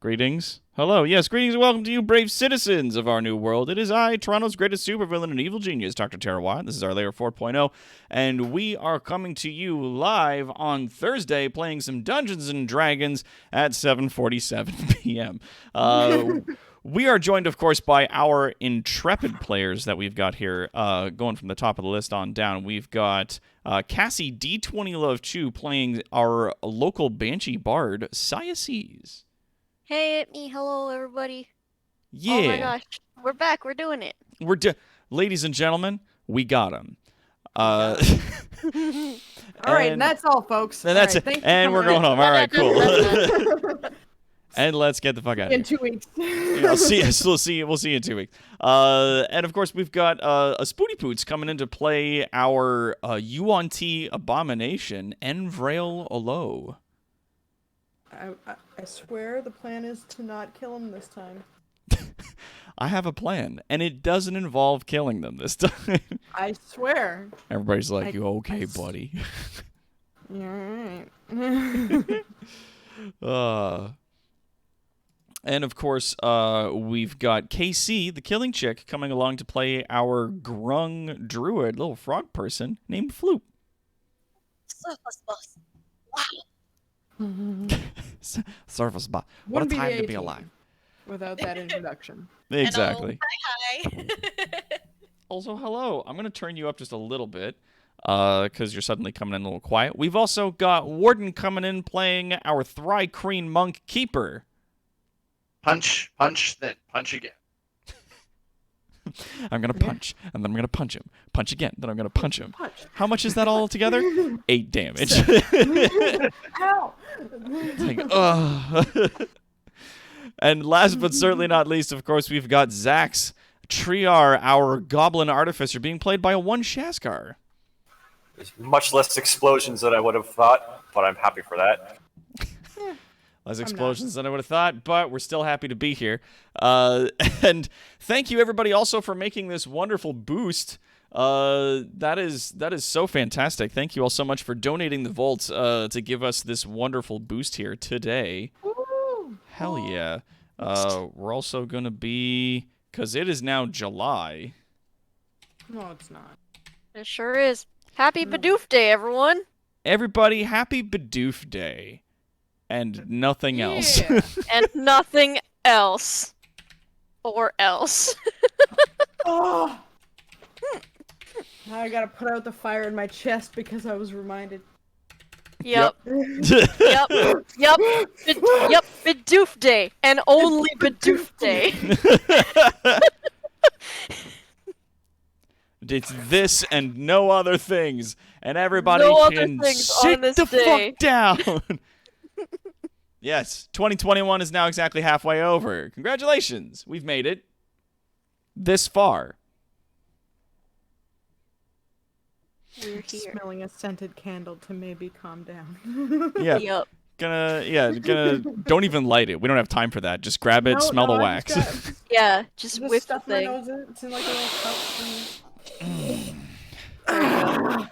Greetings. Hello. Yes, greetings and welcome to you, brave citizens of our new world. It is I, Toronto's greatest supervillain and evil genius, Dr. Tara Watt. This is our Layer 4.0, and we are coming to you live on Thursday playing some Dungeons & Dragons at 7:47 p.m. We are joined, of course, by our intrepid players that we've got here, going from the top of the list on down. We've got Cassie D20 Love 2 playing our local Banshee Bard, Siaces. Hey, it's me. Hello, everybody. Yeah. Oh my gosh. We're back. We're doing it. Ladies and gentlemen, we got him. All right, and that's all, folks. And that's right, it. And we're going home. All right, cool. And let's get the fuck out of here. In 2 weeks. Yeah, we'll see you in 2 weeks. And of course, we've got a Spooty Poots coming in to play our UNT abomination, Envrail Olo. I swear the plan is to not kill him this time. I have a plan, and it doesn't involve killing them this time. I swear. Everybody's like, "You okay, buddy?" Yeah, alright. And of course, we've got KC, the killing chick, coming along to play our grung druid, little frog person named Floop. Surface boss. Wow. Surface bot. What a Wouldn't be time the to be 18 alive. Without that introduction. Exactly. Hi. Also, hello. I'm going to turn you up just a little bit because you're suddenly coming in a little quiet. We've also got Warden coming in playing our Thry-Kreen Monk Keeper. Punch, then punch again. I'm going to punch, and then I'm going to punch him. Punch again, then I'm going to punch him. Punch. How much is that all together? 8 damage. Ow! Like, and last but certainly not least, of course, we've got Zax Triar, our Goblin Artificer, being played by a one Shaskar. There's much less explosions than I would have thought, but I'm happy for that. Less explosions than I would have thought, but we're still happy to be here. And thank you, everybody, also for making this wonderful boost. That is so fantastic. Thank you all so much for donating the volts to give us this wonderful boost here today. Woo! Hell yeah. We're also going to be, because it is now July. No, it's not. It sure is. Happy Bidoof Day, everyone. Everybody, happy Bidoof Day. And nothing else. Yeah. And nothing else. Or else. Oh! Now I gotta put out the fire in my chest because I was reminded. Yep. Yep. Yep. Yep. Bidoof Day. And only Bidoof Day. It's this and no other things. And everybody No other can things sit on this the day. fuck down. Yes, 2021 is now exactly halfway over. Congratulations. We've made it this far. We're here. Smelling a scented candle to maybe calm down. Yeah. Yep. Don't even light it. We don't have time for that. Just grab it, smell the I wax. Yeah, just Just whip the stuff my thing. nose in it. It's in like a little cup.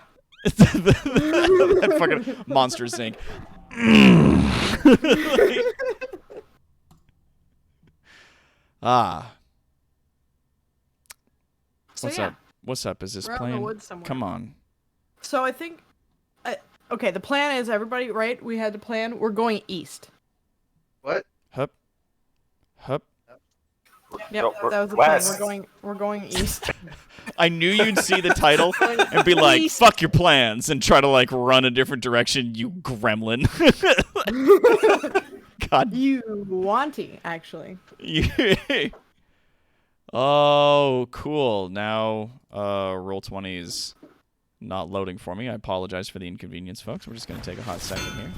That fucking Monster Inc. So What's yeah. up? What's up? Is this We're out in the plan? woods somewhere. Come on. So I think, okay, the plan is everybody, right? We had the plan. We're going east. What? Hup. Hup. Yep, No, that was the west. plan. We're going east. I knew you'd see the title and be like, East. fuck your plans, and try to, like, run a different direction, you gremlin. God. You wanty, actually. Oh, cool. Now, Roll20 is not loading for me. I apologize for the inconvenience, folks. We're just going to take a hot second here.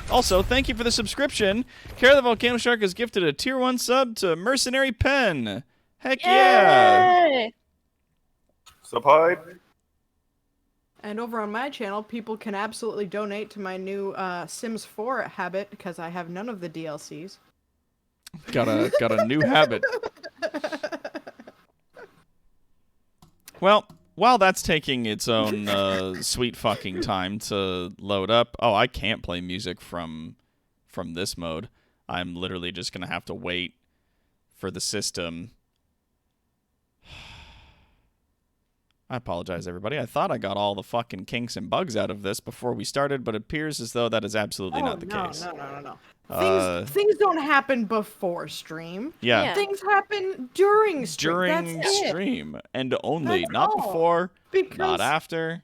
Also, thank you for the subscription. Kara the Volcano Shark has gifted a tier 1 sub to Mercenary Pen. Heck yeah. Yay! Subhide. And over on my channel, people can absolutely donate to my new Sims 4 habit because I have none of the DLCs. Got a new habit. Well, while that's taking its own sweet fucking time to load up. Oh, I can't play music from this mode. I'm literally just going to have to wait for the system. I apologize, everybody. I thought I got all the fucking kinks and bugs out of this before we started, but it appears as though that is absolutely not the case. No. Uh, Things don't happen before stream. Yeah. Yeah. Things happen during stream. During That's it. stream. And only. That's Not all. before, Because not after.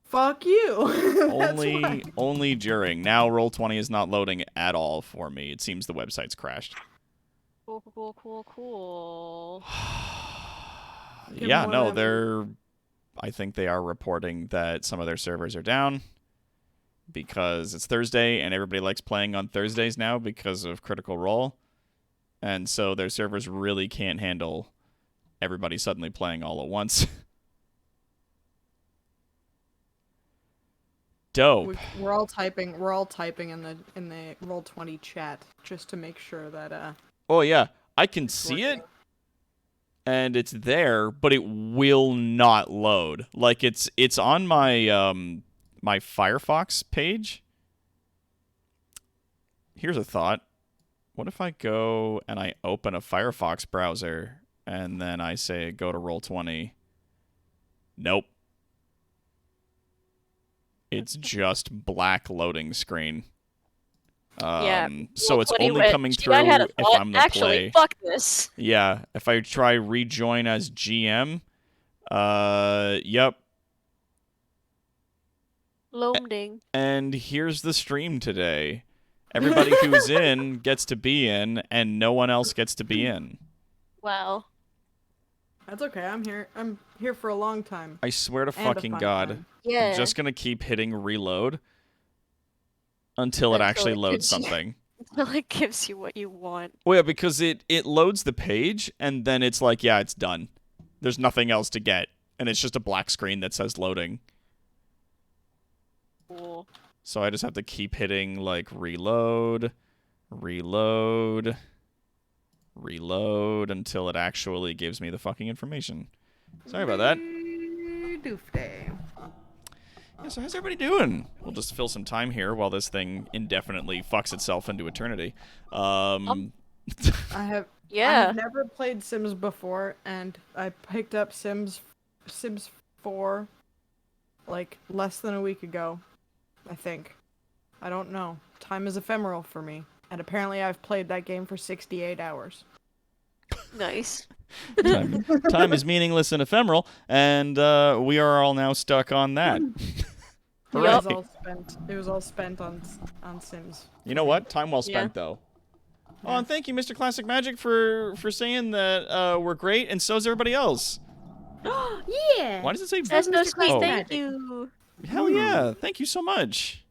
fuck you. That's why. Only during. Now Roll20 is not loading at all for me. It seems the website's crashed. Cool. Give Yeah, them no, whatever. I think they are reporting that some of their servers are down because it's Thursday and everybody likes playing on Thursdays now because of Critical Role. And so their servers really can't handle everybody suddenly playing all at once. Dope. We're all typing. We're all typing in the Roll20 chat just to make sure that Oh yeah, I can see it and it's there, but it will not load. Like it's on my my Firefox page. Here's a thought. What if I go and I open a Firefox browser and then I say go to Roll20? Nope. It's just black loading screen. Yeah. So it's What do you only wish? coming See, through I had a if thought. I'm the Actually, play. fuck this. Yeah, if I try rejoin as GM, yep. Loading. And here's the stream today. Everybody who's in gets to be in, and no one else gets to be in. Wow. that's okay. I'm here for a long time. I swear to And a fucking fun God. time. Yeah. I'm just gonna keep hitting reload until it Until actually it loads gives you- something. It gives you what you want. Well, yeah, because it loads the page, and then it's like, yeah, it's done. There's nothing else to get, and it's just a black screen that says loading. Cool. So I just have to keep hitting, like, reload, reload, reload, until it actually gives me the fucking information. Sorry about that. Doof day. Yeah, so how's everybody doing? We'll just fill some time here while this thing indefinitely fucks itself into eternity. I have Yeah. I've never played Sims before, and I picked up Sims 4 like less than a week ago, I think. I don't know. Time is ephemeral for me, and apparently I've played that game for 68 hours. Nice. time is meaningless and ephemeral, and we are all now stuck on that. It Hooray. was all spent. It was all spent on Sims. You know what? Time well spent, Yeah. though. Oh, and thank you, Mr. Classic Magic, for saying that we're great, and so's everybody else. Yeah. Why does it say That's so sweet. Oh. Thank you. Hell yeah. Thank you so much.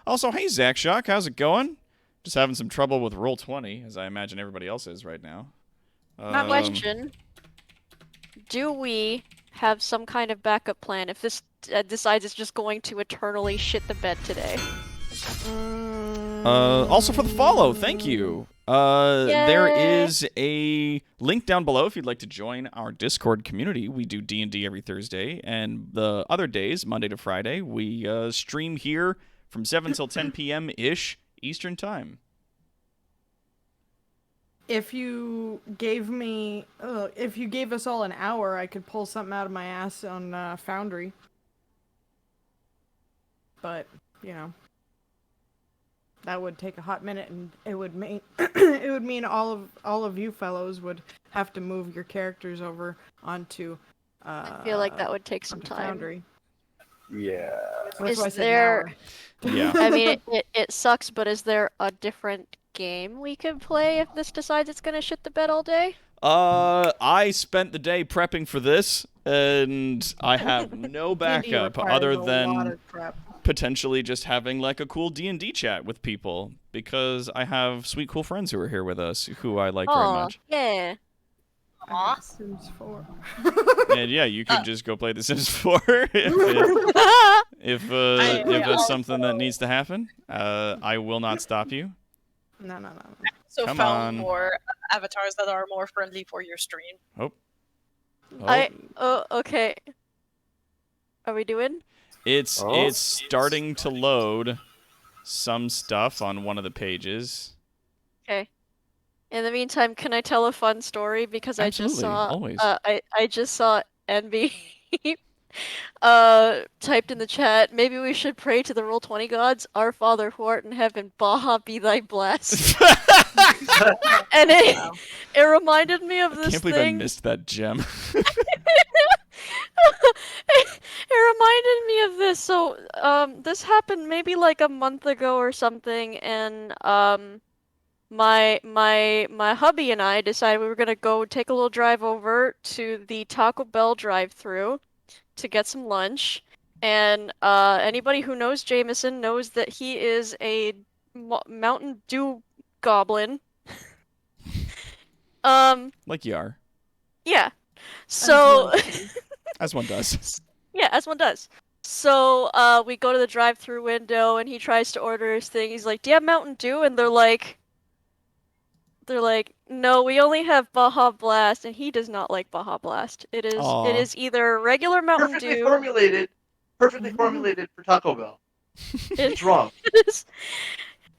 Also, hey, Zach Shock, how's it going? Just having some trouble with Roll20, as I imagine everybody else is right now. Question. Do we have some kind of backup plan if this decides it's just going to eternally shit the bed today? Also for the follow, thank you. There Yay. is a link down below if you'd like to join our Discord community. We do D&D every Thursday, and the other days, Monday to Friday, we stream here from 7 till 10 p.m.-ish Eastern Time. If you gave us all an hour, I could pull something out of my ass on Foundry. But, you know, that would take a hot minute, and it would mean it would mean all of you fellows would have to move your characters over onto. I feel like that would take some onto time. Foundry. Yeah. That's Is why I said an there- hour. Yeah. I mean, it sucks, but is there a different game we could play if this decides it's gonna shit the bed all day? I spent the day prepping for this, and I have no D&D backup requires other a lot than of prep. potentially just having like a cool D&D chat with people, because I have sweet, cool friends who are here with us who I like very Aw, much. yeah. I have Sims 4. And yeah, you could just go play The Sims 4 if it's something that needs to happen. I will not stop you. No. So Come found on. more avatars that are more friendly for your stream. Oh, Okay. Are we doing? it's Oh. starting to load. some stuff on one of the pages. Okay. In the meantime, can I tell a fun story? Because I just Absolutely, saw always. I just saw NB typed in the chat, maybe we should pray to the Roll20 gods. Our Father who art in heaven, Baja be thy blessed. And Wow. it reminded me of I this can't believe I thing. missed that gem. It reminded me of this. So, this happened maybe like a month ago or something, and my hubby and I decided we were gonna go take a little drive over to the Taco Bell drive-through to get some lunch. And anybody who knows Jameson knows that he is a Mountain Dew goblin. Like you are, Yeah. So one should. as one does. yeah, as one does. So we go to the drive-through window and he tries to order his thing. He's like, "Do you have Mountain Dew?" And they're like, "No, we only have Baja Blast," and he does not like Baja Blast. It Aw. is either regular Mountain Perfectly Dew. formulated. Perfectly formulated for Taco Bell. It's wrong.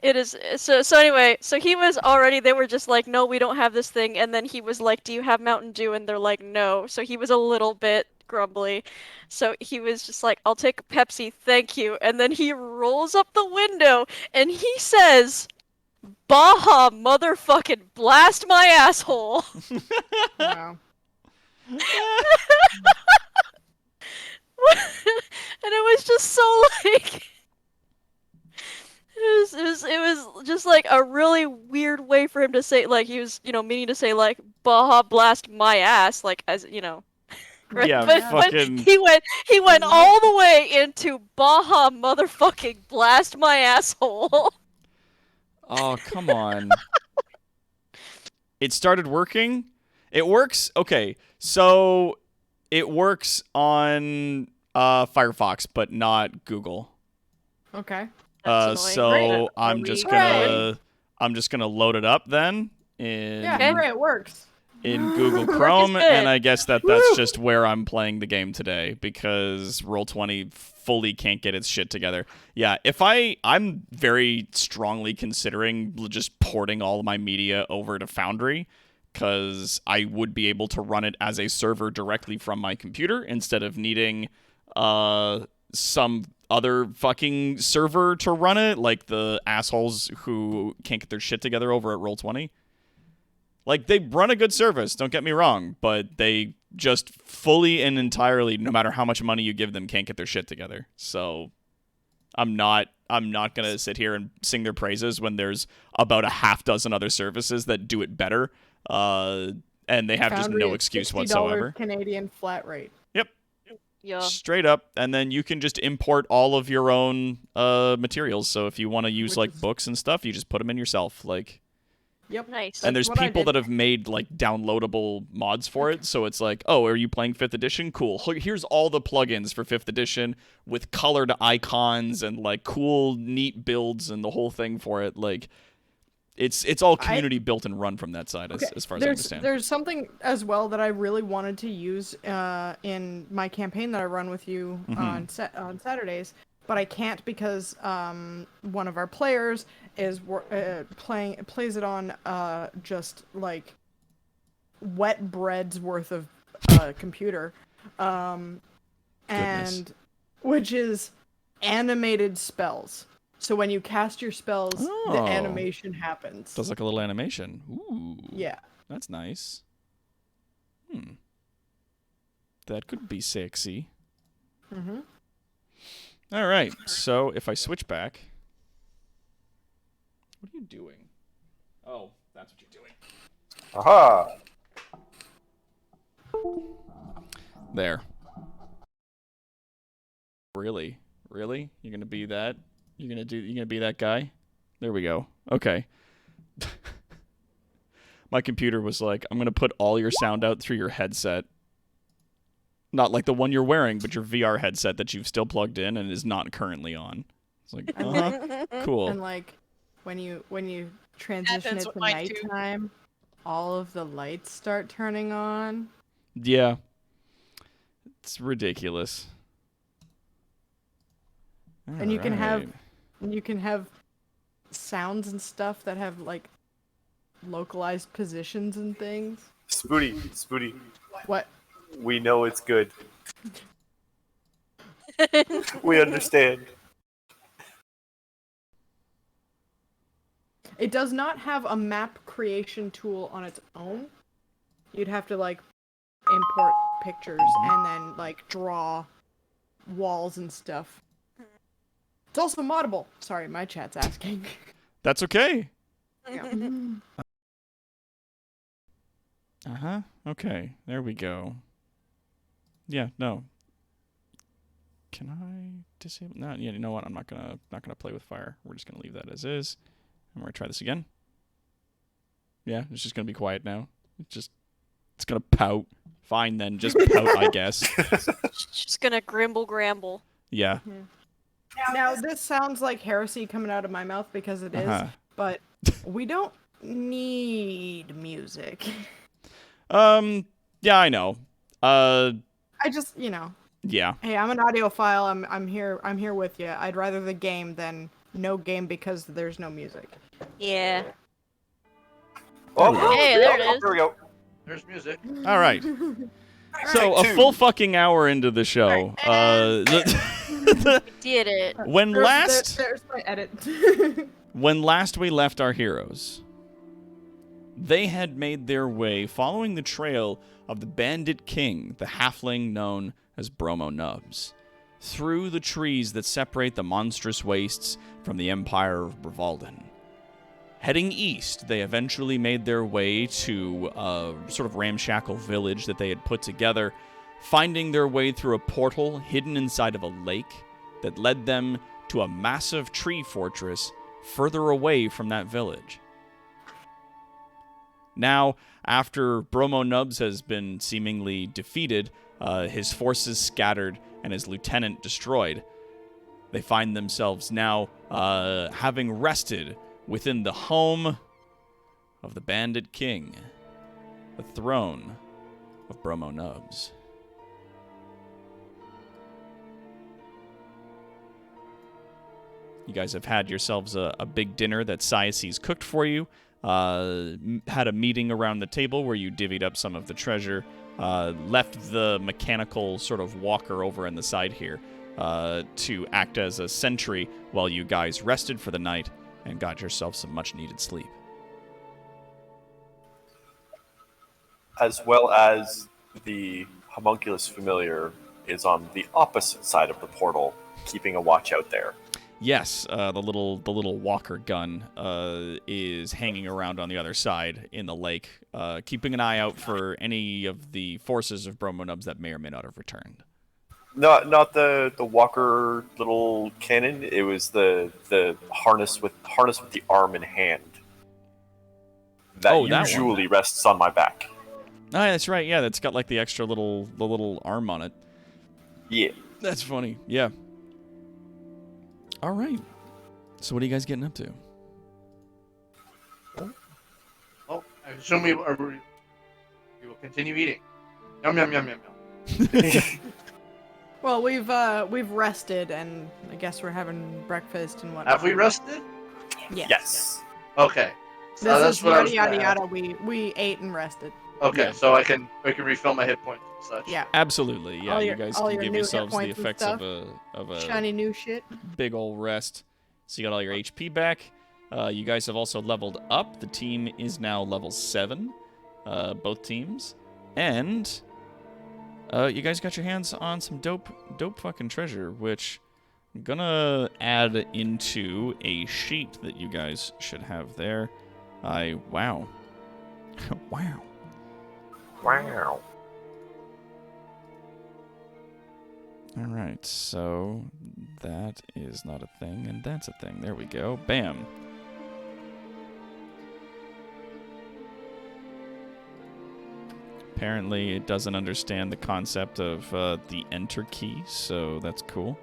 It is so anyway, so he was already, they were just like, "No, we don't have this thing," and then he was like, "Do you have Mountain Dew?" And they're like, "No." So he was a little bit grumbly. So he was just like, "I'll take a Pepsi, thank you." And then he rolls up the window and he says, "Baja motherfucking blast my asshole." Wow. And it was just so like it was just like a really weird way for him to say, like, he was, meaning to say like Baja blast my ass, like, as right? Yeah, But fucking. he went all the way into Baja motherfucking blast my asshole. Oh, come on. It started working. It works. Okay, so it works on Firefox, but not Google. Okay. That's annoying. So Great. I'm just Hooray. gonna load it up then Yeah, Okay. hooray, it works. in Google Work is Chrome, good. and I guess that's just where I'm playing the game today because Roll20 fully can't get its shit together. Yeah, I'm very strongly considering just porting all of my media over to Foundry because I would be able to run it as a server directly from my computer instead of needing some other fucking server to run it, like the assholes who can't get their shit together over at Roll20. Like, they run a good service, don't get me wrong, but they just fully and entirely, no matter how much money you give them, can't get their shit together. So I'm not gonna sit here and sing their praises when there's about a half dozen other services that do it better, and they have just Foundry no is excuse $60 whatsoever. Canadian flat rate. Yeah. Straight up, and then you can just import all of your own materials. So if you want to use Which like is- books and stuff, you just put them in yourself. Like, Yep. Nice. and That's there's what I people did. that have made like downloadable mods for it. So it's like, oh, are you playing 5th edition? Cool. Here's all the plugins for 5th edition with colored icons and like cool, neat builds and the whole thing for it. Like, it's all community built and run from that side, as far as I understand. There's something as well that I really wanted to use in my campaign that I run with you on Saturdays, but I can't because one of our players is plays it on just like wet bread's worth of computer, and which is animated spells. So when you cast your spells, the Oh. animation happens. Does like a little animation. Ooh. Yeah. That's nice. That could be sexy. Mm-hmm. All right. So if I switch back, what are you doing? Oh, that's what you're doing. Aha! There. Really? Really? You're gonna be that? You're gonna be that guy? There we go. Okay. My computer was like, I'm gonna put all your sound out through your headset. Not like the one you're wearing, but your VR headset that you've still plugged in and is not currently on. It's like, cool. And like when you transition Happens it with to mine too. nighttime, all of the lights start turning on. Yeah. It's ridiculous. And you can have Alright. And you can have sounds and stuff that have like localized positions and things. Spooty, What? we know it's good. We understand. It does not have a map creation tool on its own. You'd have to like import pictures and then like draw walls and stuff. It's also moddable. Sorry, my chat's asking. That's okay. Yeah. Uh-huh. Okay. There we go. Yeah, no. Can I disable? No, yeah, you know what? I'm not gonna play with fire. We're just gonna leave that as is. And we're gonna try this again. Yeah, it's just gonna be quiet now. It's gonna pout. Fine then, just pout, I guess. Just gonna grimble-gramble. Yeah. Now this sounds like heresy coming out of my mouth because it is, Uh-huh. but we don't need music. Yeah, I know. I just, Yeah. hey, I'm an audiophile. I'm here with you. I'd rather the game than no game because there's no music. Yeah. Oh, Hey, there it is. There we go. There's music. All right. So a Take two. full fucking hour into the show. Did it. When last There's my edit. When last we left our heroes, they had made their way following the trail of the Bandit King, the halfling known as Bromo Nubs, through the trees that separate the monstrous wastes from the Empire of Brivalden. Heading east, they eventually made their way to a sort of ramshackle village that they had put together, finding their way through a portal hidden inside of a lake that led them to a massive tree fortress further away from that village. Now, after Bromo Nubs has been seemingly defeated, his forces scattered, and his lieutenant destroyed, they find themselves now having rested within the home of the Bandit King, the throne of Bromo Nubs. You guys have had yourselves a big dinner that Siaces cooked for you. Had a meeting around the table where you divvied up some of the treasure. Left the mechanical sort of walker over on the side here to act as a sentry while you guys rested for the night and got yourself some much-needed sleep. As well as the homunculus familiar is on the opposite side of the portal, keeping a watch out there. Yes, the little walker gun is hanging around on the other side in the lake, keeping an eye out for any of the forces of Bromo Nubs that may or may not have returned. Not the walker little cannon. It was the harness with the arm and hand that that usually rests on my back. Oh, yeah, that's right. Yeah, that's got like the extra little arm on it. Yeah. That's funny. Yeah. All right. So what are you guys getting up to? Oh, I assume we will continue eating. Yum yum yum yum yum. Well, we've rested, and I guess we're having breakfast and whatnot. Have we rested? Yes. Okay. So This that's is what I was yada gonna yada ask. yada. We ate and rested. Okay, Yeah. so I can refill my hit points and such. Yeah. Absolutely. Yeah, All you your- guys all can your give new hit yourselves the points and effects stuff. of a Shiny new shit. big ol' rest. So you got all your HP back. You guys have also leveled up. The team is now level 7, both teams. And you guys got your hands on some dope fucking treasure, which I'm gonna add into a sheet that you guys should have there. Wow. Wow. Wow. All right, so that is not a thing, and that's a thing. There we go. Bam. Apparently, it doesn't understand the concept of the enter key, so that's cool.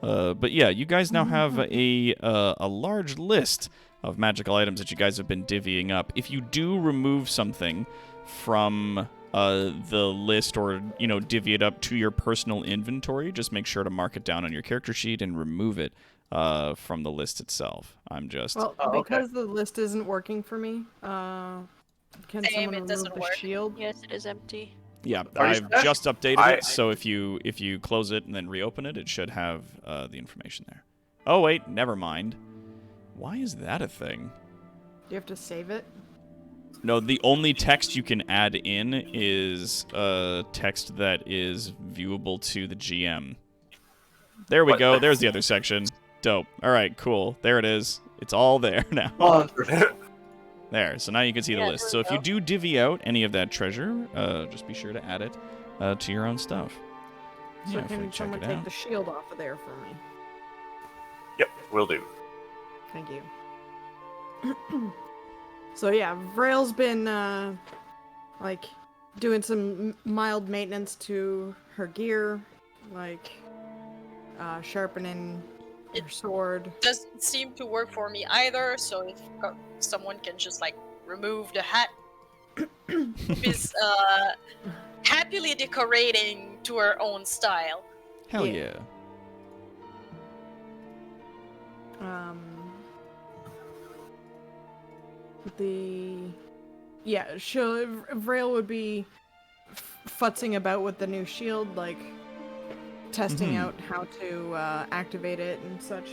But yeah, you guys now have a large list of magical items that you guys have been divvying up. If you do remove something from the list or, divvy it up to your personal inventory, just make sure to mark it down on your character sheet and remove it from the list itself. I'm just Well, Oh, okay. because the list isn't working for me, can Same, someone it remove doesn't the work. shield? Yes, it is empty. yeah. Are you I've sure? just updated I- it, so if you close it and then reopen it, it should have the information there. Oh wait, never mind. Why is that a thing? Do you have to save it? No, the only text you can add in is text that is viewable to the GM. There we What go. the- There's the other section. Dope. All right, cool. There it is. It's all there now. Wonderful. There. So now you can see the Yeah, list. there So we if you go. do divvy out any of that treasure, just be sure to add it to your own stuff. So Yeah, if we can check someone it take out. the shield off of there for me? Yep, will do. Thank you. So yeah, Vrail's been like doing some mild maintenance to her gear, like sharpening her sword. Doesn't seem to work for me either. So if someone can just like remove the hat, is happily decorating to her own style. Hell Yeah. yeah. Vrail would be futzing about with the new shield, like testing Mhm. out how to activate it and such.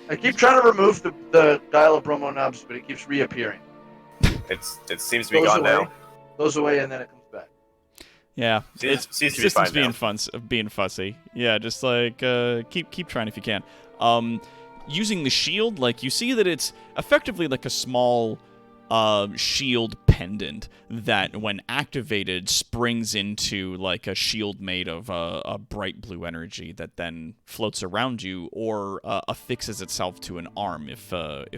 I keep trying to remove the dial of bromo nubs, but it keeps reappearing. It seems to be Goes gone away, now. goes away, and then it comes back. Yeah. Seems to be fine Systems now. being fussy. Yeah, just like keep trying if you can. Using the shield, like you see that it's effectively like a small shield pendant that, when activated, springs into like a shield made of a bright blue energy that then floats around you or affixes itself to an arm if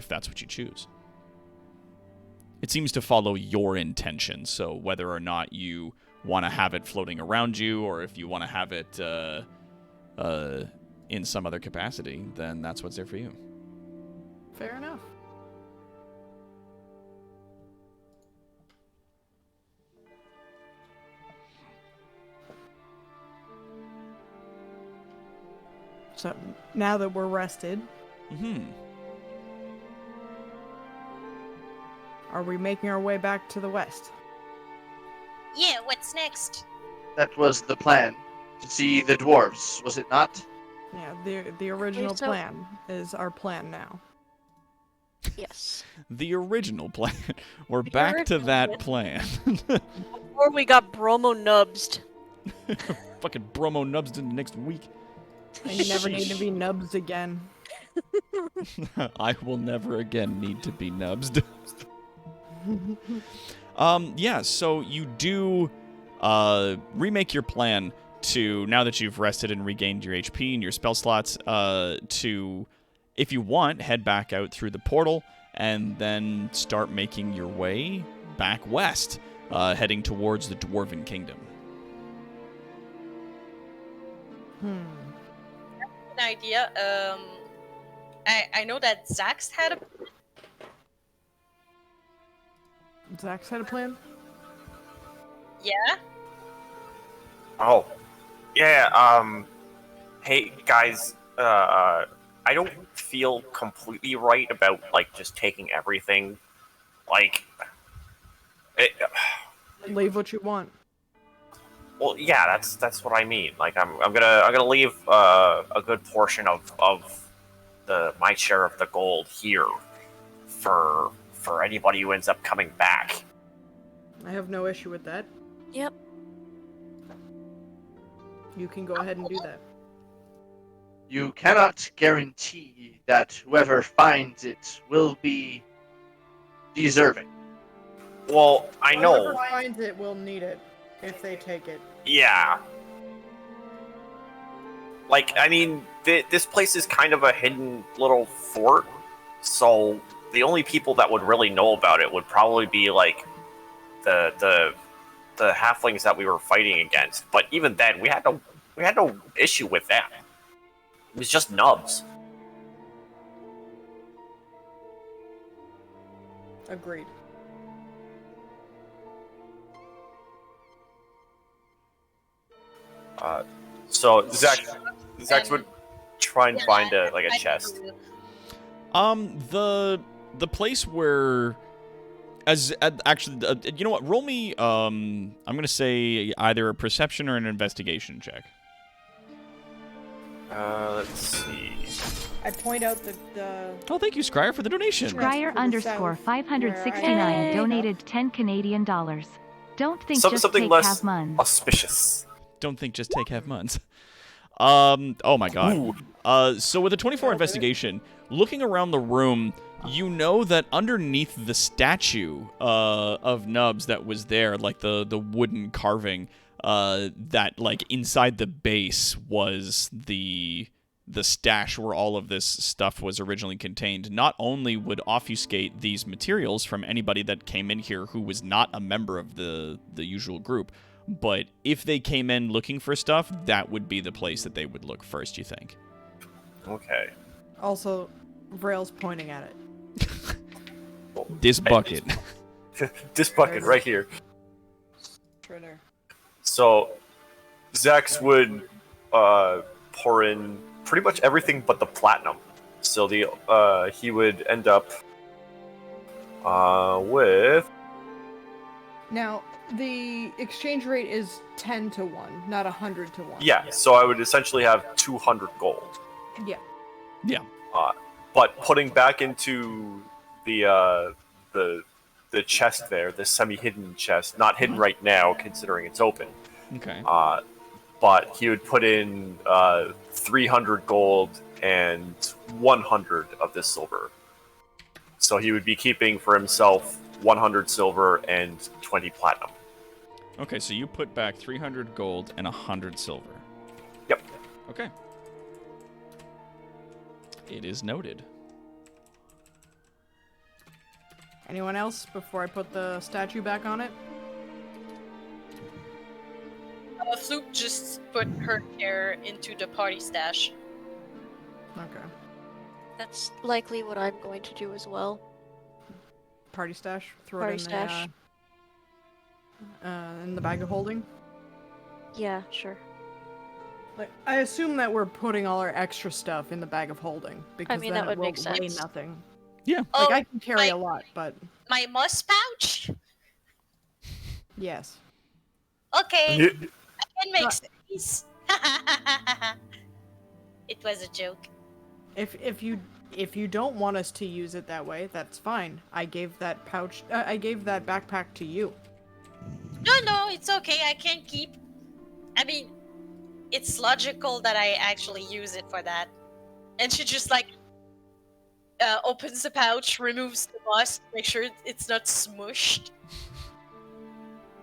that's what you choose. It seems to follow your intention, so whether or not you want to have it floating around you or if you want to have it in some other capacity, then that's what's there for you. Fair enough. So now that we're rested, Mm-hmm. are we making our way back to the west? Yeah, what's next? That was the plan. To see the dwarves, was it not? Yeah, the original so- plan is our plan now. Yes. The original plan. We're The back to original that plan. Before we got bromo nubsed. Fucking bromo nubs in the next week. I never need to be nubs again. I will never again need to be nubsed. Yeah, so you do remake your plan to, now that you've rested and regained your HP and your spell slots, to, if you want, head back out through the portal and then start making your way back west, heading towards the Dwarven Kingdom. Hmm. An idea. I know that Zax had a. Zach's had a plan? Yeah. Oh, yeah. Hey guys. I don't feel completely right about like just taking everything. Like, Leave what you want. well, yeah. That's what I mean. Like, I'm gonna leave a good portion of my share of the gold here for anybody who ends up coming back. I have no issue with that. Yep. You can go ahead and do that. You cannot guarantee that whoever finds it will be deserving. Well, I know. Whoever finds it will need it if they take it. Yeah. Like, I mean, this place is kind of a hidden little fort, so the only people that would really know about it would probably be like the halflings that we were fighting against. But even then, we had no issue with them. It was just nubs. Agreed. So Zax would try and Yeah, find a I chest. do. The place where, actually, you know what? Roll me. I'm gonna say either a perception or an investigation check. Let's see. I point out that the Oh, thank you, Scryer, for the donation. Sure. Scryer to the underscore south, 569 where I- donated 10 Canadian dollars. Don't think just Something take less half months. auspicious. Don't think just take half months. Oh my god. Ooh. So with a 24 investigation, looking around the room, you know that underneath the statue of Nubs that was there, like the wooden carving, that like inside the base was the stash where all of this stuff was originally contained. Not only would obfuscate these materials from anybody that came in here who was not a member of the usual group, but if they came in looking for stuff, that would be the place that they would look first, you think? Okay. also Vrail's pointing at it. This bucket. This bucket right here. Right there. So, Zax would pour in pretty much everything but the platinum. So he would end up with. Now, the exchange rate is 10 to 1, not 100 to 1. Yeah, so I would essentially have 200 gold. Yeah. Yeah. But putting back into the chest there, the semi-hidden chest, not hidden right now considering it's open. Okay. But he would put in 300 gold and 100 of this silver. So he would be keeping for himself 100 silver and 20 platinum. Okay, so you put back 300 gold and 100 silver. Yep. Okay. It is noted. Anyone else before I put the statue back on it? Flute just put her hair into the party stash. Okay. That's likely what I'm going to do as well. Party stash. Throw Party it stash. in the bag of holding. Yeah, sure. Like, I assume that we're putting all our extra stuff in the bag of holding because mean, then that it would will make weigh sense. nothing. Yeah. Like Oh, I can carry a my- lot, but My moss pouch? yes. Okay, Yeah. I can make space. It was a joke. If you don't want us to use it that way, that's fine. I gave that backpack to you. No, it's okay. I can keep. I mean, it's logical that I actually use it for that. And she just like opens the pouch, removes the moss, make sure it's not smushed,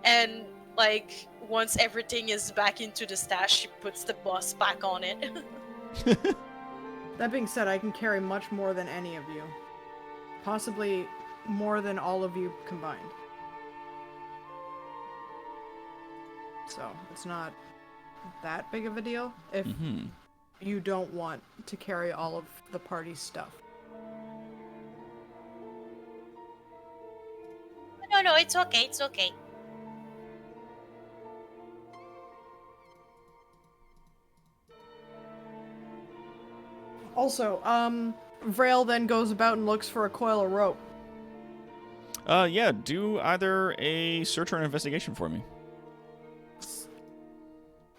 and like once everything is back into the stash, she puts the moss back on it. That being said, I can carry much more than any of you. Possibly more than all of you combined. So, it's not that big of a deal if Mm-hmm. you don't want to carry all of the party's stuff. No, it's okay. It's okay. Also, Vrail then goes about and looks for a coil of rope. Yeah, do either a search or an investigation for me.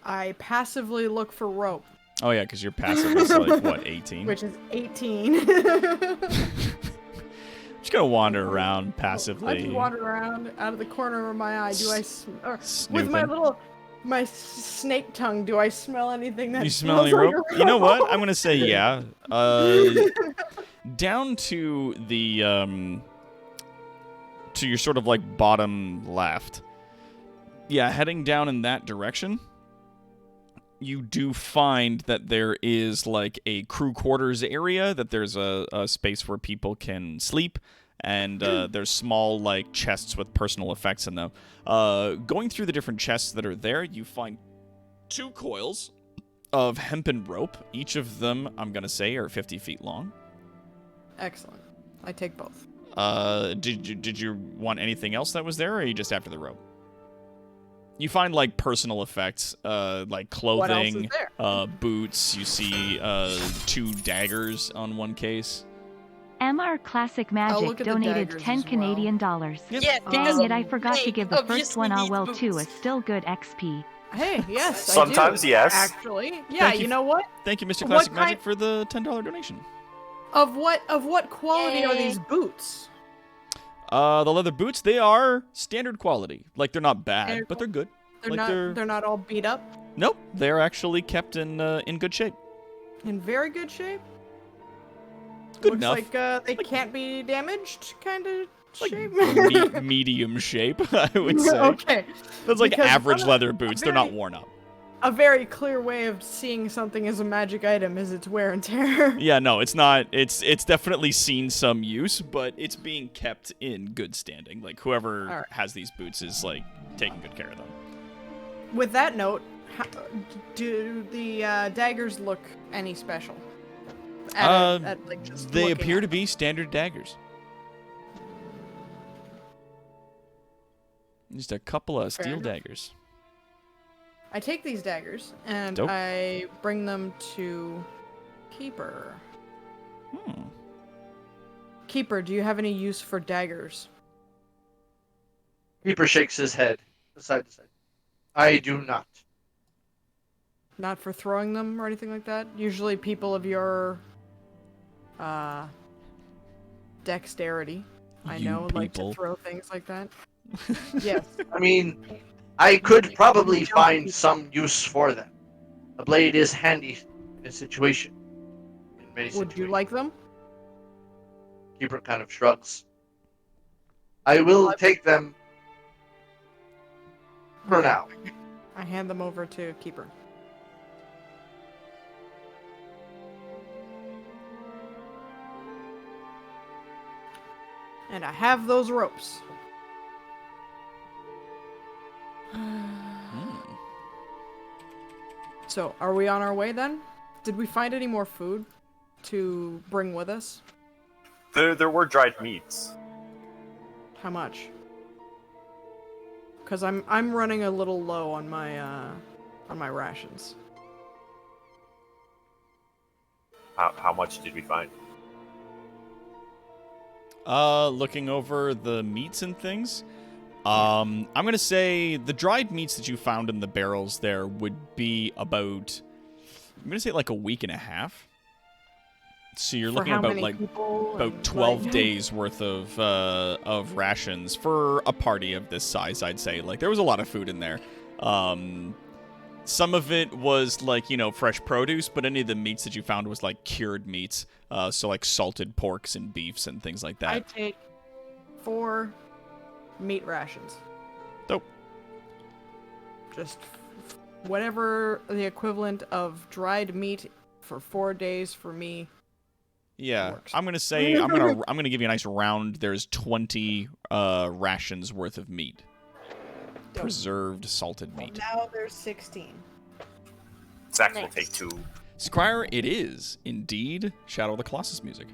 I passively look for rope, Oh, yeah, because your passive is like, what, 18? which is 18. Just gonna wander around I just passively. wander around out of the corner of my eye. Do I, or with Snooping. my snake tongue? Do I smell anything that You smell any smells like rope? a You know what? rope? I'm gonna say yeah. Down to the to your sort of like bottom left. Yeah, heading down in that direction. You do find that there is like a crew quarters area, that there's a space where people can sleep, and there's small like chests with personal effects in them. Going through the different chests that are there, you find 2 coils of hempen rope. Each of them, I'm gonna say, are 50 feet long. Excellent. I take both. Did you want anything else that was there, or are you just after the rope? You find like personal effects, like What else is clothing, there? boots. You see 2 daggers on one case. MR Classic look Magic at the donated daggers 10 as well. Canadian dollars. Yep. Yeah, because Dang it, I forgot to Blake give the first obviously one needs well too, a boots. still good XP. Hey, yes, Sometimes, I do, yes. Actually, yeah. Thank you You know what? Thank you, Mr. What Classic kind- Magic, for the $10 donation. Of what quality are Yay. these boots? The leather boots, they are standard quality. Like, they're not bad, Standard but they're good. They're Like, not. they're- They're not all beat up. Nope, they're actually kept in good shape. In very good shape. Good Looks enough. like they can't be damaged, kind of Like shape. medium shape, I would say. Okay. That's like Because average one of- leather boots. They're not very- worn up. A very clear way of seeing something as a magic item is its wear and tear. Yeah, no, it's not. It's definitely seen some use, but it's being kept in good standing. Like whoever Alright. has these boots is like taking good care of them. With that note, do the daggers look any special? At, like, just They looking appear at to be standard daggers. Just a couple of Fair steel enough. daggers. I take these daggers and Dope. I bring them to Keeper. Hmm. Keeper, do you have any use for daggers? Keeper shakes his head side to side. I do not. Not for throwing them or anything like that? Usually people of your dexterity, I You know, like people. to throw things like that. Yes. I mean, I could probably find some use for them. A blade is handy in a situation. In many Would you situations. like them? Keeper kind of shrugs. I will take them for now. I hand them over to Keeper. And I have those ropes. Hmm. So, are we on our way then? Did we find any more food to bring with us? There were dried meats. How much? Cause I'm running a little low on my rations. How much did we find? Looking over the meats and things, I'm gonna say the dried meats that you found in the barrels there would be about, I'm gonna say like a week and a half. So you're For looking how about many like people about and, 12 like- days worth of rations for a party of this size, I'd say. Like there was a lot of food in there. Some of it was like, you know, fresh produce, but any of the meats that you found was like cured meats. So like salted porks and beefs and things like I that. take 4 meat rations. Dope. Just whatever the equivalent of dried meat for 4 days for me. Yeah, works. I'm gonna say I'm gonna give you a nice round. There's 20 rations worth of meat, Dope. preserved salted meat. Now there's 16. Zax will Nice. take 2. Squire, it is indeed Shadow of the Colossus music.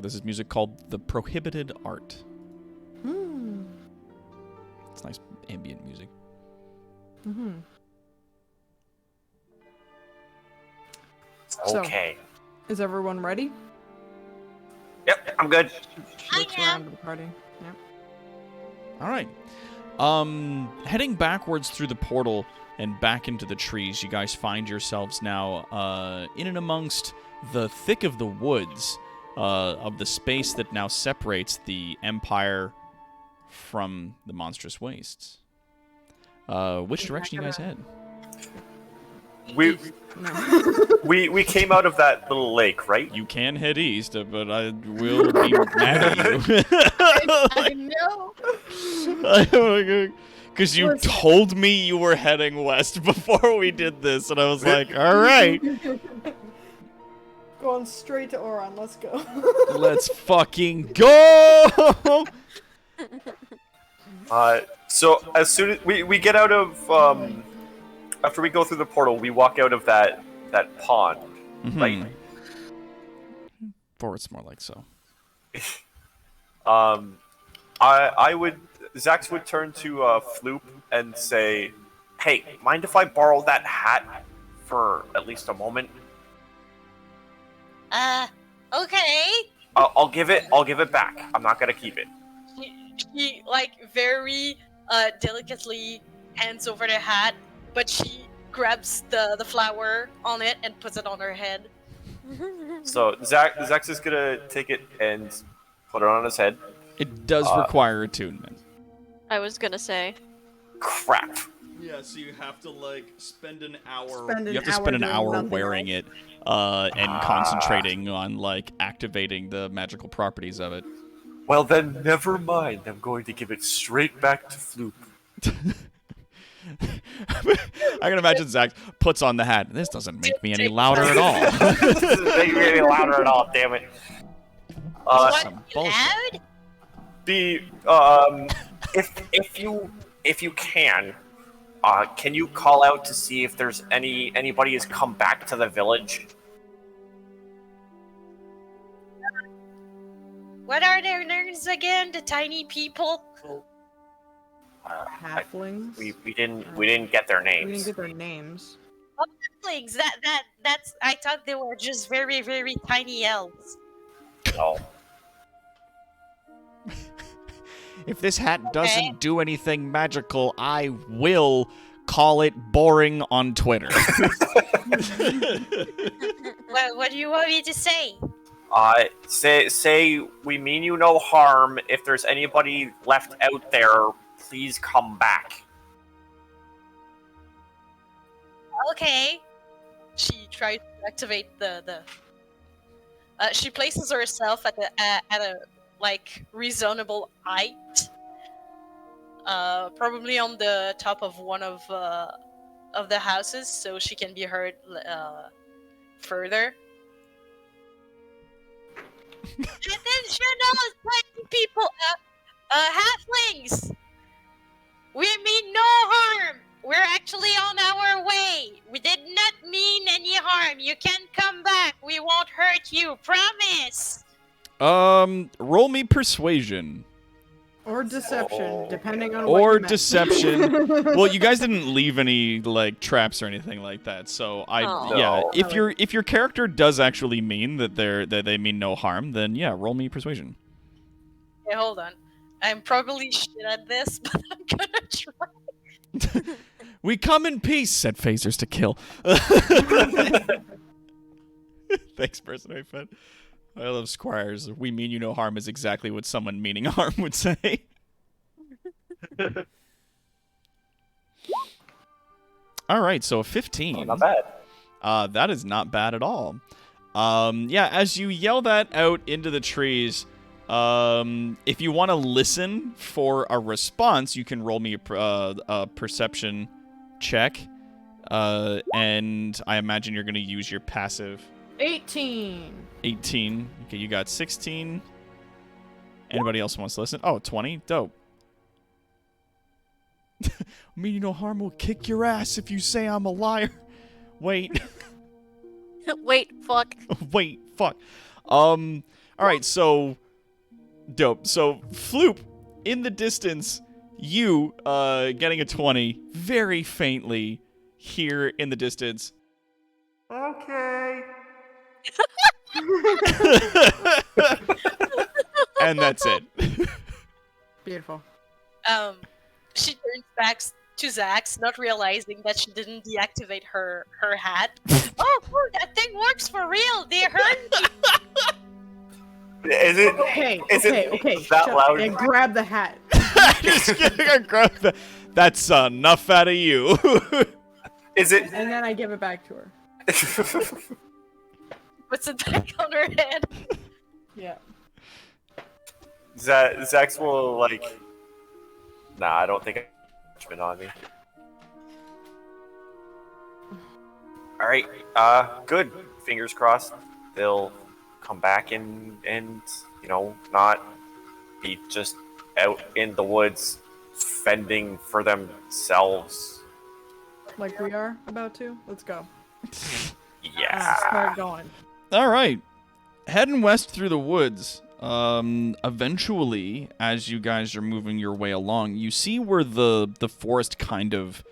This is music called The Prohibited Art. Hmm. It's nice ambient music. Mm-hmm. So- Okay. Is everyone ready? Yep, I'm good. I Looks am. around to the party. Yeah. All right. Heading backwards through the portal and back into the trees, you guys find yourselves now in and amongst the thick of the woods of the space that now separates the Empire from the monstrous wastes. Which direction you guys head? We No. we came out of that little lake, right? You can head east, but I will be mad at you. I know. Because you Listen. told me you were heading west before we did this, and I was like, all right, Going straight to Oron. Let's go. let's fucking go! So as soon as we get out of after we go through the portal, we walk out of that pond, right? Or it's more like so. I would Zax would turn to Floop and say, "Hey, mind if I borrow that hat for at least a moment? Okay. I'll give it back. I'm not gonna keep it." She like very delicately hands over the hat, but she grabs the flower on it and puts it on her head. So Zax is gonna take it and put it on his head. It does require attunement. I was gonna say. Crap. Yeah, so you have to like spend an hour. Spend an You have to hour spend an doing hour nothing wearing else. it, and concentrating on like activating the magical properties of it. Well then, never mind. I'm going to give it straight back to Floop. I can imagine Zach puts on the hat. This doesn't make me any louder at all. This doesn't make me any louder at all. Damn it. Some bullshit. Loud? If you can you call out to see if there's anybody has come back to the village? What are their names again? The tiny people? Halflings. We didn't get their We didn't names. get their names. Halflings. That's. I thought they were just very, very tiny elves. No. If this hat doesn't Okay. do anything magical, I will call it boring on Twitter. What do you want me to say? Say we mean you no harm. If there's anybody left out there, please come back. Okay. She tries to activate the. She places herself at a like reasonable height. Probably on the top of one of the houses, so she can be heard further. Attention, all people, halflings. We mean no harm. We're actually on our way. We did not mean any harm. You can come back. We won't hurt you. Promise. Roll me persuasion. Or deception, depending on Or what you meant. deception. Well, you guys didn't leave any like traps or anything like that, so Aw. yeah. No. If your character does actually mean that they mean no harm, then yeah, roll me persuasion. Okay, hold on. I'm probably shit at this, but I'm gonna try. We come in peace, said Phasers to kill. Thanks, Mercenary Fed. I love Squires. We mean you no harm is exactly what someone meaning harm would say. All right, so a 15. Oh, not bad. That is not bad at all. Yeah, as you yell that out into the trees, if you want to listen for a response, you can roll me a perception check. And I imagine you're going to use your passive 18. 18. Okay, you got 16. Anybody else wants to listen? Oh, 20. Dope. Mean you no harm will kick your ass if you say I'm a liar. Wait. Wait, fuck. Wait, fuck. All right, so dope. So Floop in the distance, you getting a 20 very faintly here in the distance. Okay. And that's it. Beautiful. She turns back to Zax, not realizing that she didn't deactivate her hat. Oh, that thing works for real. They heard me. Is it? Okay, Is it okay. that shut loud? And grab the hat. Just kidding. I grabbed that. That's enough out of you. Is it? And then I give it back to her. Puts it back on her head. Yeah. Zax will like. Nah, I don't think it's been on me. All right. Good. Fingers crossed. They'll come back and not be just out in the woods fending for themselves. Like we are about to. Let's go. Yeah. Start going. All right. Heading west through the woods. Eventually, as you guys are moving your way along, you see where the forest kind of,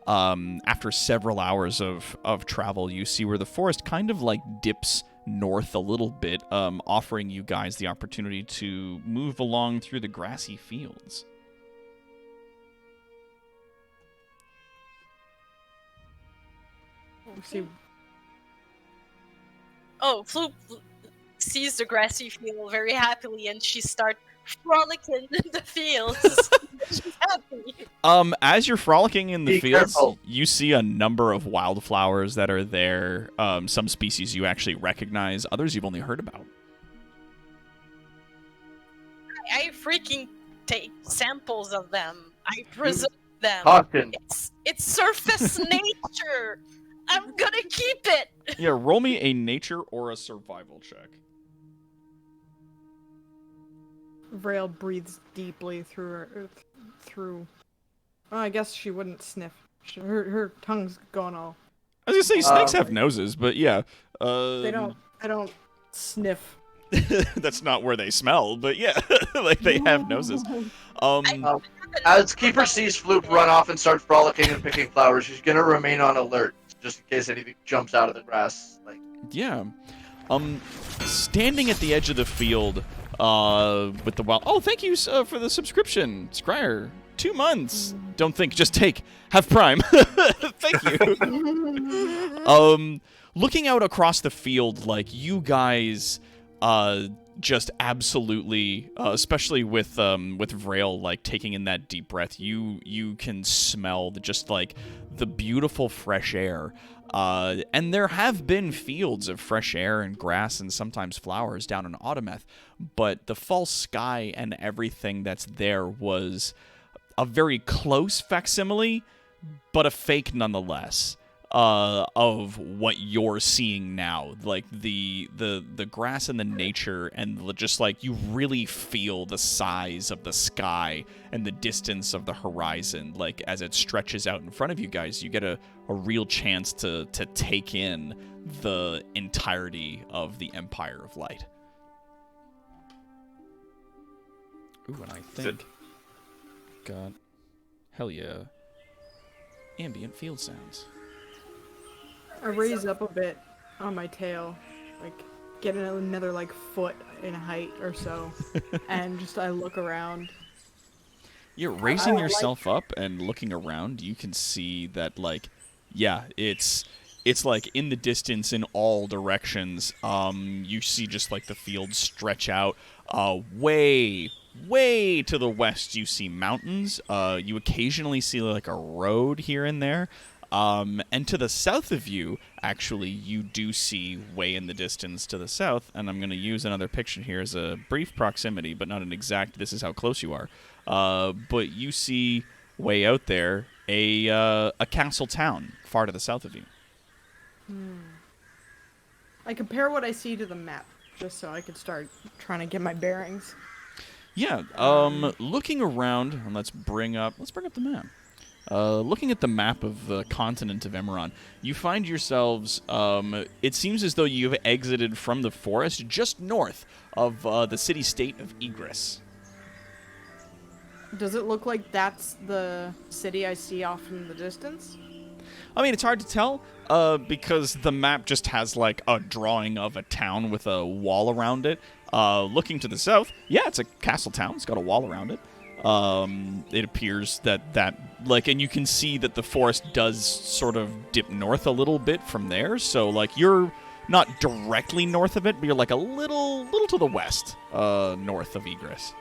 after several hours of travel, you see where the forest kind of like dips north a little bit, offering you guys the opportunity to move along through the grassy fields. See, Oh, Floop sees the grassy field very happily, and she starts frolicking in the fields. She's happy. As you're frolicking in the Be fields, careful. you see a number of wildflowers that are there. Some species you actually recognize, others you've only heard about. I freaking take samples of them. I preserve them. Caution. It's surface nature. I'm gonna keep it. Yeah, roll me a nature or a survival check. Vrail breathes deeply through. Well, I guess she wouldn't sniff. Her tongue's gone all. I was gonna say snakes have noses, but yeah. They don't sniff. That's not where they smell, but yeah, like they have noses. As Keeper sees Floop run off and start frolicking and picking flowers, she's gonna remain on alert just in case anything jumps out of the grass. Like, Yeah. Standing at the edge of the field, with the wild. Oh, thank you for the subscription, Scryer. 2 months. Don't think, just take. Have Prime. Thank you. Looking out across the field, like you guys, just absolutely, especially with Vrail, like taking in that deep breath, you can smell just like the beautiful fresh air. And there have been fields of fresh air and grass and sometimes flowers down in Autometh, but the false sky and everything that's there was a very close facsimile, but a fake nonetheless, of what you're seeing now. Like the grass and the nature, and just like you really feel the size of the sky and the distance of the horizon. Like as it stretches out in front of you guys, you get a real chance to take in the entirety of the Empire of Light. Ooh, and I think got hell yeah, ambient field sounds. I raise up a bit on my tail, like get another like foot in height or so, and just I look around. You're raising yourself up and looking around. You can see that, like, yeah, it's like in the distance in all directions. You see just like the fields stretch out. Way to the west, you see mountains. You occasionally see like a road here and there. And to the south of you, actually, you do see way in the distance to the south, and I'm going to use another picture here as a brief proximity, but not an exact, this is how close you are. But you see way out there a castle town far to the south of you. I compare what I see to the map, just so I could start trying to get my bearings. Yeah, looking around, and let's bring up the map. Looking at the map of the continent of Emerron, you find yourselves, it seems as though you've exited from the forest just north of the city-state of Igris. Does it look like that's the city I see off in the distance? I mean, it's hard to tell, because the map just has, like, a drawing of a town with a wall around it. Looking to the south, yeah, it's a castle town. It's got a wall around it. It appears that like, and you can see that the forest does sort of dip north a little bit from there. So, like, you're not directly north of it, but you're like a little to the west, north of Igris.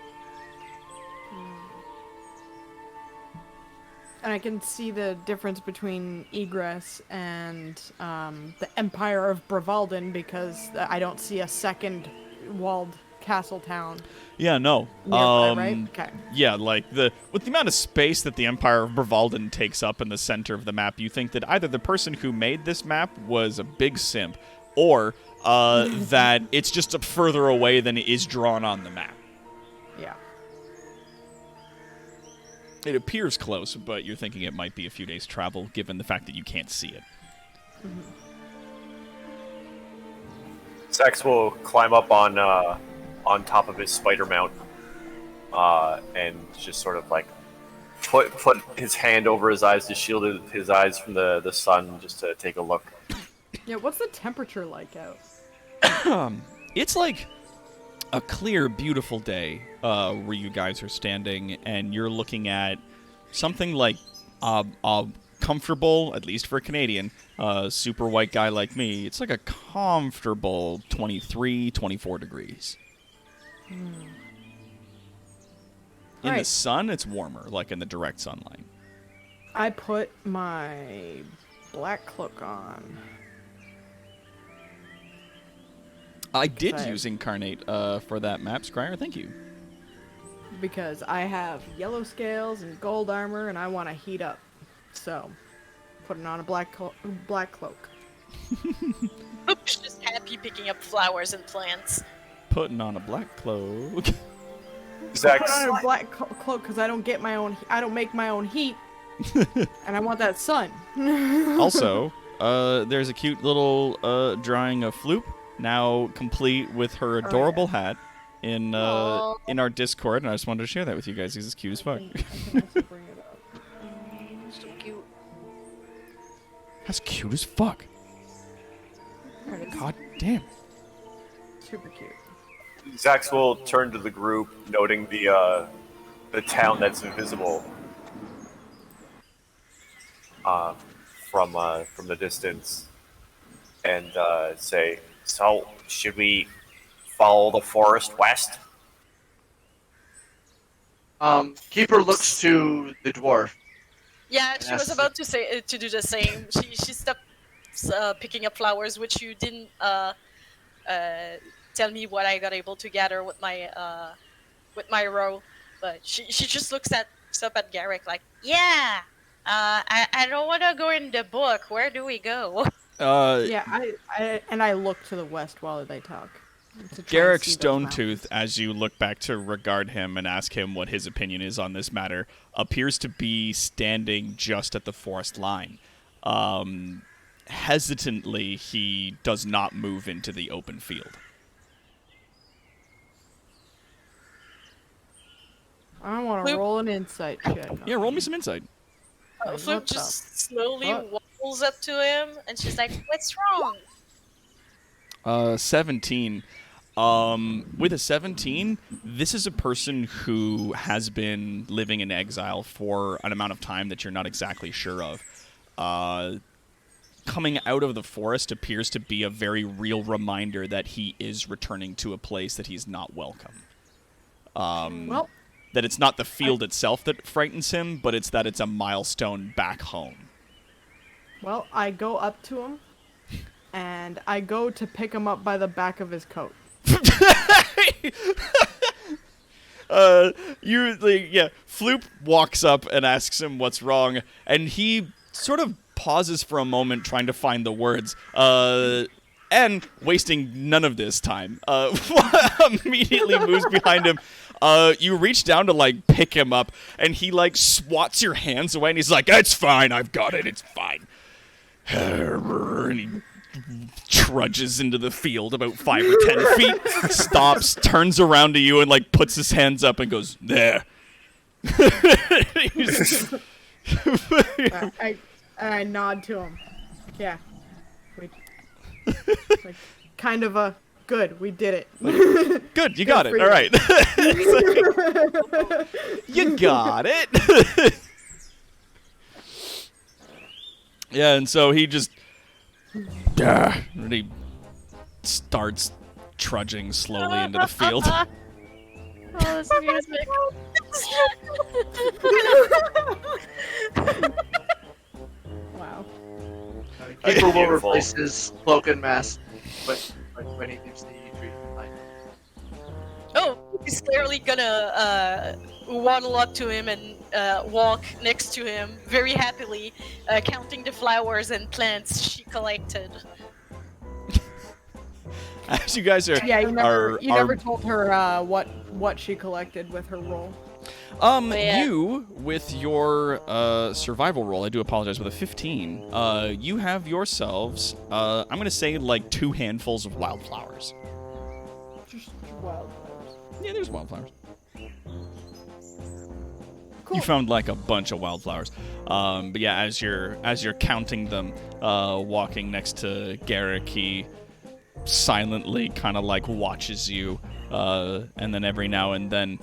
And I can see the difference between Egress and the Empire of Bravalden, because I don't see a second walled castle town. Yeah, no. Nearby, right? Okay. Yeah, like with the amount of space that the Empire of Bravalden takes up in the center of the map, you think that either the person who made this map was a big simp, or that it's just further away than it is drawn on the map. Yeah. It appears close, but you're thinking it might be a few days' travel, given the fact that you can't see it. Sex will climb up on on top of his spider mount, and just sort of like put his hand over his eyes to shield his eyes from the sun, just to take a look. Yeah, what's the temperature like out? It's like a clear, beautiful day where you guys are standing, and you're looking at something like comfortable, at least for a Canadian, super white guy like me. It's like a comfortable 23, 24 degrees. In the Right. sun, it's warmer, like in the direct sunlight. I put my black cloak on. I did Right. use Incarnate for that map, Scryer. Thank you. Because I have yellow scales and gold armor, and I want to heat up. So, putting on a black cloak. Oops, just happy picking up flowers and plants. Putting on a black cloak. Zach's Put on a black cloak because I don't get my own. I don't make my own heat, and I want that sun. Also, there's a cute little drawing of Floop, now complete with her adorable hat, in Aw. in our Discord, and I just wanted to share that with you guys. He's cute as fuck. I can also bring it up. So cute. That's cute as fuck. There it is. God damn. Super cute. Zax will turn to the group, noting the town that's invisible from the distance, and say, "So, should we follow the forest west?" Keeper looks to the dwarf. Yeah, she was Yes. about to say to do the same. She stopped picking up flowers, which you didn't tell me what I got able to gather with my row. But she just looks up at Garrick like, yeah, I don't want to go in the book. Where do we go? Yeah, I look to the west while they talk. to try and Garrick see those Stonetooth, mountains. as you look back to regard him and ask him what his opinion is on this matter, appears to be standing just at the forest line. Hesitantly, he does not move into the open field. I want to Luke- roll an insight check. Yeah, roll me some insight. Flip What's just slowly What? waddles up to him, and she's like, "What's wrong?" 17. With a 17, this is a person who has been living in exile for an amount of time that you're not exactly sure of. Coming out of the forest appears to be a very real reminder that he is returning to a place that he's not welcome. Well, That it's not the field itself that frightens him, but it's that it's a milestone back home. well, I go up to him, and I go to pick him up by the back of his coat. Floop walks up and asks him what's wrong, and he sort of pauses for a moment trying to find the words, and wasting none of this time, immediately moves behind him. You reach down to, like, pick him up, and he, like, swats your hands away, and he's like, "It's fine, I've got it, it's fine." And he trudges into the field about 5 or 10 feet, stops, turns around to you, and, like, puts his hands up and goes, "There." He's- I nod to him. Yeah. Like, kind of a good. We did it. Good, you got it. for you. All right. You got it. Yeah, and so he just and he starts trudging slowly into the field. Oh, this music. Wow. Keeper will Beautiful. replace his cloak and mask when he gives the tree light. Oh, he's clearly gonna waddle up to him and walk next to him very happily, counting the flowers and plants she collected. As you guys are, Yeah, you never, are, you never told her what she collected with her roll. Yeah. You, with your survival roll, I do apologize, with a 15, you have yourselves, I'm going to say, like, 2 handfuls of wildflowers. Just wildflowers. Yeah, there's wildflowers. Cool. You found like a bunch of wildflowers. But yeah, as you're counting them, walking next to Garrick, he silently kind of like watches you, and then every now and then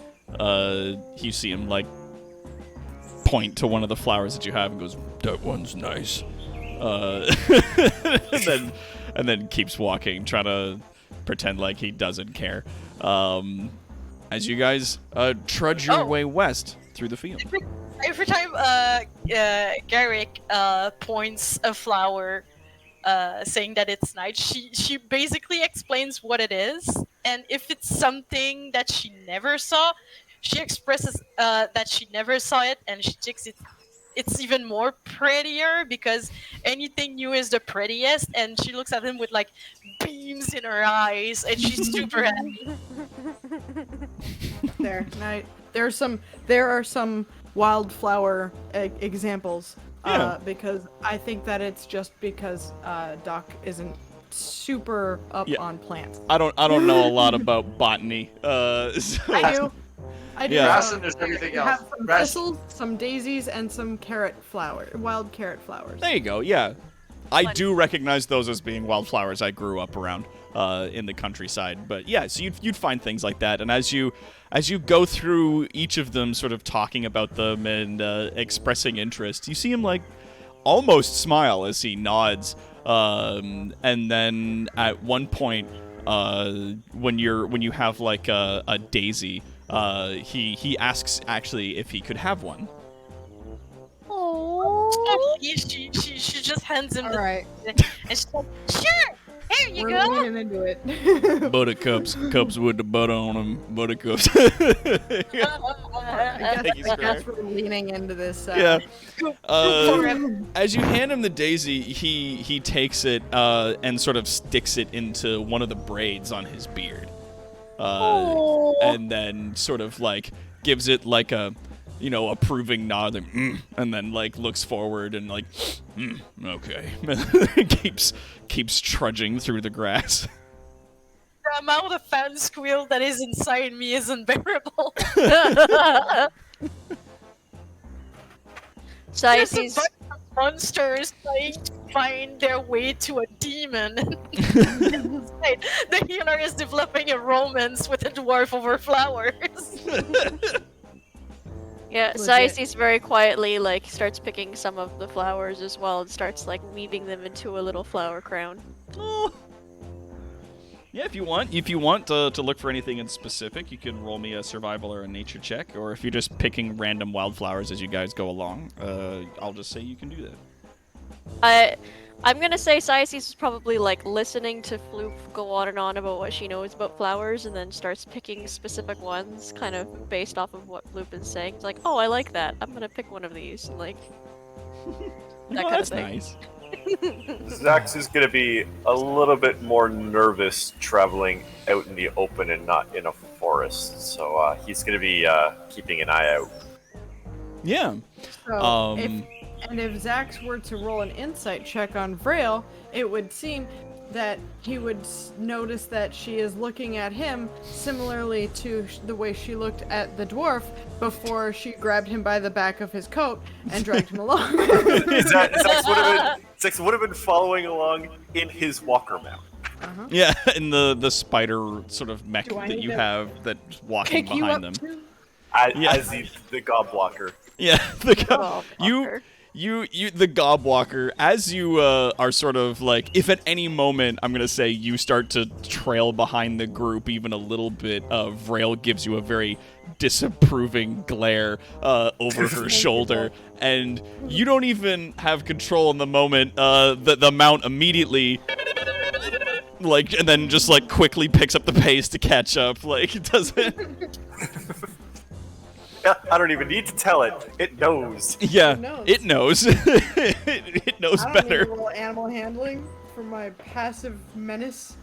you see him like point to one of the flowers that you have and goes, "That one's nice," and then keeps walking, trying to pretend like he doesn't care. As you guys trudge your way west through the field. Every time Garrick points a flower, saying that it's nice, she basically explains what it is, and if it's something that she never saw, she expresses that she never saw it, and she thinks it's even more prettier because anything new is the prettiest, and she looks at him with like beams in her eyes, and she's super happy. There are some wildflower examples. Yeah. Because I think that it's just because Doc isn't super up Yeah. on plants. I don't know a lot about botany. So I do. I do. Yeah. Grass and there's everything You else. have some Grass- thistles, some daisies, and some wild carrot flowers. there you go. Yeah, I do recognize those as being wildflowers I grew up around in the countryside. But yeah, so you'd find things like that, and as you go through each of them, sort of talking about them and expressing interest, you see him like almost smile as he nods, and then at one point, when you have like a daisy, he asks actually if he could have one. So she just hands him All the right, and she's like, "Sure, here you we're go." leaning into it. Buttercups, cups with the butter on them. Buttercups. I Thank you, guess Square. we're leaning into this. Yeah. Forever. As you hand him the daisy, he takes it and sort of sticks it into one of the braids on his beard, and then sort of like gives it like a approving nod, like, and then like looks forward and like, okay, keeps trudging through the grass. The amount of fan squeal that is inside me is unbearable. There's a Sices, bunch of monsters trying to find their way to a demon. Inside, the healer is developing a romance with a dwarf over flowers. yeah, Legit. Sices very quietly like starts picking some of the flowers as well and starts like weaving them into a little flower crown. Oh. Yeah, if you want to look for anything in specific, you can roll me a survival or a nature check, or if you're just picking random wildflowers as you guys go along, I'll just say you can do that. I'm gonna say Sices is probably like listening to Floop go on and on about what she knows about flowers, and then starts picking specific ones, kind of based off of what Floop is saying. It's like, oh, I like that. I'm gonna pick one of these, and like that kind of That's thing. nice. Zax is going to be a little bit more nervous traveling out in the open and not in a forest, so he's going to be keeping an eye out. Yeah. So if Zax were to roll an insight check on Vrail, it would seem that he would notice that she is looking at him similarly to the way she looked at the dwarf before she grabbed him by the back of his coat and dragged him along. Zax would have been following along in his walker mount. Yeah, in the spider sort of mech Do I that need you to have that's walking Pick you behind up them. too? Yeah. As the gobwalker. Yeah, Oh, fucker. you the gobwalker, as you are sort of like, if at any moment I'm gonna say you start to trail behind the group even a little bit, Vrail gives you a very disapproving glare over her shoulder, and you don't even have control in the moment. The mount immediately like, and then just like quickly picks up the pace to catch up. Like, it doesn't. Yeah, I don't even need to tell it. It knows. Yeah, knows? it knows. it knows I don't need better. to roll animal handling for my passive menace.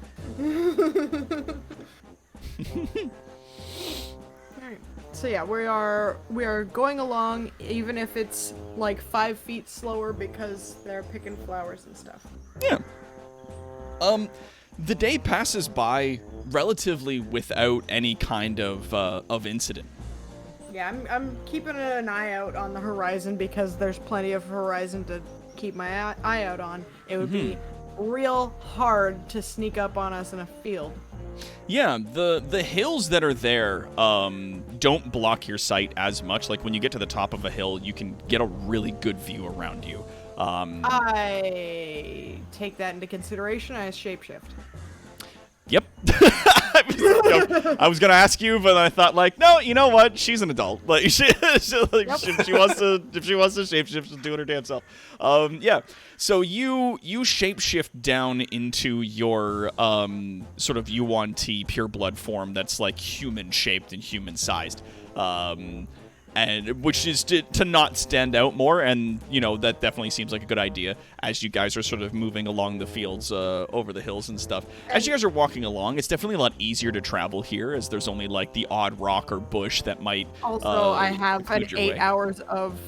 Alright. So yeah, we are going along even if it's like 5 feet slower because they're picking flowers and stuff. Yeah. The day passes by relatively without any kind of incident. Yeah, I'm keeping an eye out on the horizon because there's plenty of horizon to keep my eye out on. It would be real hard to sneak up on us in a field. Yeah, the hills that are there don't block your sight as much. Like when you get to the top of a hill, you can get a really good view around you. I take that into consideration. I shapeshift. Yep. I was gonna ask you, but I thought like, no, you know what? She's an adult. Like, if she wants to shapeshift, she'll do it her damn self. Yeah. So you shapeshift down into your sort of Yuan-Ti pure blood form that's like human shaped and human sized. And which is to not stand out more, and that definitely seems like a good idea as you guys are sort of moving along the fields over the hills and stuff. As you guys are walking along, it's definitely a lot easier to travel here, as there's only like the odd rock or bush that might. Also, I have had occlude your 8 way. hours of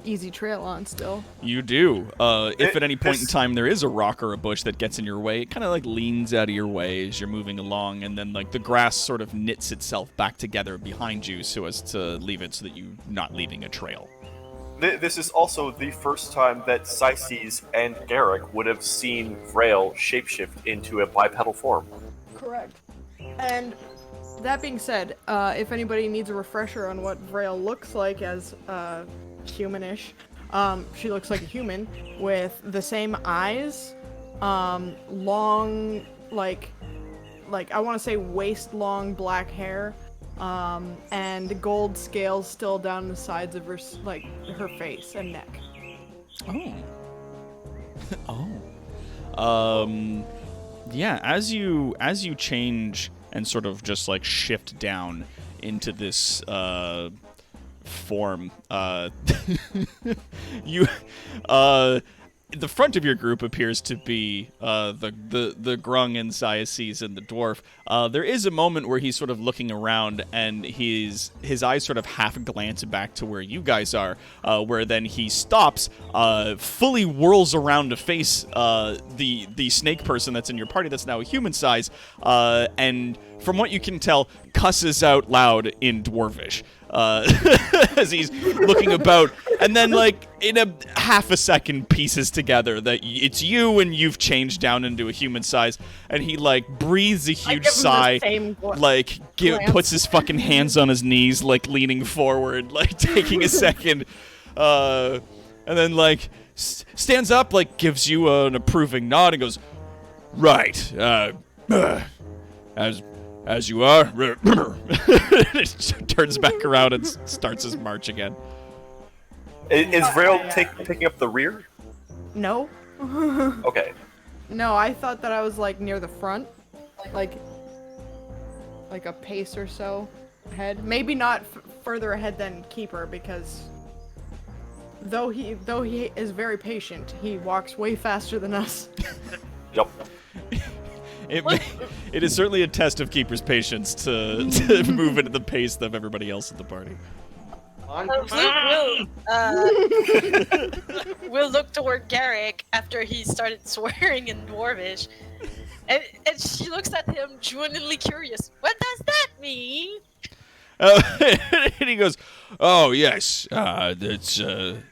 easy trail on still. You do. If at any point in time there is a rock or a bush that gets in your way, it kind of like leans out of your way as you're moving along, and then like the grass sort of knits itself back together behind you so as to leave it so that you're not leaving a trail. This is also the first time that Syces and Garrick would have seen Vrail shapeshift into a bipedal form. Correct. And that being said, if anybody needs a refresher on what Vrail looks like as humanish, she looks like a human with the same eyes, long, like I want to say waist long black hair, and gold scales still down the sides of her her face and neck. Yeah, as you change and sort of just like shift down into this form, you the front of your group appears to be the Grung and Syaces and the dwarf. There is a moment where he's sort of looking around and his eyes sort of half glance back to where you guys are, where then he stops, fully whirls around to face the snake person that's in your party that's now a human size, and from what you can tell, cusses out loud in Dwarvish. As he's looking about, and then like in a half a second pieces together that it's you and you've changed down into a human size, and he like breathes a huge sigh, like puts his fucking hands on his knees, like leaning forward, like taking a second, and then like stands up, like gives you an approving nod and goes, "Right, as you are." Turns back around and starts his march again. Is Vrail taking up the rear? No. Okay. No, I thought that I was like near the front, like a pace or so ahead. Maybe not further ahead than Keeper, because though he is very patient, he walks way faster than us. Yep. It is certainly a test of Keeper's patience to move at the pace of everybody else at the party. We'll look toward Garrick after he started swearing in Dwarvish, and she looks at him genuinely curious. What does that mean? And he goes, "Oh yes, that's a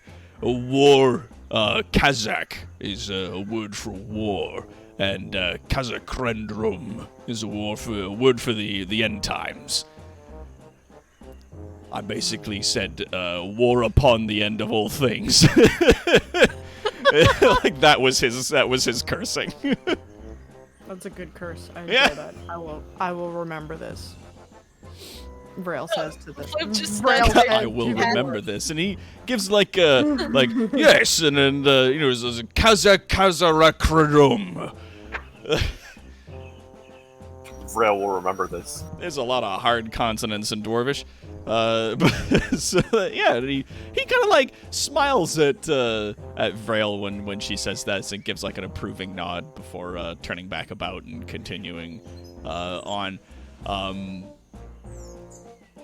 war. Kazakh is a word for war, and Kazakrendrum is a word for the end times. I basically said war upon the end of all things." Like that was his cursing. That's a good curse. I enjoy Yeah. that. I will remember this. Braille says to the I'm just Braille like- says I will to the remember dwarf. this, and he gives like yes, and then it's Kazarakradum. Vrail will remember this. There's a lot of hard consonants in Dwarvish. So yeah, and he kind of like smiles at Vrail when she says that, and gives like an approving nod before turning back about and continuing on.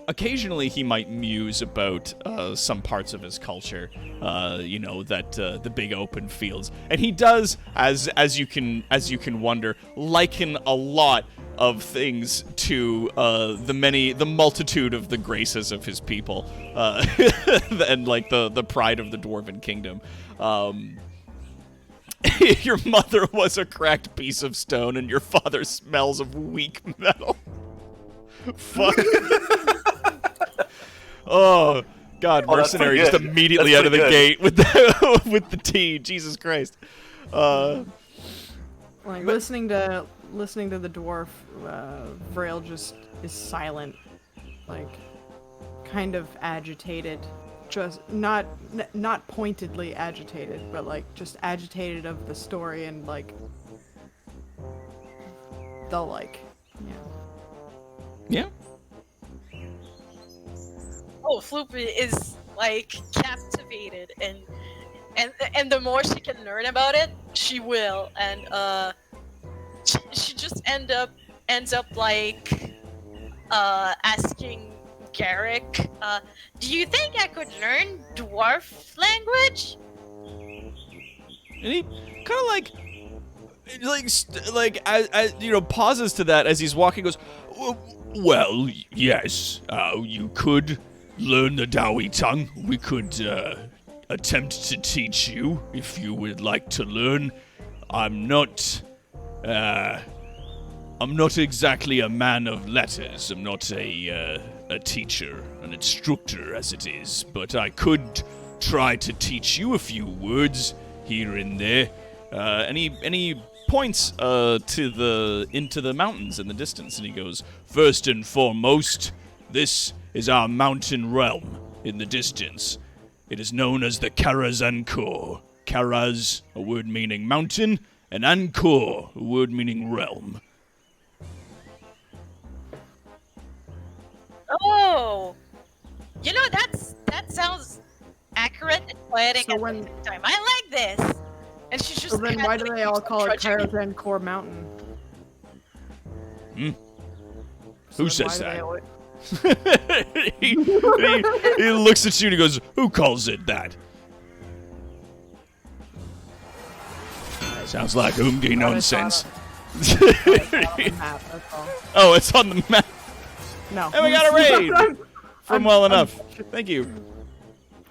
occasionally he might muse about some parts of his culture, that the big open fields, and he does, as you can wonder, liken a lot of things to the multitude of the graces of his people, and like the pride of the dwarven kingdom. Your mother was a cracked piece of stone, and your father smells of weak metal. Fuck. Oh, God, Oh, that's mercenary pretty just good. immediately That's out of the pretty gate with the with the tea. Jesus Christ. Like listening to the dwarf, Vrail just is silent, like kind of agitated, just not pointedly agitated, but like just agitated of the story and like Yeah. Oh, Floopy is like captivated, and the more she can learn about it, she will, and she just ends up like asking Garrick, do you think I could learn dwarf language? And he kind of as pauses to that as he's walking. Goes, well, yes, you could learn the Dawi tongue. We could attempt to teach you if you would like to learn. I'm not exactly a man of letters. I'm not a teacher, an instructor as it is, but I could try to teach you a few words here and there. And he points into the mountains in the distance, and he goes, first and foremost, this is our mountain realm in the distance. It is known as the Karaz Ankor. Karaz, a word meaning mountain, and Ankor, a word meaning realm. Oh, that sounds accurate and poetic So at when- the same time. I like this. And she's just. So then why do casually they all keeps call it trudging. Karazhan Core Mountain? Hmm? So Who then says why do they that? always- he looks at you and he goes, who calls it that? Sounds like Umgi nonsense. It's not on the map, that's all. Oh, it's on the map. No. And we got a raid from I'm- Well I'm Enough. bullshitting. Thank you.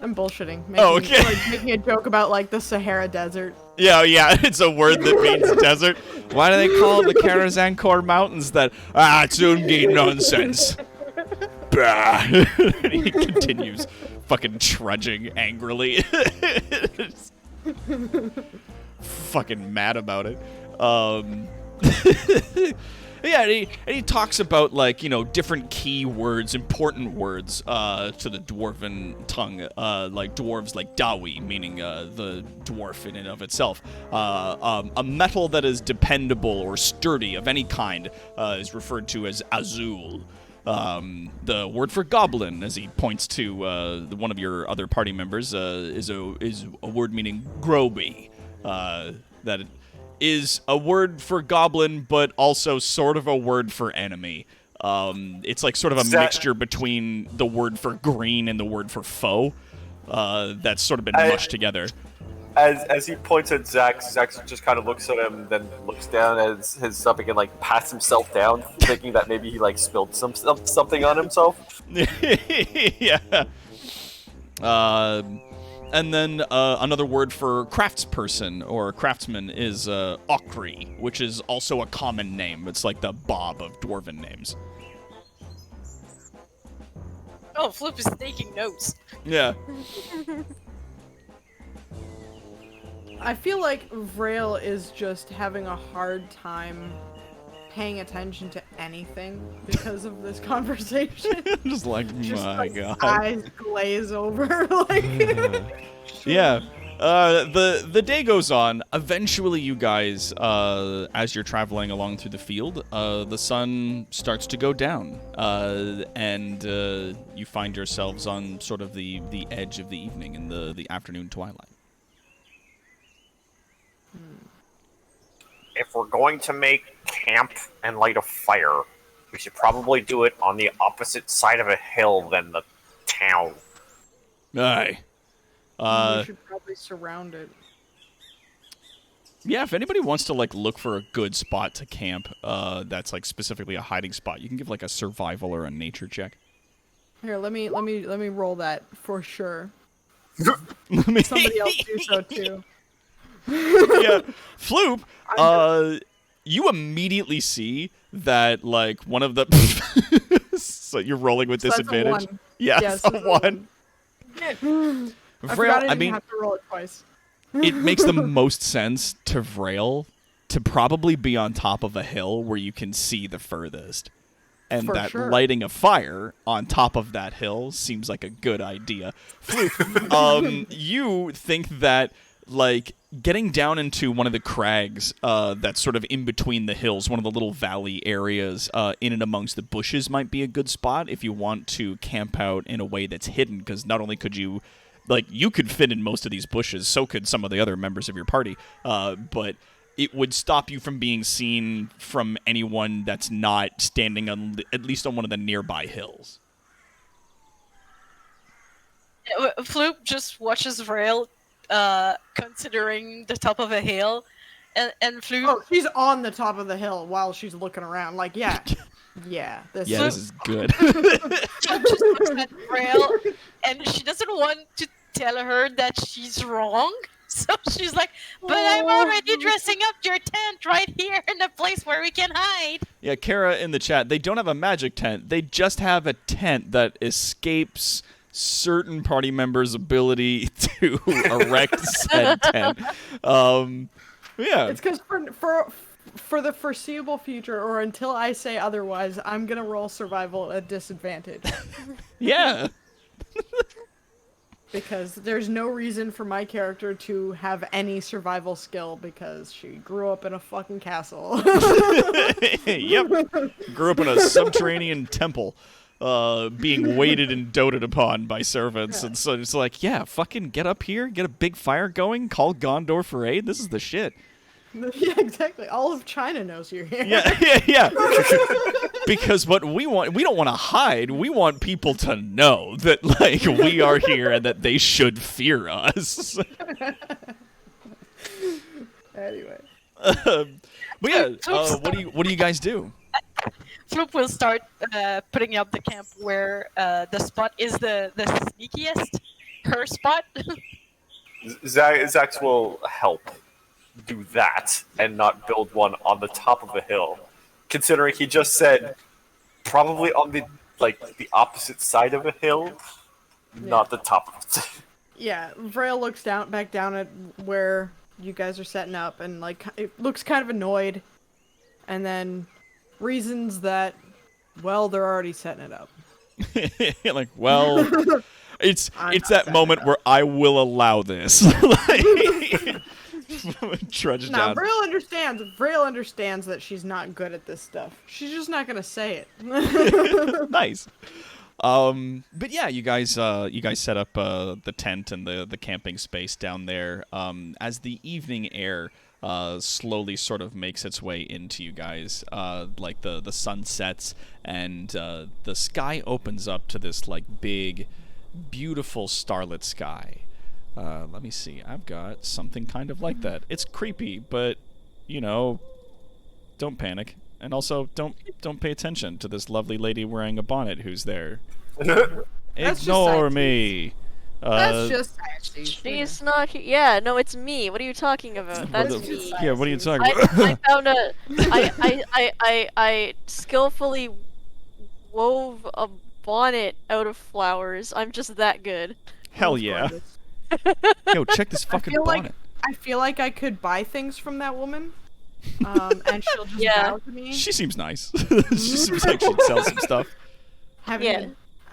I'm bullshitting. Oh, okay. Making a joke about like the Sahara Desert. Yeah, it's a word that means desert. Why do they call the Karazankor Mountains that? It's Umgi nonsense. Bah. He continues fucking trudging angrily. Fucking mad about it. Yeah, and he talks about, like, different key words, important words to the dwarven tongue, like dwarves like Dawi, meaning the dwarf in and of itself. A metal that is dependable or sturdy of any kind is referred to as Azul. The word for goblin, as he points to one of your other party members, is a word meaning groby. That is a word for goblin, but also sort of a word for enemy. It's like sort of a mixture between the word for green and the word for foe. That's sort of been mushed together. As he points at Zach just kind of looks at him, then looks down at his stomach and like pats himself down, thinking that maybe he like spilled something on himself. Yeah. And then another word for craftsperson or craftsman is Okri, which is also a common name. It's like the Bob of dwarven names. Oh, Floop is taking notes. Yeah. I feel like Vrail is just having a hard time paying attention to anything because of this conversation. Just like, Just my like God. eyes glaze over. Like, Yeah. The day goes on. Eventually, you guys, as you're traveling along through the field, the sun starts to go down, and you find yourselves on sort of the edge of the evening in the afternoon twilight. If we're going to make camp and light a fire, we should probably do it on the opposite side of a hill than the town. Aye. we should probably surround it. Yeah, if anybody wants to like look for a good spot to camp, that's like specifically a hiding spot, you can give like a survival or a nature check. Here, let me roll that for sure. Let me- Somebody else do so too. Yeah, Floop, you immediately see that like one of the so you're rolling with So that's a disadvantage. 1. Yeah, Yes, a that's a 1. I forgot I I didn't mean, have to roll it twice. it makes the most sense to Vrail to probably be on top of a hill where you can see the furthest. And For that sure. lighting a fire on top of that hill seems like a good idea. You think that, like, getting down into one of the crags that's sort of in between the hills, one of the little valley areas in and amongst the bushes might be a good spot if you want to camp out in a way that's hidden, because not only could you, like, you could fit in most of these bushes, so could some of the other members of your party, but it would stop you from being seen from anyone that's not standing on, at least on one of the nearby hills. Floop just watches Vrail considering the top of a hill, and Floop. Oh, she's on the top of the hill while she's looking around. Like, yeah, yeah. This Yeah, this is good. She just looks at Vrail, and she doesn't want to tell her that she's wrong. So she's like, but I'm already dressing up your tent right here in a place where we can hide. Yeah, Kara in the chat, they don't have a magic tent. They just have a tent that escapes certain party members' ability to erect said tent. Yeah. It's because for the foreseeable future, or until I say otherwise, I'm gonna roll survival at disadvantage. Yeah. Because there's no reason for my character to have any survival skill because she grew up in a fucking castle. Yep. Grew up in a subterranean temple, being waited and doted upon by servants. And so it's like, yeah, fucking get up here, get a big fire going, call Gondor for aid. This is the shit. Yeah, exactly. All of China knows you're here. Yeah. Because what we want, we don't want to hide. We want people to know that, like, we are here and that they should fear us. Anyway. But yeah, what do you guys do? Floop will start putting up the camp where the spot is the sneakiest. Her spot. Zax will help do that and not build one on the top of a hill, considering he just said probably on the opposite side of a hill, not the top of it. Yeah, Vrail looks back down at where you guys are setting up, and like it looks kind of annoyed, and then reasons that, well, they're already setting it up. Like, well, it's not that moment where I will allow this. Like, trudge Nah, down. Vrail understands. Vrail understands that she's not good at this stuff. She's just not gonna say it. Nice. But yeah, you guys set up the tent and the camping space down there. As the evening air slowly sort of makes its way into you guys, like the sun sets and the sky opens up to this like big, beautiful starlit sky. Let me see. I've got something kind of like that. It's creepy, but you know, don't panic. And also, don't pay attention to this lovely lady wearing a bonnet who's there. That's Ignore just me. That's just actually. She's not. Yeah, no, it's me. What are you talking about? That's what the- me. Yeah, what are you talking I, about? I found a. I skillfully wove a bonnet out of flowers. I'm just that good. Hell yeah. Yo, check this fucking feel like- bonnet. I feel like I could buy things from that woman, and she'll just Yeah. bow to me. She seems nice. She seems like she'd sell some stuff. I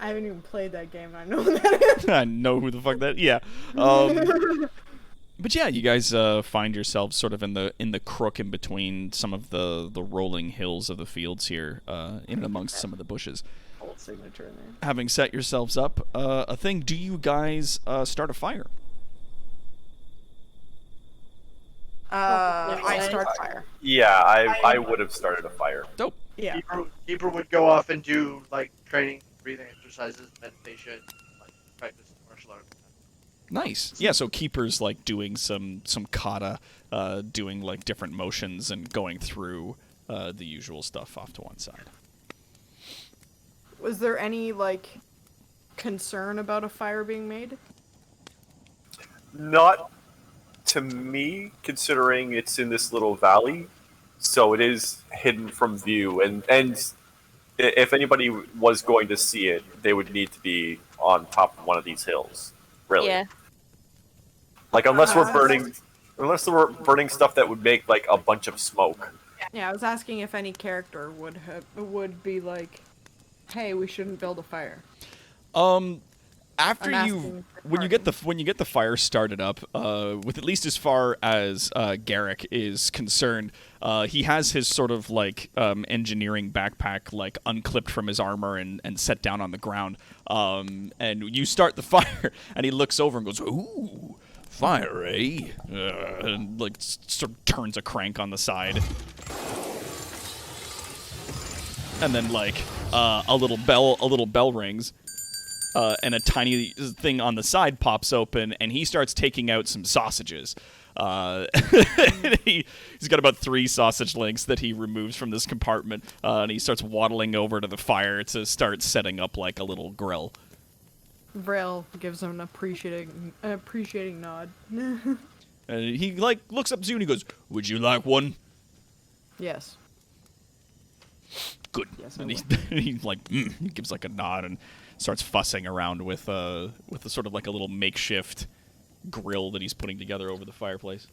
haven't even played that game. I know that. I know who the fuck that. Yeah. But yeah, you guys find yourselves sort of in the crook in between some of the rolling hills of the fields here, in and amongst some of the bushes. Old signature in there. Having set yourselves up, a thing. Do you guys start a fire? I start fire. Yeah, I would have started a fire. Dope. Yeah. Keeper would go off and do like training, breathing exercises, meditation, like practice martial arts. Nice. Yeah, so Keeper's like doing some kata, doing like different motions and going through the usual stuff off to one side. Was there any like concern about a fire being made? Not to me, considering it's in this little valley, so it is hidden from view. And if anybody was going to see it, they would need to be on top of one of these hills. Really. Yeah. Like unless we're burning stuff that would make like a bunch of smoke. Yeah, I was asking if any character would be like, "Hey, we shouldn't build a fire." After I'm you asking for when you get the fire started up, with at least as far as Garrick is concerned, he has his sort of like engineering backpack like unclipped from his armor and set down on the ground. And you start the fire, and he looks over and goes, "Ooh, fire, eh?" And like sort of turns a crank on the side. And then like a little bell rings. And a tiny thing on the side pops open, and he starts taking out some sausages. He's got about 3 sausage links that he removes from this compartment, and he starts waddling over to the fire to start setting up like a little grill. Vrail gives him an appreciating nod. And he like looks up to you and he goes, "Would you like one?" Yes. Good. Yes, I And he like he gives like a nod and starts fussing around with a sort of like a little makeshift grill that he's putting together over the fireplace.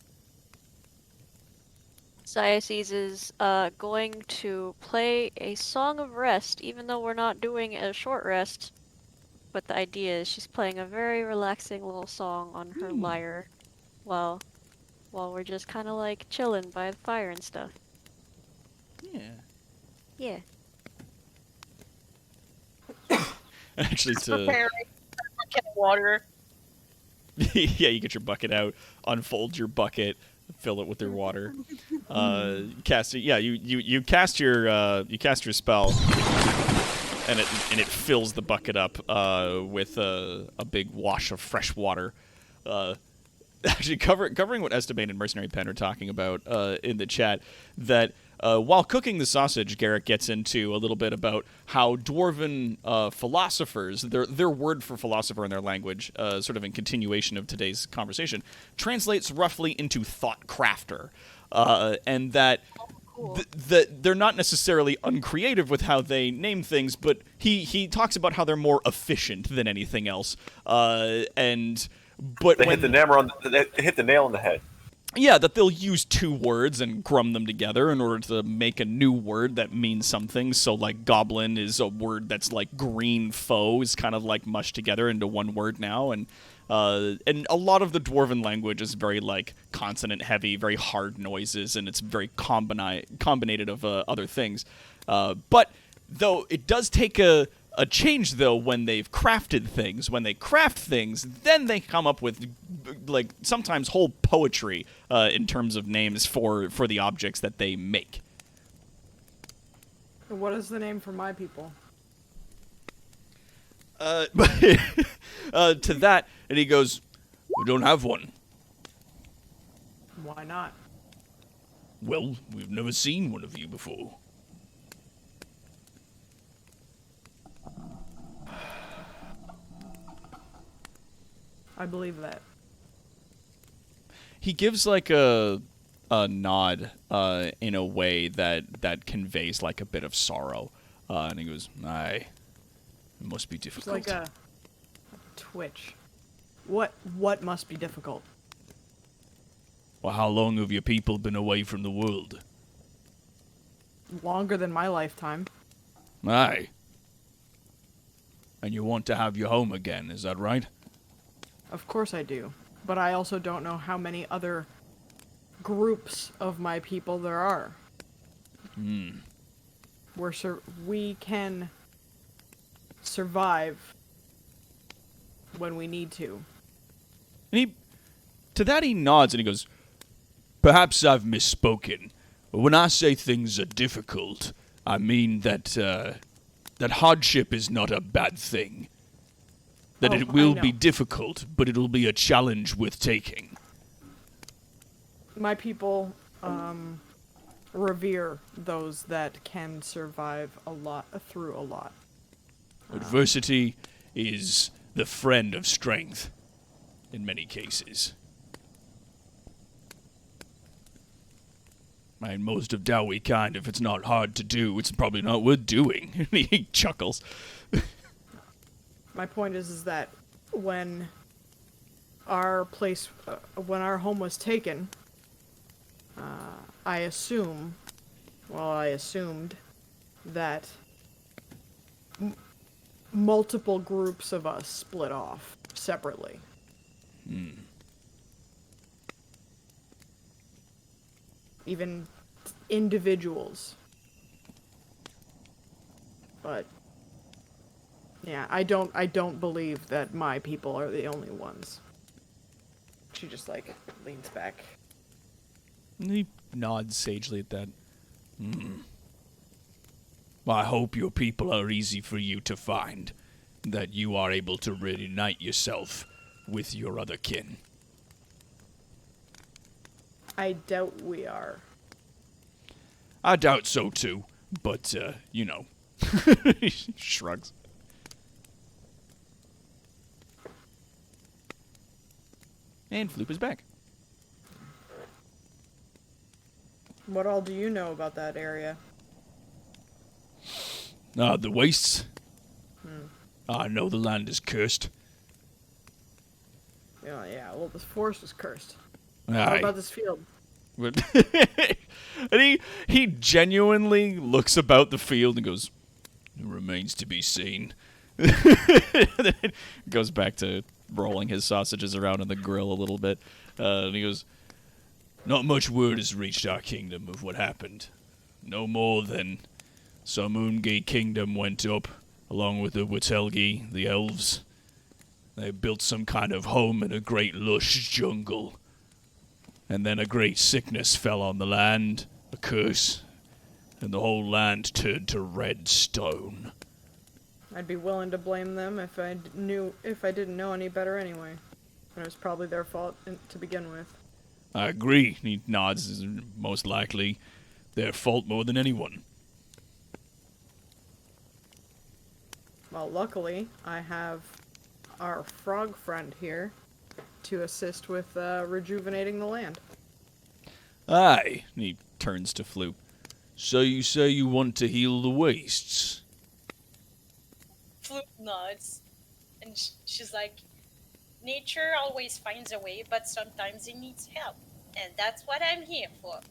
Diocese is going to play a song of rest, even though we're not doing a short rest. But the idea is she's playing a very relaxing little song on her lyre while we're just kind of like chilling by the fire and stuff. Yeah. Yeah. Actually, Preparing a bucket of water. yeah, you get your bucket out, unfold your bucket, fill it with your water. Cast it. Yeah, you cast your spell, and it fills the bucket up with a big wash of fresh water. Actually, covering what Esteban and Mercenary Pen are talking about in the chat, that while cooking the sausage, Garrick gets into a little bit about how dwarven philosophers, their word for philosopher in their language, sort of in continuation of today's conversation, translates roughly into thought crafter, and that they're not necessarily uncreative with how they name things, but he talks about how they're more efficient than anything else, But They hit the nail on the head. Yeah, that they'll use 2 words and grum them together in order to make a new word that means something. So, like, goblin is a word that's like green foe is kind of like mushed together into one word now. And a lot of the dwarven language is very, like, consonant heavy, very hard noises, and it's very combinated of other things. But, though, it does take a change, though, when they've crafted things. When they craft things, then they come up with, like, sometimes whole poetry in terms of names for the objects that they make. What is the name for my people? To that, and he goes, "We don't have one." Why not? "Well, we've never seen one of you before." I believe that. He gives like a nod in a way that conveys like a bit of sorrow, and he goes, "Aye, it must be It's difficult." like a twitch. What must be difficult? Well, how long have your people been away from the world? Longer than my lifetime. Aye. And you want to have your home again, is that right? Of course I do. But I also don't know how many other groups of my people there are. We can survive when we need to. And to that he nods and he goes, "Perhaps I've misspoken. But when I say things are difficult, I mean that that hardship is not a bad thing. That Oh, it I will know. be difficult, but it'll be a challenge worth taking. My people revere those that can survive through a lot. Adversity is the friend of strength in many cases. And most of Dowie kind, if it's not hard to do, it's probably not worth doing. He chuckles. My point is that when our place, when our home was taken, I assumed that multiple groups of us split off separately. Even individuals. But yeah, I don't believe that my people are the only ones. She just like leans back. He nods sagely at that. Well, I hope your people are easy for you to find. That you are able to reunite yourself with your other kin. I doubt we are. I doubt so too, but, you know. He shrugs. And Floop is back. What all do you know about that area? The wastes. I know the land is cursed. Yeah, well, this forest was cursed. What Aye. about this field? But and he genuinely looks about the field and goes, "It remains to be seen." And then goes back to rolling his sausages around on the grill a little bit. And he goes, "Not much word has reached our kingdom of what happened. No more than some Ungate kingdom went up, along with the Witelgi, the elves. They built some kind of home in a great lush jungle. And then a great sickness fell on the land, a curse, and the whole land turned to red stone. I'd be willing to blame them if I didn't know any better anyway. And it was probably their fault to begin with. I agree," he nods, "is most likely their fault more than anyone. Well, luckily, I have our frog friend here to assist with rejuvenating the land. Aye," and he turns to Floop. "So you say you want to heal the wastes?" Floop nods, and she's like, "Nature always finds a way, but sometimes it needs help, and that's what I'm here for."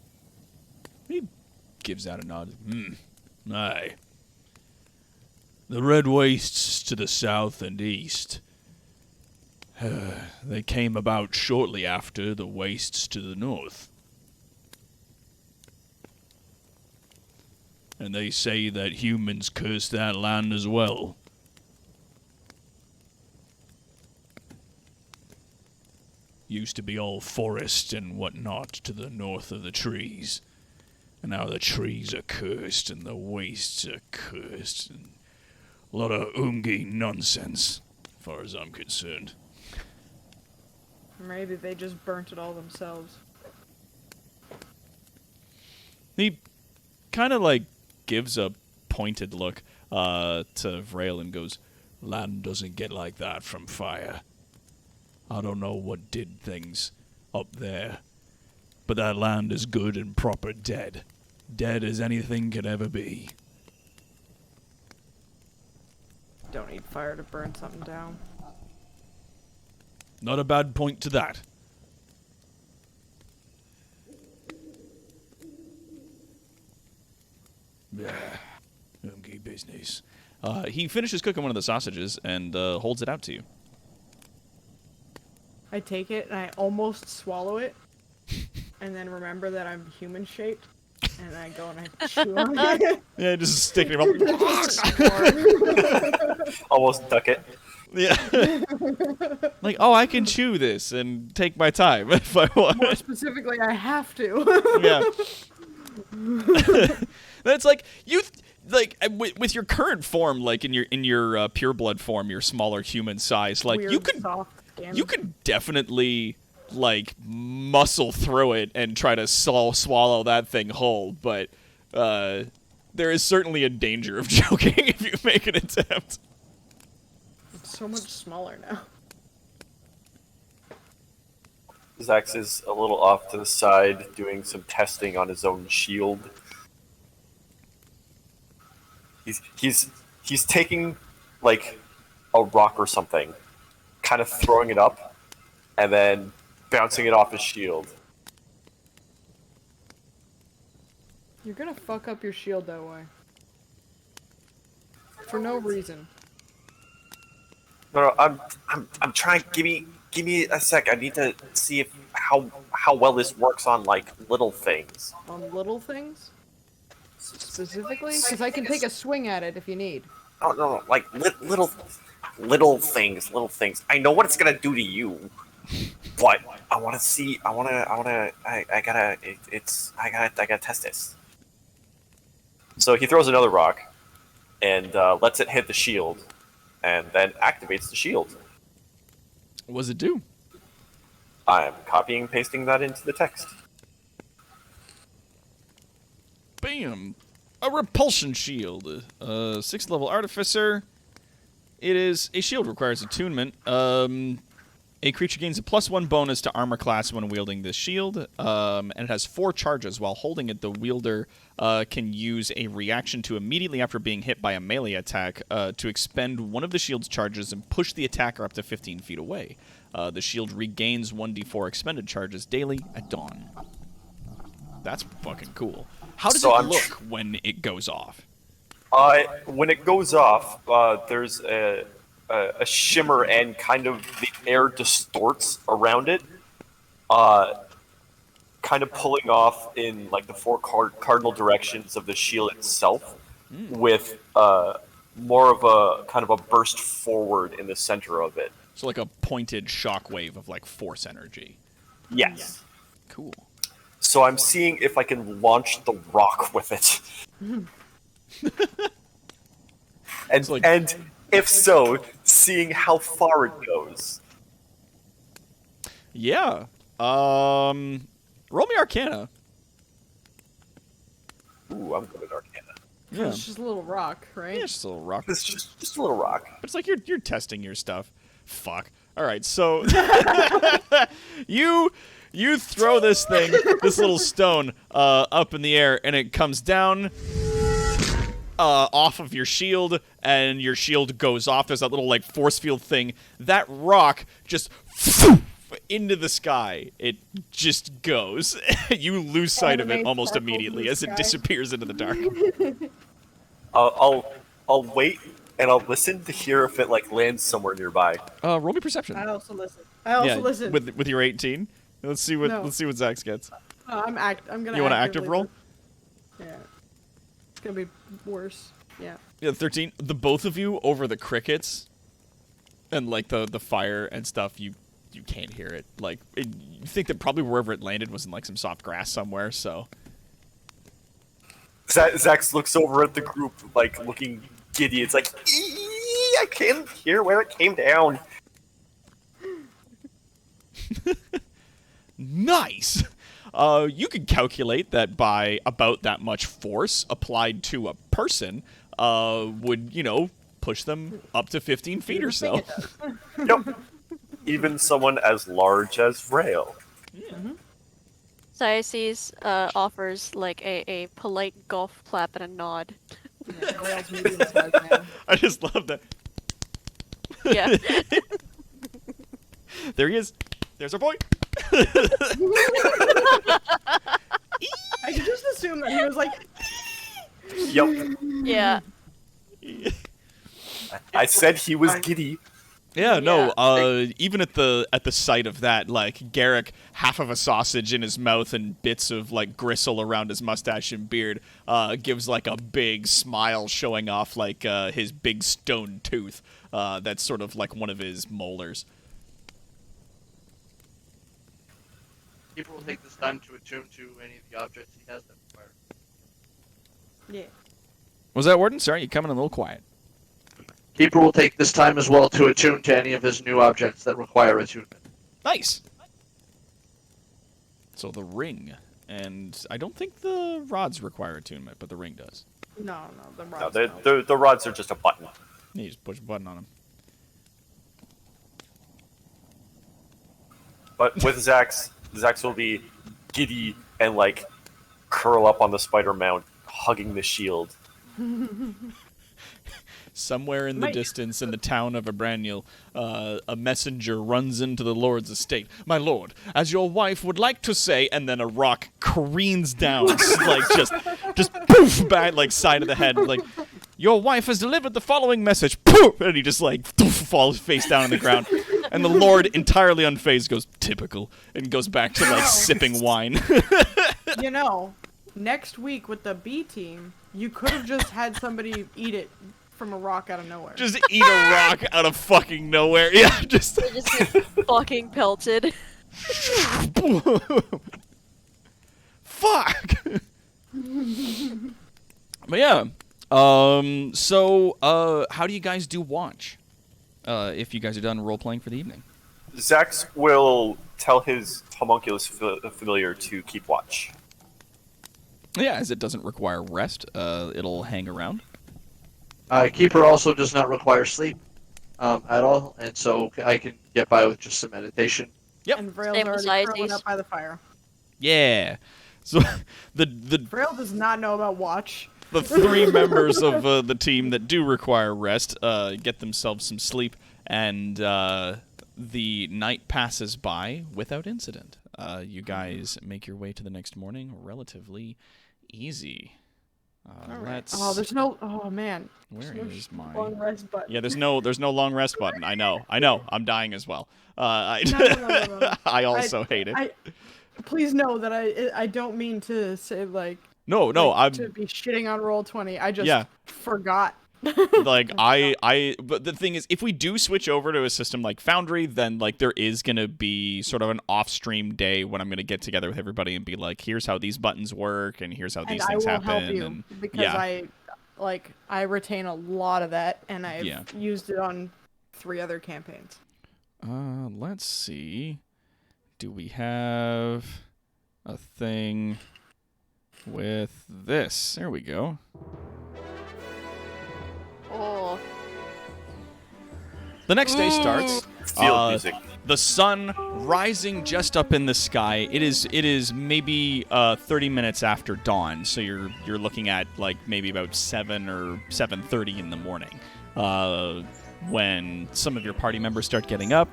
He gives out a nod. Aye. The red wastes to the south and east. They came about shortly after the wastes to the north. And they say that humans cursed that land as well. Used to be all forest and whatnot to the north of the trees. And now the trees are cursed and the wastes are cursed. And a lot of Ungi nonsense, as far as I'm concerned. Maybe they just burnt it all themselves. He kind of like gives a pointed look to Vrail and goes, "Land doesn't get like that from fire. I don't know what did things up there, but that land is good and proper dead. Dead as anything could ever be." Don't need fire to burn something down. Not a bad point to that. Ungi business. He finishes cooking one of the sausages and holds it out to you. I take it and I almost swallow it, and then remember that I'm human shaped, and I go and I chew on it. Yeah, just sticking him up. Almost duck it. Yeah. Like, oh, I can chew this and take my time if I More want. specifically, I have to. Yeah. That's like with your current form, like in your pure blood form, your smaller human size, like Weird, you could soft skin. you could definitely like muscle through it and try to swallow that thing whole, but there is certainly a danger of choking if you make an attempt. It's so much smaller now. Zax is a little off to the side doing some testing on his own shield. He's taking like a rock or something, kind of throwing it up, and then bouncing it off his shield. You're gonna fuck up your shield that way. For no reason. No, I'm trying. Give me a sec. I need to see if how well this works on like little things. On little things? Specifically? Because I can take a swing at it if you need. Oh no, like little things. I know what it's gonna do to you, but I want to see. I gotta test this. So he throws another rock, and lets it hit the shield, and then activates the shield. What does it do? I'm copying and pasting that into the text. Bam! A repulsion shield. 6th level artificer. It is a shield, requires attunement. A creature gains a +1 bonus to armor class when wielding this shield, and it has 4 charges. While holding it, the wielder can use a reaction to immediately after being hit by a melee attack to expend one of the shield's charges and push the attacker up to 15 feet away. The shield regains 1d4 expended charges daily at dawn. That's fucking cool. How does it look when it goes off? When it goes off, there's a shimmer and kind of the air distorts around it, kind of pulling off in like the 4 cardinal directions of the shield itself, with more of a kind of a burst forward in the center of it. So like a pointed shockwave of like force energy. Yes. Cool. So I'm seeing if I can launch the rock with it. And if so, seeing how far it goes. Yeah. Roll me Arcana. Ooh, I'm good at Arcana. Yeah. It's just a little rock, right? Yeah, it's just a little rock. It's just a little rock. But it's like you're testing your stuff. Fuck. All right, so you throw this thing, this little stone, up in the air, and it comes down off of your shield, and your shield goes off. There's that little like force field thing. That rock just into the sky. It just goes. You lose sight of it almost immediately as it disappears into the dark. I'll wait and I'll listen to hear if it like lands somewhere nearby. Roll me perception. I also listen. I also listen. with your 18. Let's see what No. Zax gets. I'm gonna. You want to actively active roll? Yeah. It's gonna be worse. Yeah. Yeah, 13. The both of you over the crickets and like the fire and stuff. You can't hear it. Like you think that probably wherever it landed was in like some soft grass somewhere. So Zax looks over at the group, like looking giddy. It's like, I can't hear where it came down. nice. You could calculate that by about that much force applied to a person would push them up to 15 feet or so. Yep. Even someone as large as Rail. Diocese offers like a polite golf clap and a nod. Yeah, Rail's medium-sized now. I just love that. Yeah. There he is. There's our boy. I could just assume that he was like. Yep. Yeah. I said he was giddy. Yeah, no. Even at the sight of that, like Garrick, half of a sausage in his mouth and bits of like gristle around his mustache and beard, gives like a big smile, showing off like his big stone tooth. That's sort of like one of his molars. People will take this time to attune to any of the objects he has that fire. Yeah. Was that Warden? Sorry, you're coming a little quiet. Keeper will take this time as well to attune to any of his new objects that require attunement. Nice. So the ring, and I don't think the rods require attunement, but the ring does. No, the No, rods. the rods are just a button. You just push a button on them. But with Zax will be giddy and like curl up on the spider mount, hugging the shield. Somewhere in the Mike. distance, in the town of Abranil, a messenger runs into the lord's estate. My lord, as your wife would like to say, and then a rock careens down, like just poof, back like side of the head, like your wife has delivered the following message. Poof, and he just like poof, falls face down on the ground, and the lord, entirely unfazed, goes typical, and goes back to like sipping wine. You know, next week with the B team, you could have just had somebody eat it from a rock out of nowhere. Just eat a rock out of fucking nowhere. Yeah, just. They just get fucking pelted. Fuck. But yeah. So, how do you guys do watch? If you guys are done role playing for the evening. Zax will tell his homunculus familiar to keep watch. Yeah, as it doesn't require rest, it'll hang around. Keeper also does not require sleep at all, and so I can get by with just some meditation. Yep. And Vrail's Same as already curling Isis. up by the fire. Yeah. So the Vrail does not know about watch. the three members of the team that do require rest get themselves some sleep, and the night passes by without incident. You guys make your way to the next morning relatively easy. Let's. Oh, there's no. Oh man. Where There's no is my? long rest button. Yeah, there's no long rest button. I know. I'm dying as well. I No. I also hate it. Please know that I don't mean to say like. No, like, I'm to be shitting on Roll20. I just Yeah. forgot. like but the thing is, if we do switch over to a system like Foundry, then like there is gonna be sort of an off-stream day when I'm gonna get together with everybody and be like, here's how these buttons work and here's how these And I things will happen. help you And because yeah. I retain a lot of that, and I've Yeah. used it on 3 other campaigns. Let's see. Do we have a thing with this? There we go. Oh. The next day starts. Field music. The sun rising just up in the sky. It is maybe 30 minutes after dawn, so you're looking at like maybe about 7 or 7:30 in the morning. When some of your party members start getting up,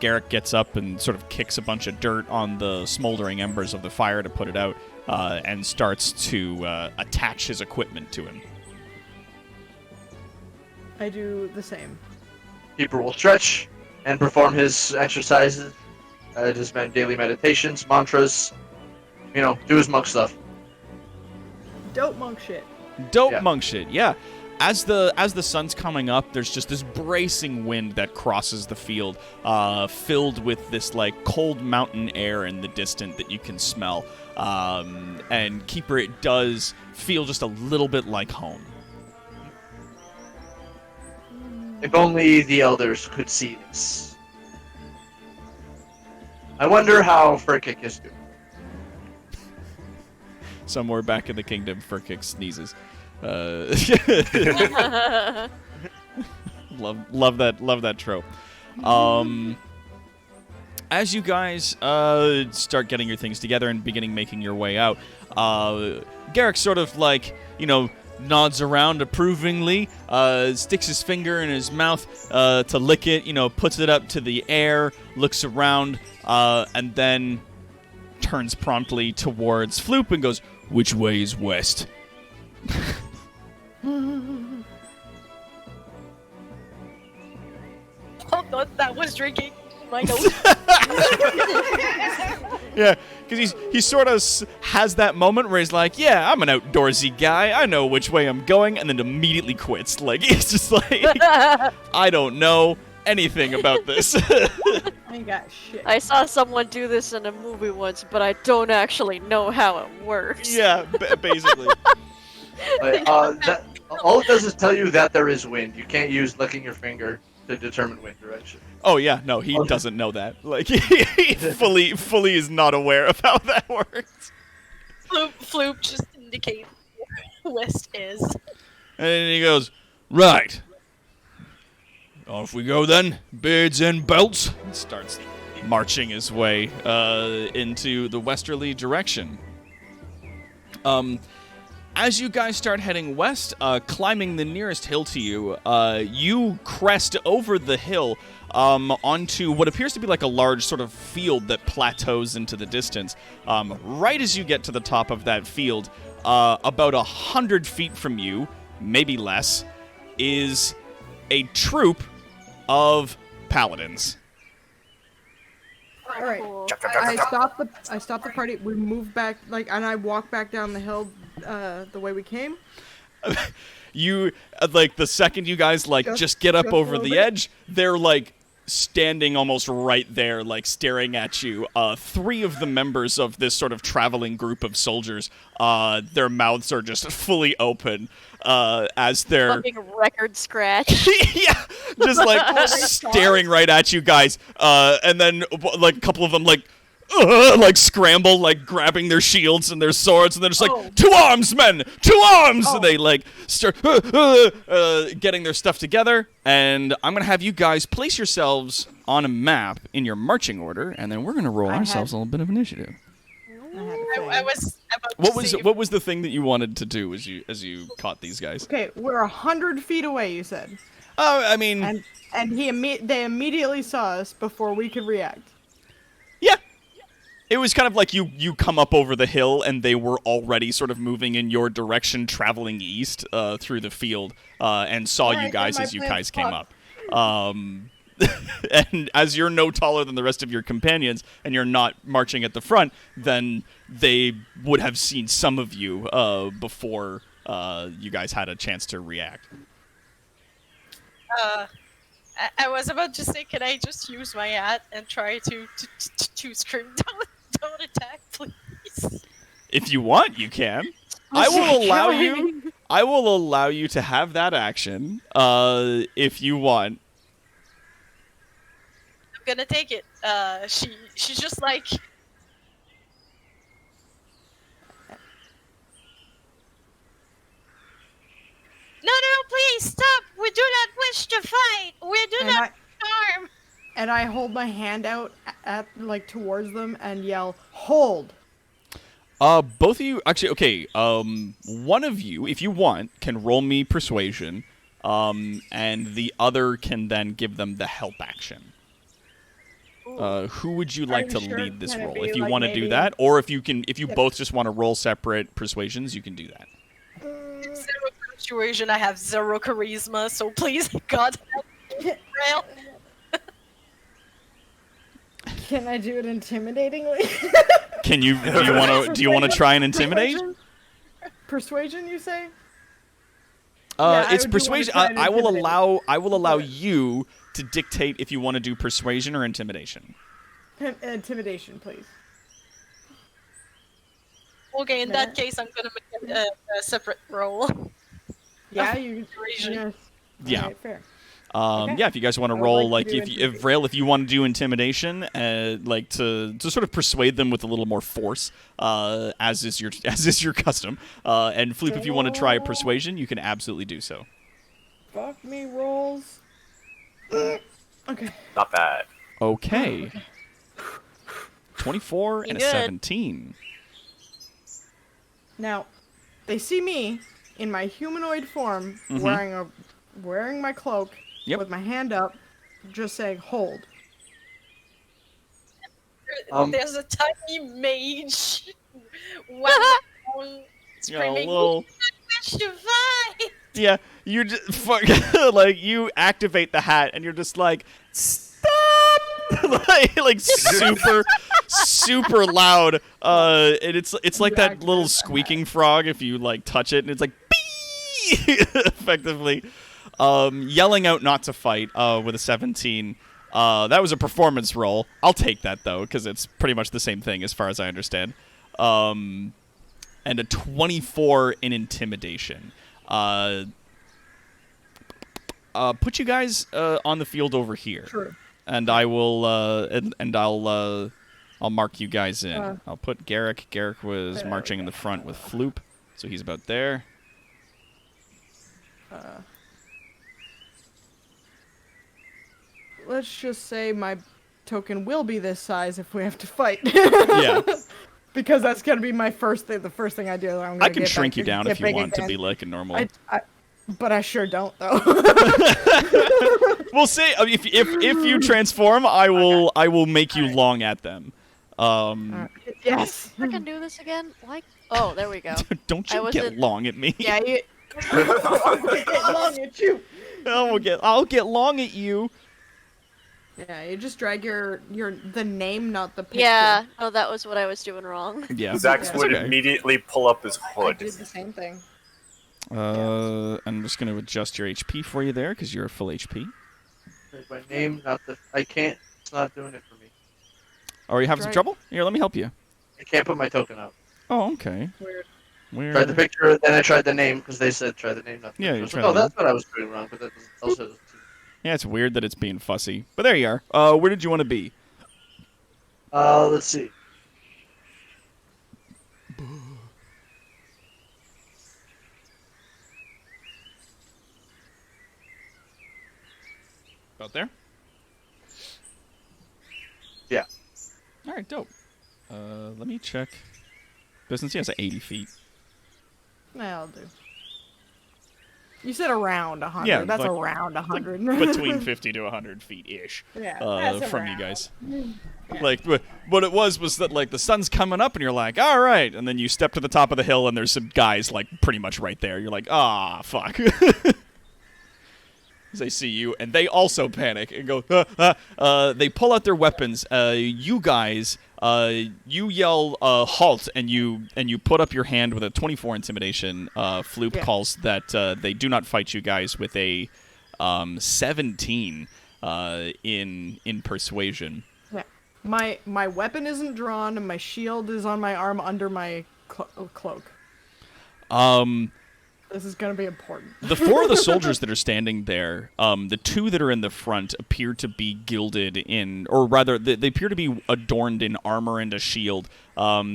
Garrick gets up and sort of kicks a bunch of dirt on the smoldering embers of the fire to put it out, and starts to attach his equipment to him. I do the same. Keeper will stretch and perform his exercises, his daily meditations, mantras. You know, do his monk stuff. Dope monk shit. Dope Yeah. monk shit, yeah. As the sun's coming up, there's just this bracing wind that crosses the field, filled with this like cold mountain air in the distance that you can smell. And Keeper, it does feel just a little bit like home. If only the elders could see this. I wonder how Furkick is doing. Somewhere back in the kingdom, Furkick sneezes. Love that trope. As you guys start getting your things together and beginning making your way out, Garrick sort of like, nods around approvingly, sticks his finger in his mouth to lick it, puts it up to the air, looks around, and then turns promptly towards Floop and goes, "Which way is west?" Oh, no, that was drinking. My nose. Yeah, because he sort of has that moment where he's like, "Yeah, I'm an outdoorsy guy. I know which way I'm going," and then immediately quits. Like, he's just like, "I don't know anything about this." I ain't got shit. I saw someone do this in a movie once, but I don't actually know how it works. Yeah, basically. But, all it does is tell you that there is wind. You can't use licking your finger to determine wind direction. Oh yeah, no, he doesn't know that. Like he fully is not aware of how that works. Floop just indicates where west is. And then he goes, right. Off we go then, beards and belts. And starts marching his way into the westerly direction. As you guys start heading west, climbing the nearest hill to you, you crest over the hill onto what appears to be like a large sort of field that plateaus into the distance. Right as you get to the top of that field, about 100 feet from you, maybe less, is a troop of paladins. All right. Cool. I stopped the party. We moved back, and I walked back down the hill, the way we came. You like the second you guys just get up just over a the little bit. edge, they're like standing almost right there, like staring at you. Three of the members of this sort of traveling group of soldiers, their mouths are just fully open as they're Fucking record scratch. yeah, just like staring right at you guys. And then like a couple of them like scramble, like grabbing their shields and their swords, and they're just like, "To arms, men! To arms!" And they like start getting their stuff together. And I'm gonna have you guys place yourselves on a map in your marching order, and then we're gonna roll ourselves a little bit of initiative. I was about What to say, was the thing that you wanted to do as you caught these guys? Okay, we're 100 feet away. You said, Oh, I mean, and they immediately saw us before we could react. yeah. It was kind of like you come up over the hill and they were already sort of moving in your direction, traveling east through the field, and saw you Alright, guys then as you my guys plan's came up. And as you're no taller than the rest of your companions and you're not marching at the front, then they would have seen some of you before you guys had a chance to react. I was about to say, can I just use my hat and try to scream, don't attack, please? If you want, you can. I will allow you. I will allow you to have that action if you want. I'm gonna take it. She's just like, no, please stop. We do not wish to fight. We do And not harm. And I hold my hand out at towards them and yell, "Hold!" Both of you, actually, okay. One of you, if you want, can roll me persuasion, and the other can then give them the help action. Who would you like Are to you sure? lead this Can it roll? be, If you like, want to do maybe- that, or if you both just want to roll separate persuasions, you can do that. Zero persuasion. I have zero charisma, so please, God, help me. Rail. Can I do it intimidatingly? Can you? Do you want to try and intimidate? Persuasion, you say? Yeah, I It's would do wanna persuasion. try and I will intimidate. allow you to dictate if you want to do persuasion or intimidation. Intimidation, please. Okay, in that case, I'm gonna make a separate roll. Yeah, you. Persuasion. Yes. Yeah. Alright, fair. Okay. Yeah, if you guys want to I would roll, like to like do if Rail, if you want to do intimidation, like to sort of persuade them with a little more force, as is your custom. And Philippe, if you want to try persuasion, you can absolutely do so. Fuck me rolls. Okay. Not bad. Okay. 24 and a Good. 17. Now, they see me in my humanoid form, wearing my cloak, Yep. with my hand up, just saying "hold." There's a tiny mage. One You know, screaming, little- "Wish to fight!" Yeah, you just like you activate the hat and you're just like stop, like super loud. And it's like that little squeaking frog if you like touch it and it's like bee, effectively. Yelling out not to fight with a 17. That was a performance roll. I'll take that though because it's pretty much the same thing as far as I understand. and a 24 in intimidation. Put you guys on the field over here, Sure. and I will I'll mark you guys in. I'll put Garrick. Garrick was marching in the front with Floop, so he's about there. Let's just say my token will be this size if we have to fight. Yeah. Because that's gonna be my first thing. The first thing I do. I'm gonna I can get shrink back you to down get if you big want to again. be like a normal. But I sure don't though. We'll see. If you transform, I will make you long at them. Yes. I can do this again. Like, oh, there we go. Don't I you get wasn't- long at me? Yeah. You... I'm gonna get long at you. I'll get long at you. Yeah. You just drag the name, not the picture. Yeah. Oh, that was what I was doing wrong. Yeah. Zax That's would okay. immediately pull up his I hood. did the same thing. I'm just gonna adjust your HP for you there because you're full HP. My name, not the. I can't. It's not doing it for me. Oh, are you having some Right. trouble? Here, let me help you. I can't put my token up. Oh, okay. Weird. Weird. Tried the picture, then I tried the name because they said try the name, not the Yeah, picture. you I was tried like, oh, the name. that's what I was doing wrong, but that doesn't also. Yeah, it's weird that it's being fussy. But there you are. Where did you want to be? Let's see. About there? Yeah. All right, dope. Let me check. Business, yeah, it's at 80 feet. That'll do. You said around 100. Yeah, That's like- around 100. Between 50 to 100 feet-ish. Yeah, that's From you around. guys. Like, what it was that, like, the sun's coming up, and you're like, all right. And then you step to the top of the hill, and there's some guys, like, pretty much right there. You're like, ah, fuck. They see you, and they also panic and go, they pull out their weapons. You guys, you yell, halt, and you put up your hand with a 24 intimidation. Floop Yeah. calls that they do not fight you guys with a 17 in persuasion. Yeah. My weapon isn't drawn, and my shield is on my arm under my cloak. This is gonna be important. The four of the soldiers that are standing there, the two that are in the front appear to be gilded in, or rather, they appear to be adorned in armor and a shield,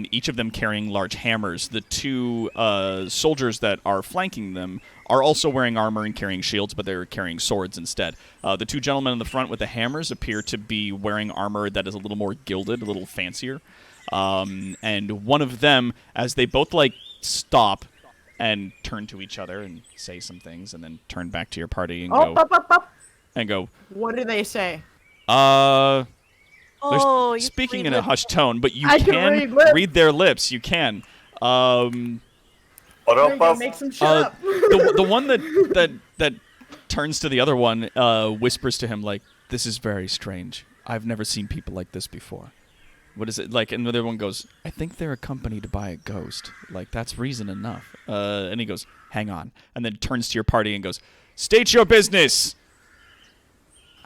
each of them carrying large hammers. The two soldiers that are flanking them are also wearing armor and carrying shields, but they're carrying swords instead. The two gentlemen in the front with the hammers appear to be wearing armor that is a little more gilded, a little fancier. And one of them, as they both, like, stop and turn to each other and say some things, and then turn back to your party and go. What do they say? They're Oh, you speaking read in a lips. hushed tone, but you I can can read lips. read their lips. You can. What There up, you go, Buff? make some shut up. The one that turns to the other one whispers to him like, "This is very strange. I've never seen people like this before. What is it like?" And the other one goes, "I think they're accompanied by a ghost. Like, that's reason enough." And he goes, "Hang on," and then turns to your party and goes, "State your business."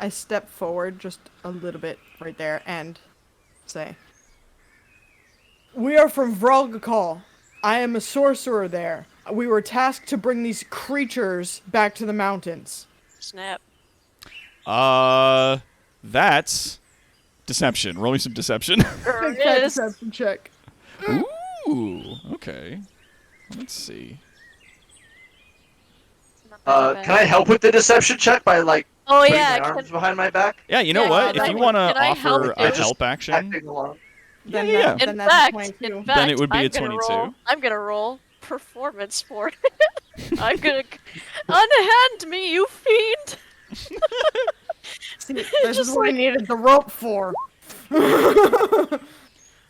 I step forward just a little bit right there and say, "We are from Vralgakal. I am a sorcerer there. We were tasked to bring these creatures back to the mountains." Snap. That's deception. Roll me some deception. There Big it fat is. deception check. Ooh, okay. Let's see. Not bad. Can I help with the deception check by like Oh putting yeah. my Can, arms behind my back, Yeah, you know Yeah, what? that If you would- want to can I help offer you? a help action, acting along? Then Yeah, that- yeah. then in that's fact, 22. in fact, Then it would be I'm a gonna 22. Roll, I'm gonna roll performance for it. I'm gonna unhand me, you fiend. See, this just is what I like- needed the rope for.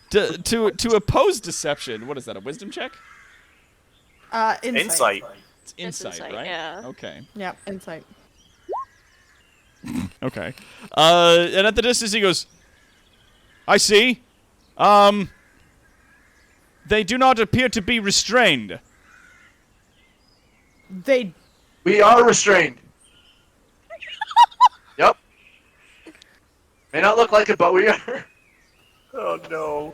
to oppose deception, what is that? A wisdom check? Insight. It's It's insight, insight, right? yeah. Okay. Yeah, insight. Okay. And at the distance, he goes, "I see. They do not appear to be restrained." They We are restrained. Yep. May not look like it, but we are. Oh no.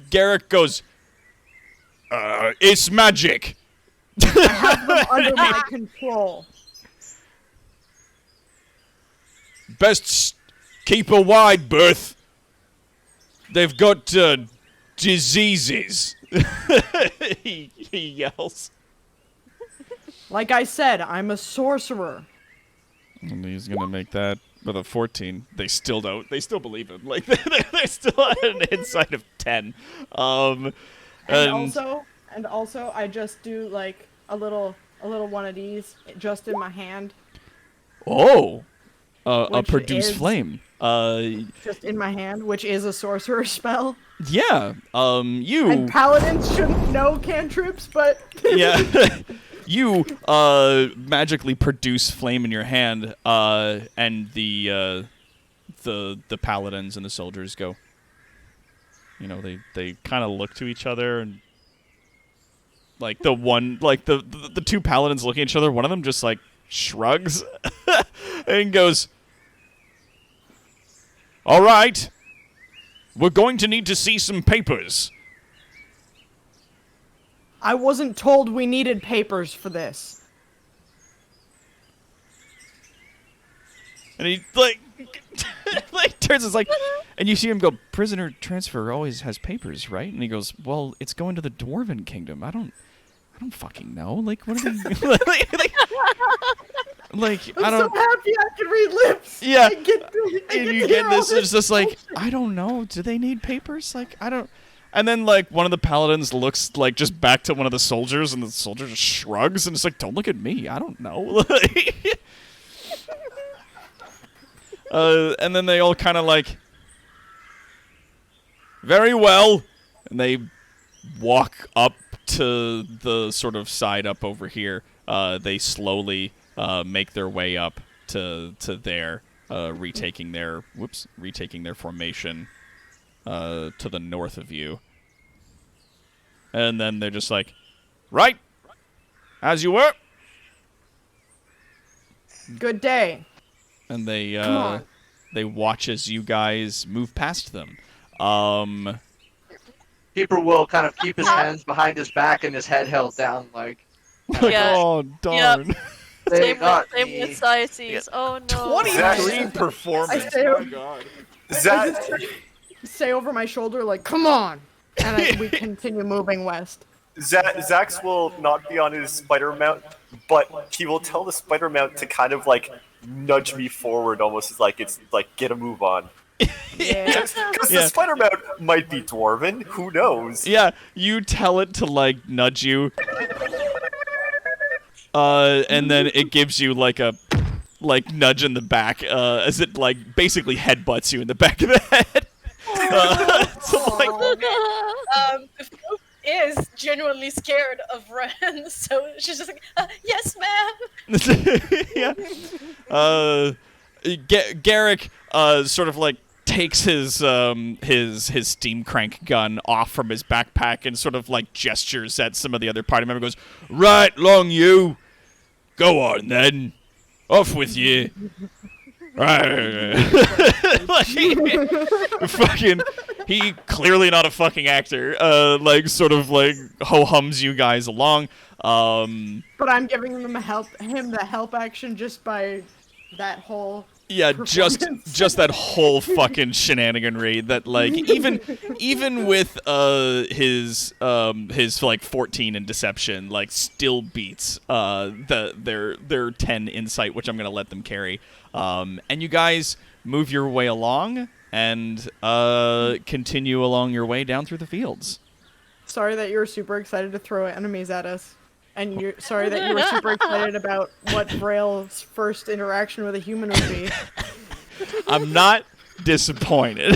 Garrick goes, It's magic. I have them under my control. Best keep a wide berth. They've got diseases. he yells. Like I said, I'm a sorcerer. And he's gonna make that with a 14. They still don't. They still believe him. Like they're still at an insight of 10. And And also, I just do like a little one of these just in my hand, oh, a Which produce is- flame. just in my hand, which is a sorcerer spell. Yeah. You. And paladins shouldn't know cantrips, but Yeah. You magically produce flame in your hand, and the paladins and the soldiers go. You know, they kind of look to each other, and like the two paladins looking at each other. One of them just like shrugs and goes, "All right, we're going to need to see some papers." I wasn't told we needed papers for this. And he like turns and like, and you see him go, "Prisoner transfer always has papers, right?" And he goes, "Well, it's going to the Dwarven Kingdom. I don't fucking know. Like, what are they like I'm I don't." so happy I can read lips. Yeah. I get to And you hear get all this, it's just like, I don't know. Do they need papers? Like, I don't. And then like one of the paladins looks like just back to one of the soldiers, and the soldier just shrugs and it's like, "Don't look at me. I don't know." And then they all kind of like, "Very well," and they walk up to the sort of side up over here. They slowly make their way up to there, retaking their formation to the north of you. And then they're just like, "Right, as you were." Good day. And they Come on. they watch as you guys move past them. Keeper will kind of keep his hands behind his back and his head held down, like Yeah. Oh darn! they Same got with me. Cyaces. Oh no. 23 performance. I say- Oh god. Zach, Say over my shoulder, like, come on! And we continue moving west. Zax will not be on his spider mount, but he will tell the spider mount to kind of like nudge me forward, almost as like it's like get a move on. Yeah. Because Yeah. the spider mount might be dwarven, who knows? Yeah, you tell it to like nudge you. And then it gives you like a nudge in the back, as it like basically headbutts you in the back of the head. So like, The folk is genuinely scared of Ren, so she's just like, yes, ma'am. yeah. Garrick sort of like takes his steam crank gun off from his backpack and sort of like gestures at some of the other party members. Goes, "Right, long you. Go on then. Off with you." Right. Like, fucking, he clearly not a fucking actor. Like sort of like ho hums you guys along. But I'm giving him the help action just by that whole Yeah, just performance. that whole fucking shenaniganry that like even with his like 14 in deception like still beats their 10 insight, which I'm gonna let them carry. And you guys move your way along and continue along your way down through the fields. Sorry that you were super excited to throw enemies at us. And you're sorry that you were super excited about what Braille's first interaction with a human would be. I'm not disappointed.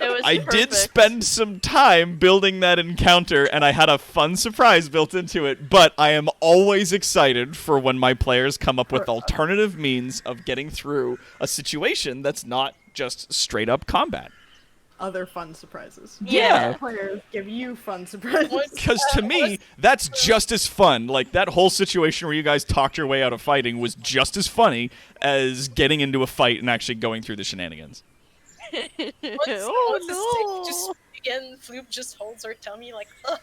It was I did perfect. spend some time building that encounter, and I had a fun surprise built into it, but I am always excited for when my players come up with alternative means of getting through a situation that's not just straight up combat. Other fun surprises. Yeah. Players give you fun surprises. Because to me, that's just as fun. Like, that whole situation where you guys talked your way out of fighting was just as funny as getting into a fight and actually going through the shenanigans. What's Oh, the stick to again, Floop just holds her tummy like, ugh,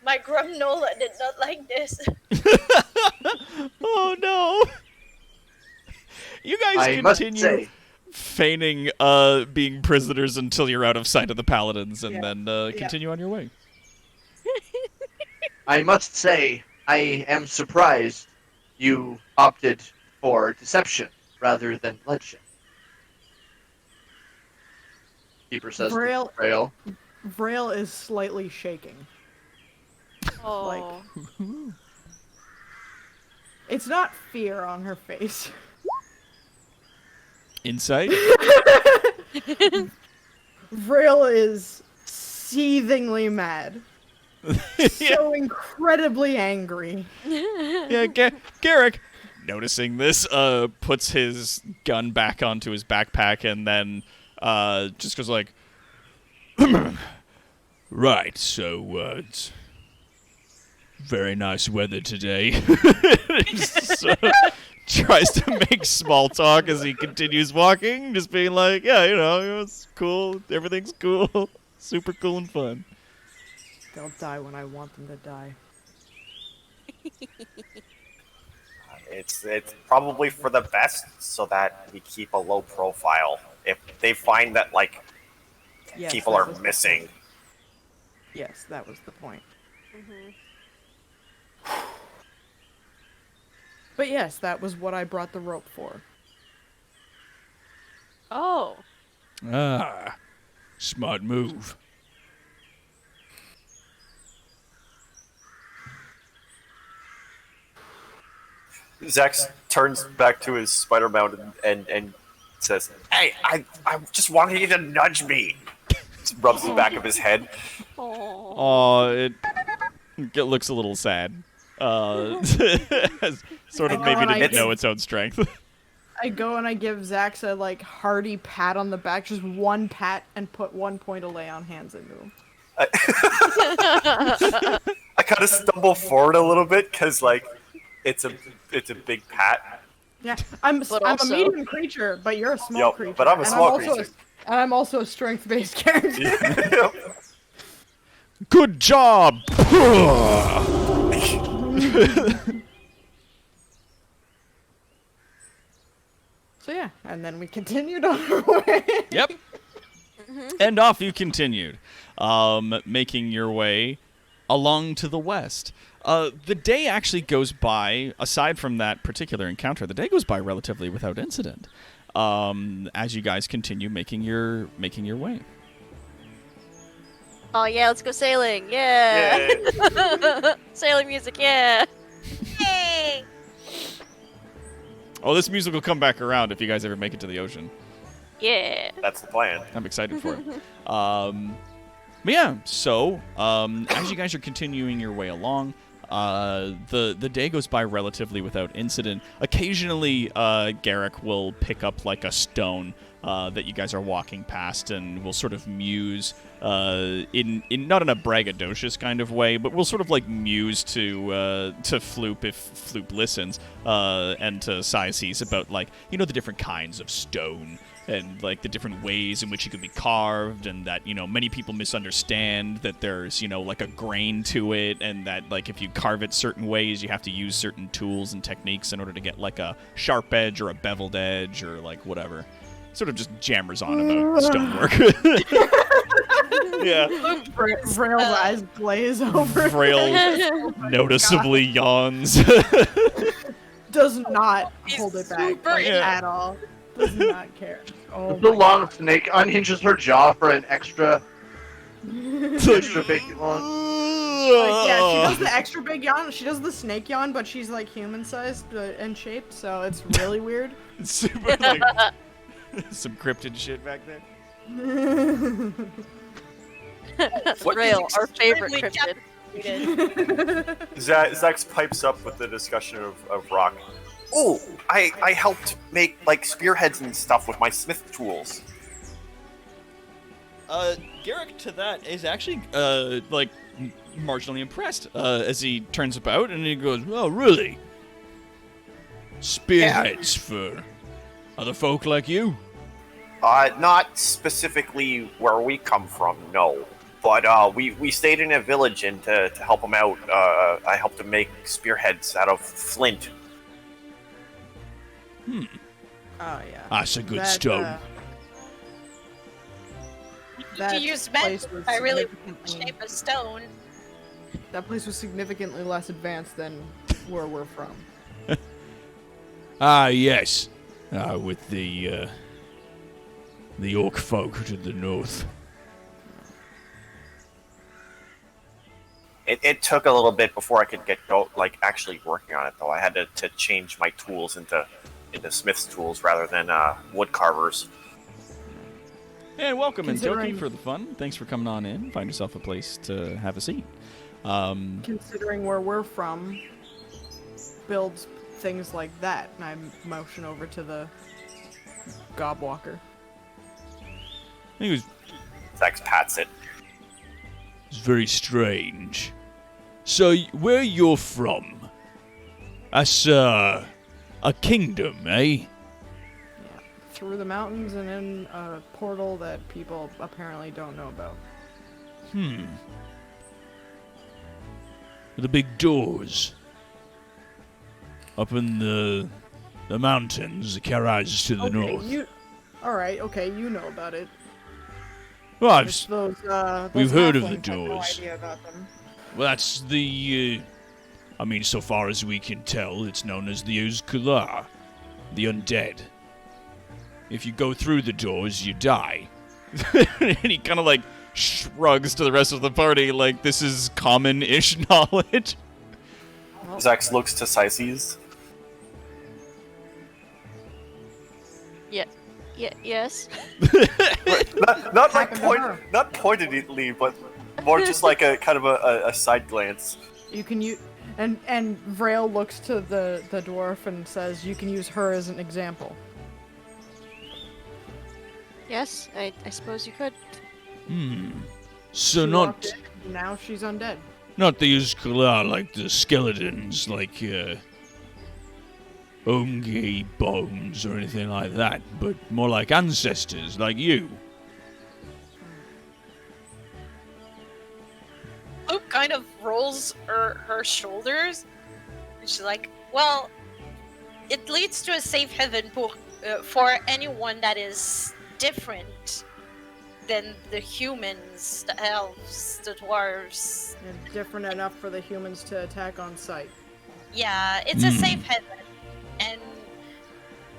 my grumnola did not like this. Oh no! You guys I must continue say, feigning being prisoners until you're out of sight of the paladins, and then continue on your way. I must say, I am surprised you opted for deception rather than bloodshed. Keeper says to Vrail- Vrail. Vrail is slightly shaking. Oh. It's not fear on her face. Insight? Vrail is seethingly mad. Yeah. So incredibly angry. Yeah, Garrick, noticing this, puts his gun back onto his backpack and then just goes like, right, so it's very nice weather today. Just, tries to make small talk as he continues walking, just being like, yeah, it's cool, everything's cool, super cool and fun. They'll die when I want them to die. It's probably for the best, so that we keep a low profile. If they find that like Yes, people that are was the missing, point. Yes, that was the point. But yes, that was what I brought the rope for. Oh. Ah, smart move. Zax turns back to his spider mount and says, "Hey, I just wanted you to nudge me." Just rubs the back of his head. Oh. Oh, it looks a little sad. Sort of I maybe know, I didn't get- know its own strength. I go and I give Zax a hearty pat on the back, just one pat, and put 1 point of lay on hands into him. I kind of stumble forward a little bit because it's a big pat. Yeah, I'm But a also- medium creature, but you're a small Yup, creature. but I'm a and small also creature. and I'm also a strength-based character. Good job! So yeah, and then we continued on our way. Yep. And off you continued, making your way along to the west. The day actually goes by, aside from that particular encounter, the day goes by relatively without incident. As you guys continue making your way. Oh yeah, let's go sailing. Yeah. Sailing music, yeah. Yay! Oh, this music will come back around if you guys ever make it to the ocean. Yeah. That's the plan. I'm excited for it. But yeah, so as you guys are continuing your way along, the day goes by relatively without incident. Occasionally, Garrick will pick up like a stone that you guys are walking past, and will sort of muse in not in a braggadocious kind of way, but we'll sort of like muse to Floop if Floop listens, and to Siaces about the different kinds of stone. And like the different ways in which it could be carved, and that many people misunderstand that there's like a grain to it, and that like if you carve it certain ways, you have to use certain tools and techniques in order to get like a sharp edge or a beveled edge or like whatever. Sort of just jammers on about stonework. Yeah. Vrail's eyes glaze over. Frail noticeably yawns. Does not He's hold it back super at all. Does not care. Oh The my long snake unhinges her jaw for an extra big yawn. Yeah, she does the extra big yawn. She does the snake yawn, but she's like human-sized and shaped, so it's really weird. Super like some cryptid shit back there. Rail, our favorite Extremely cryptid. Zax pipes up with the discussion of rock. Oh, I helped make like spearheads and stuff with my smith tools. Garrick to that is actually like marginally impressed as he turns about and he goes, "Oh, really? Spearheads for other folk like you?" Not specifically where we come from, no. But we stayed in a village, and to help him out, I helped him make spearheads out of flint. Oh yeah. That's a good That, stone. that To use place magic, was I really significantly- shape a stone. That place was significantly less advanced than where we're from. Ah, yes. With the orc folk to the north. It took a little bit before I could get actually working on it, though. I had to change my tools into smith's tools rather than wood carvers. And welcome, Intoki, Considering- for the fun. Thanks for coming on in. Find yourself a place to have a seat. Considering where we're from, builds things like that, and I motion over to the Gobwalker. He was Zex pats it. very strange. So, where you're from? That's, a kingdom, eh? Through the mountains and in a portal that people apparently don't know about. The big doors. Up in the mountains, the Karaj to the north. Alright, okay, you know about it. Well, I've It's those we've heard of the halflings have no doors. idea about them. Well, that's the, I mean, so far as we can tell, it's known as the Uzkula, the undead. If you go through the doors, you die. And he kind of, like, shrugs to the rest of the party like this is common-ish knowledge. Zex looks to Sices. Yes. Not like Happened to her. not pointedly, but more just like a kind of a side glance. You can use, and Vrail looks to the dwarf and says, "You can use her as an example." Yes, I suppose you could. So She not walked in, now she's undead. not the Uzkula, like the skeletons, like, Omgi bones or anything like that, but more like ancestors, like you. Hope kind of rolls her shoulders. And she's like, well, it leads to a safe haven for anyone that is different than the humans, the elves, the dwarves. And different enough for the humans to attack on sight. Yeah, it's a safe haven. And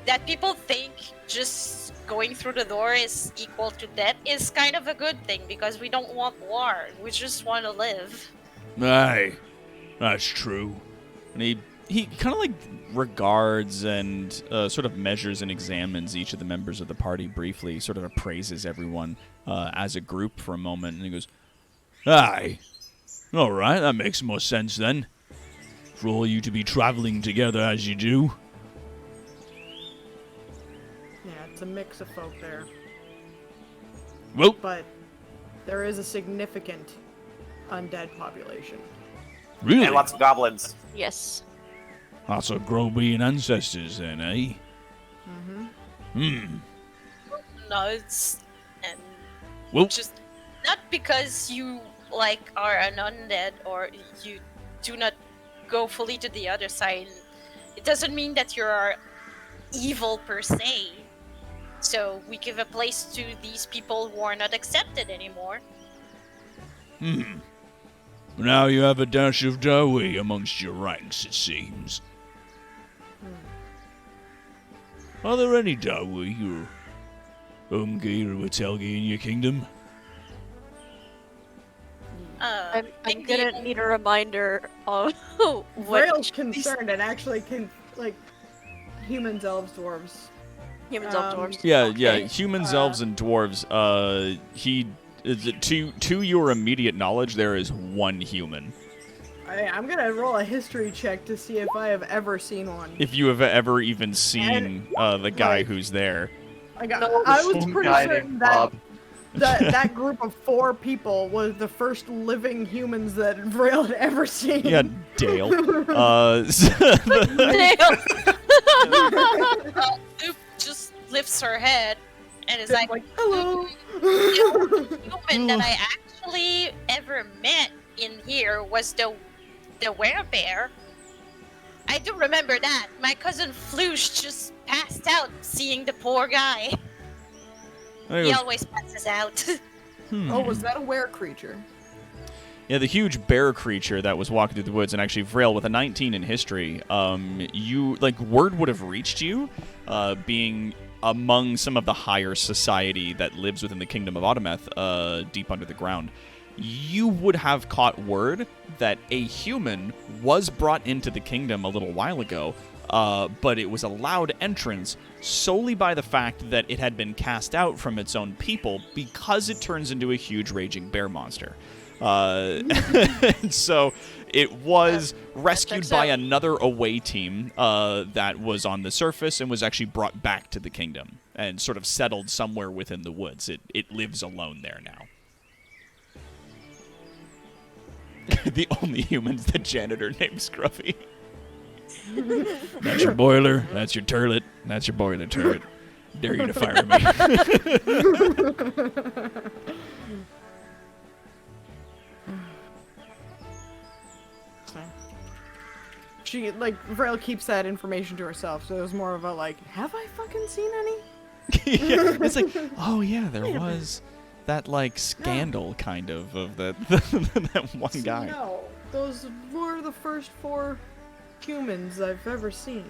that people think just going through the door is equal to death is kind of a good thing because we don't want war. We just want to live. Aye, that's true. And he kind of like regards and sort of measures and examines each of the members of the party briefly, sort of appraises everyone as a group for a moment, and he goes, aye, all right, that makes more sense then. For all you to be traveling together as you do. Yeah, it's a mix of folk there, Well, but there is a significant undead population. really? And lots of goblins. Yes. Lots of Grobian ancestors then, eh? No, it's and Well, just not because you like are an undead or you do not go fully to the other side. It doesn't mean that you're evil per se. So we give a place to these people who are not accepted anymore. now you have a dash of Dawi amongst your ranks, it seems. Are there any Dawi or Umgi or Watelgi in your kingdom? I'm Big gonna deal. need a reminder of Vrail's what concerned and actually can, like, humans, elves, dwarves. humans of dwarves. Yeah, Okay. humans, elves, and dwarves. To your immediate knowledge, there is one human. I'm gonna roll a history check to see if I have ever seen one. If you have ever even seen the guy like- who's there. I was Some pretty guy certain named that Bob. that group of 4 people was the first living humans that Vrail had ever seen. Yeah, Dale. Oop just lifts her head and is like, Hello. human that I actually ever met in here was the werebear. I do remember that. My cousin Floosh just passed out seeing the poor guy. He always passes out. Oh, was that a were creature? Yeah, the huge bear creature that was walking through the woods, and actually Vrail with a 19 in history, word would have reached you, being among some of the higher society that lives within the kingdom of Autometh, deep under the ground. You would have caught word that a human was brought into the kingdom a little while ago, but it was allowed entrance solely by the fact that it had been cast out from its own people because it turns into a huge raging bear monster. And so it was rescued checks by out. another away team that was on the surface and was actually brought back to the kingdom and sort of settled somewhere within the woods. It lives alone there now. The only human's the janitor named Scruffy. That's your boiler. That's your turlet. That's your boiler turret. Dare you to fire me. She, Vrail keeps that information to herself, so it was more of a, have I fucking seen any? Yeah, it's like, oh yeah, there was that, scandal, kind of that, that one guy. No, those were the first 4 humans I've ever seen.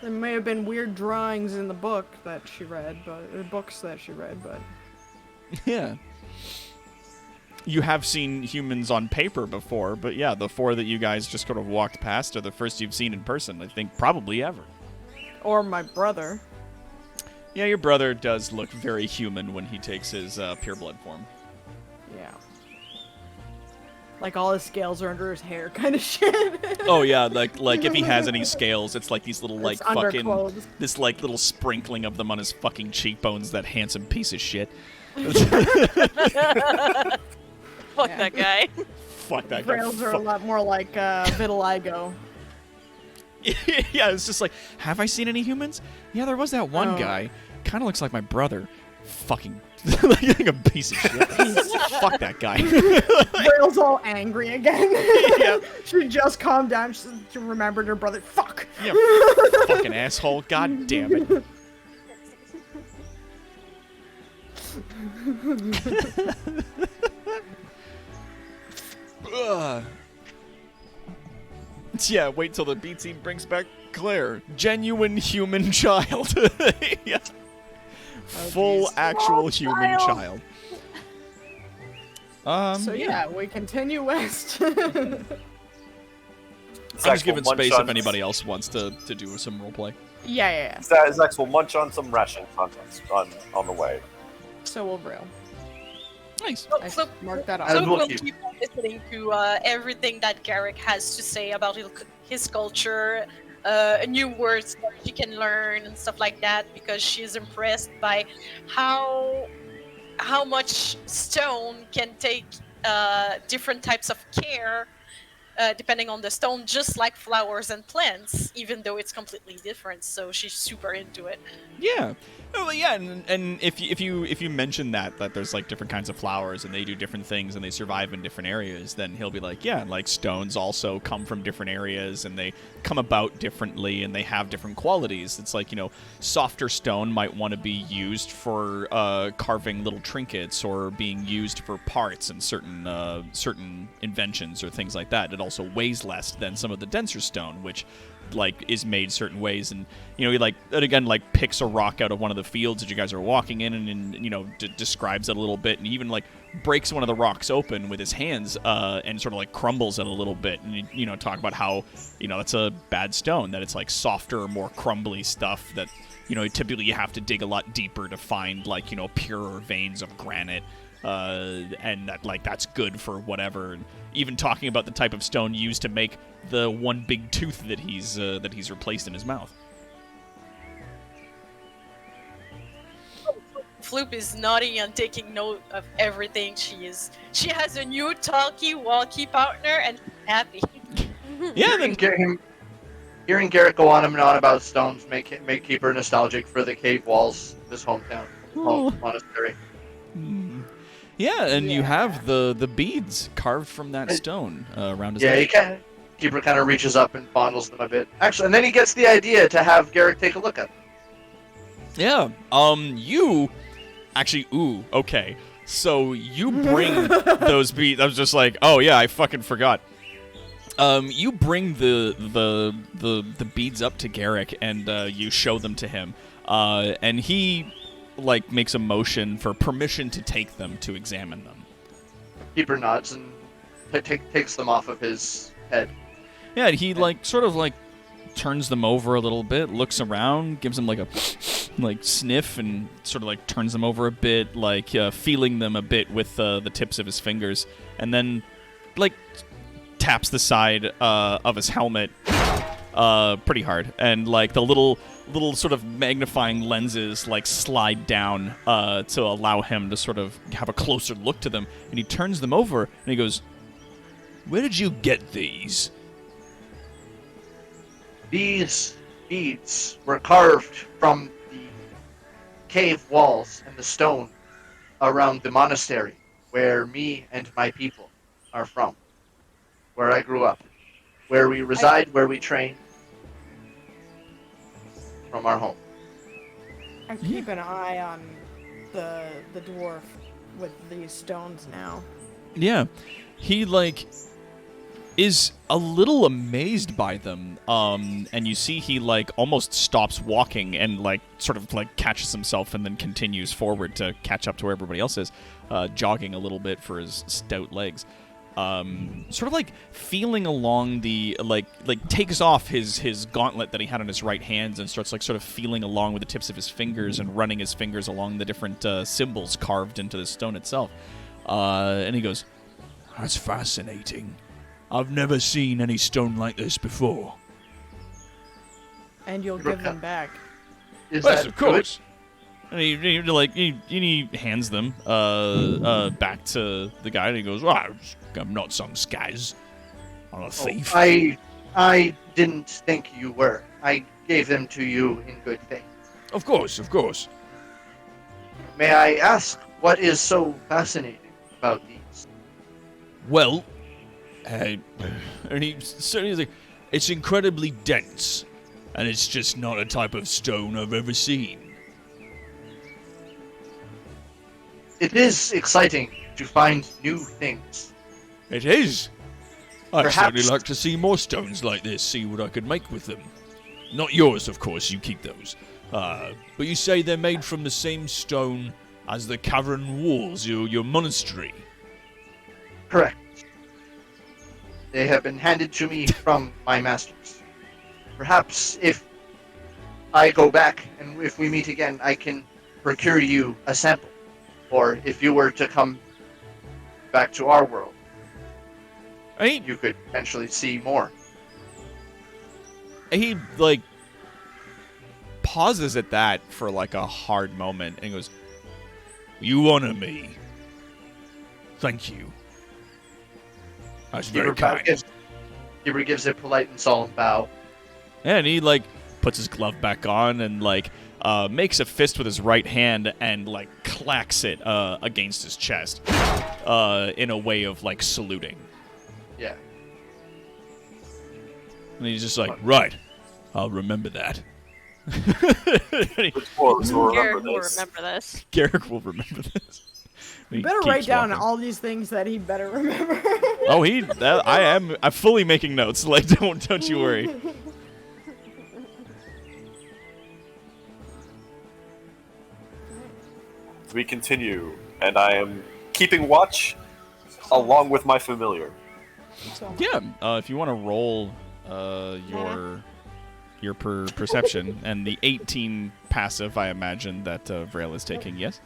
There may have been weird drawings in the book that she read, books that she read, but... Yeah. You have seen humans on paper before, but yeah, the 4 that you guys just sort of walked past are the first you've seen in person, I think, probably ever. Or my brother. Yeah, your brother does look very human when he takes his pureblood form. Yeah. All his scales are under his hair kind of shit. Oh yeah, like if he has any scales, it's like these little It's under fucking clothes. this little sprinkling of them on his fucking cheekbones. That handsome piece of shit. Fuck Yeah. that guy. Fuck that guy. Vrails are a lot more like vitiligo. Yeah, it's just like, have I seen any humans? Yeah, there was that one Oh. guy. Kind of looks like my brother. Fucking like a piece of shit. Fuck that guy. Vrail's all angry again. Yeah. She just calmed down. She remembered her brother. Fuck. Yeah, fucking asshole. God damn it. Ugh. Yeah, wait till the B team brings back Claire. Genuine human child. Yeah. Full geez. actual Oh, human child. So yeah, we continue west. I'm just giving space if anybody else wants to do some roleplay. yeah. Zax will munch on some ration content on the way. So will Vrail. Nice. I So, marked that I off. so will we'll keep- keep listening to everything that Garrick has to say about his culture, new words that she can learn and stuff like that, because she's impressed by how much stone can take different types of care depending on the stone, just like flowers and plants, even though it's completely different. So she's super into it. Yeah. Oh, yeah, and if you mention that there's different kinds of flowers and they do different things and they survive in different areas, then he'll be like, yeah, stones also come from different areas and they come about differently and they have different qualities. It's softer stone might want to be used for carving little trinkets or being used for parts and certain inventions or things like that. It also weighs less than some of the denser stone, which is made certain ways, and he picks a rock out of one of the fields that you guys are walking in and describes it a little bit, and even breaks one of the rocks open with his hands and sort of crumbles it a little bit, and talk about how that's a bad stone, that it's softer, more crumbly stuff that typically you have to dig a lot deeper to find purer veins of granite. And that's good for whatever. And even talking about the type of stone used to make the one big tooth that he's replaced in his mouth. Floop is nodding and taking note of everything. She has a new talkie-walkie partner and she's happy. Yeah, then Hearing Garrett go on and on about stones make keep her nostalgic for the cave walls of his hometown, monastery. Yeah, and you Yeah. have the beads carved from that stone around his Yeah, neck. he can. Keeper kind of reaches up and fondles them a bit. Actually, and then he gets the idea to have Garrick take a look at them. Yeah. You actually. Ooh. Okay. So you bring those beads. I was just like, oh yeah, I fucking forgot. You bring the beads up to Garrick and you show them to him. And he like makes a motion for permission to take them to examine them. Keeper nods and takes them off of his head. Yeah, and he like sort of like turns them over a little bit, looks around, gives them like a like sniff, and sort of like turns them over a bit, like feeling them a bit with the tips of his fingers, and then like taps the side of his helmet pretty hard, and like the little sort of magnifying lenses like slide down to allow him to sort of have a closer look to them, and he turns them over and he goes, "Where did you get these?" These beads were carved from the cave walls and the stone around the monastery where me and my people are from, where I grew up, where we reside, where we train, from our home. I keep an eye on the dwarf with these stones now. Yeah, he like is a little amazed by them, and you see he like almost stops walking and like sort of like catches himself and then continues forward to catch up to where everybody else is, jogging a little bit for his stout legs. Sort of like feeling along the like takes off his gauntlet that he had on his right hand and starts like sort of feeling along with the tips of his fingers and running his fingers along the different symbols carved into the stone itself. And he goes, "That's fascinating. I've never seen any stone like this before." And you'll give them back. Is Yes, that of course. And he hands them back to the guy, and he goes, "Well, I'm not some scaz. I'm a thief." I didn't think you were. I gave them to you in good faith. Of course, of course. May I ask what is so fascinating about these? Well, and he's like, "It's incredibly dense, and it's just not a type of stone I've ever seen." It is exciting to find new things. It is. I'd Perhaps- certainly like to see more stones like this, see what I could make with them. Not yours, of course, you keep those. But you say they're made from the same stone as the cavern walls, your monastery. Correct. They have been handed to me from my masters. Perhaps if I go back and if we meet again, I can procure you a sample. Or if you were to come back to our world, you could potentially see more. He, like, pauses at that for, like, a hard moment and goes, "You honor me. Thank you. That's very kind." Keeper gives a polite and solemn bow. And he, like, puts his glove back on and, like, makes a fist with his right hand and, like, clacks it against his chest in a way of, like, saluting. Yeah. And he's just like, "Right, I'll remember that." Dwarves will Garrick remember will this. remember this. Garrick will remember this. He You better keeps write down walking. all these things that he better remember. Oh, I'm fully making notes. Like, don't you worry. We continue, and I am keeping watch along with my familiar. Yeah, if you want to roll your perception and the 18 passive, I imagine that Vrail is taking. Yes.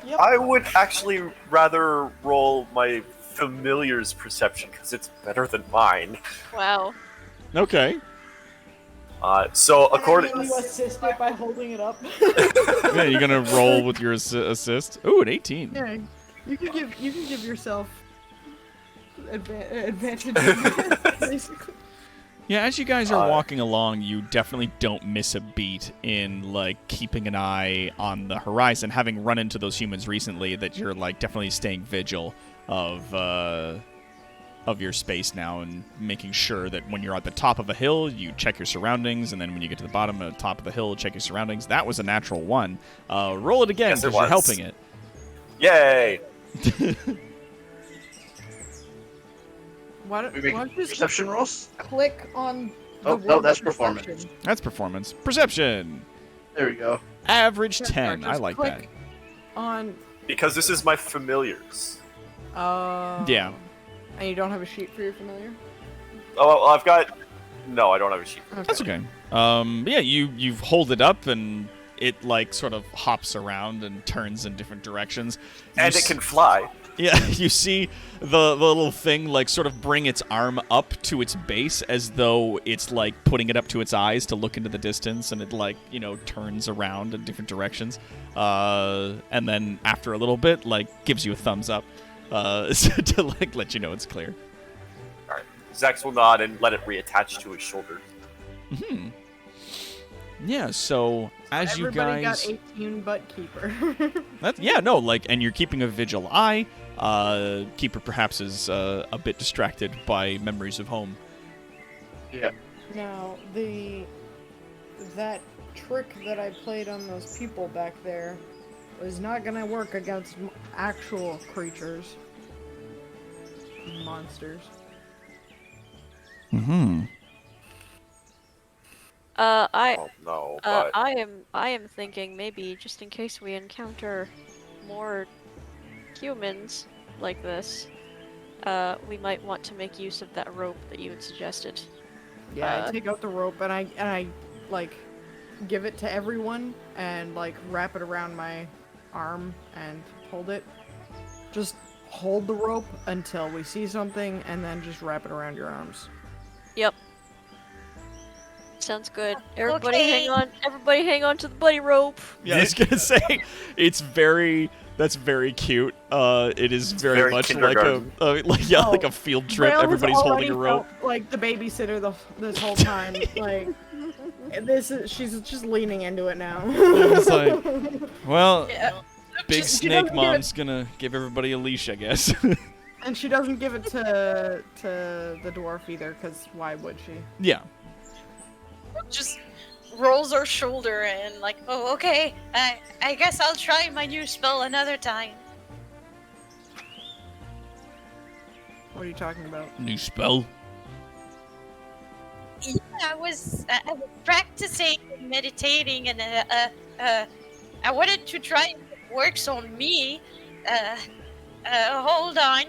Yep. I would actually rather roll my familiar's perception because it's better than mine. Wow. Okay. So according, Can you assist it by holding it up? Yeah, you're gonna roll with your assist. Ooh, an 18. Yeah, you can give yourself advantage. Basically. Yeah, as you guys are Uh, walking along, you definitely don't miss a beat in like keeping an eye on the horizon. Having run into those humans recently, that you're like definitely staying vigil of your space now, and making sure that when you're at the top of a hill, you check your surroundings, and then when you get to the bottom of the top of the hill, check your surroundings. That was a natural one. Roll it again Yes, it because you're was. helping it. Yay! Why don't, We make why don't you just perception rolls. click on the Oh, no, word that's perception? performance. That's performance. Perception. There we go. Average Yeah, 10. I just like click that. On Because this is my familiars. Yeah. And you don't have a sheet for your familiar? Oh, well, I've got. No, I don't have a sheet. That's okay. But yeah, you hold it up and it like sort of hops around and turns in different directions. You And it s- can fly. Yeah, you see the little thing like sort of bring its arm up to its base as though it's like putting it up to its eyes to look into the distance, and it like, you know, turns around in different directions. And then after a little bit, like gives you a thumbs up to like let you know it's clear. Alright. Zex will nod and let it reattach to his shoulder. Hmm. Yeah, so as you Everybody guys got 18 but Keeper. and you're keeping a vigil eye. Keeper perhaps is a bit distracted by memories of home. Yeah. Now, that trick that I played on those people back there was not gonna work against actual creatures. Monsters. Mm-hmm. Oh no, but I am thinking maybe just in case we encounter more humans like this, we might want to make use of that rope that you had suggested. Yeah, I take out the rope and I like give it to everyone and like wrap it around my arm and hold it. Just hold the rope until we see something and then just wrap it around your arms. Yep. Sounds good. Everybody Okay. hang on. Everybody hang on to the buddy rope. Yeah, I was gonna say that's very cute. It is very, very much like a kindergarten. like a field trip. Rail has Everybody's holding already a rope. felt like the babysitter this whole time. Like she's just leaning into it now. It's like, well, Yeah. Big Just- Snake doesn't get it. Mom's gonna give everybody a leash, I guess. And she doesn't give it to the dwarf either, because why would she? Yeah. just rolls her shoulder and like, oh, okay, I guess I'll try my new spell another time. What are you talking about? New spell. Yeah, I was practicing and meditating, and I wanted to try if it works on me. Hold on.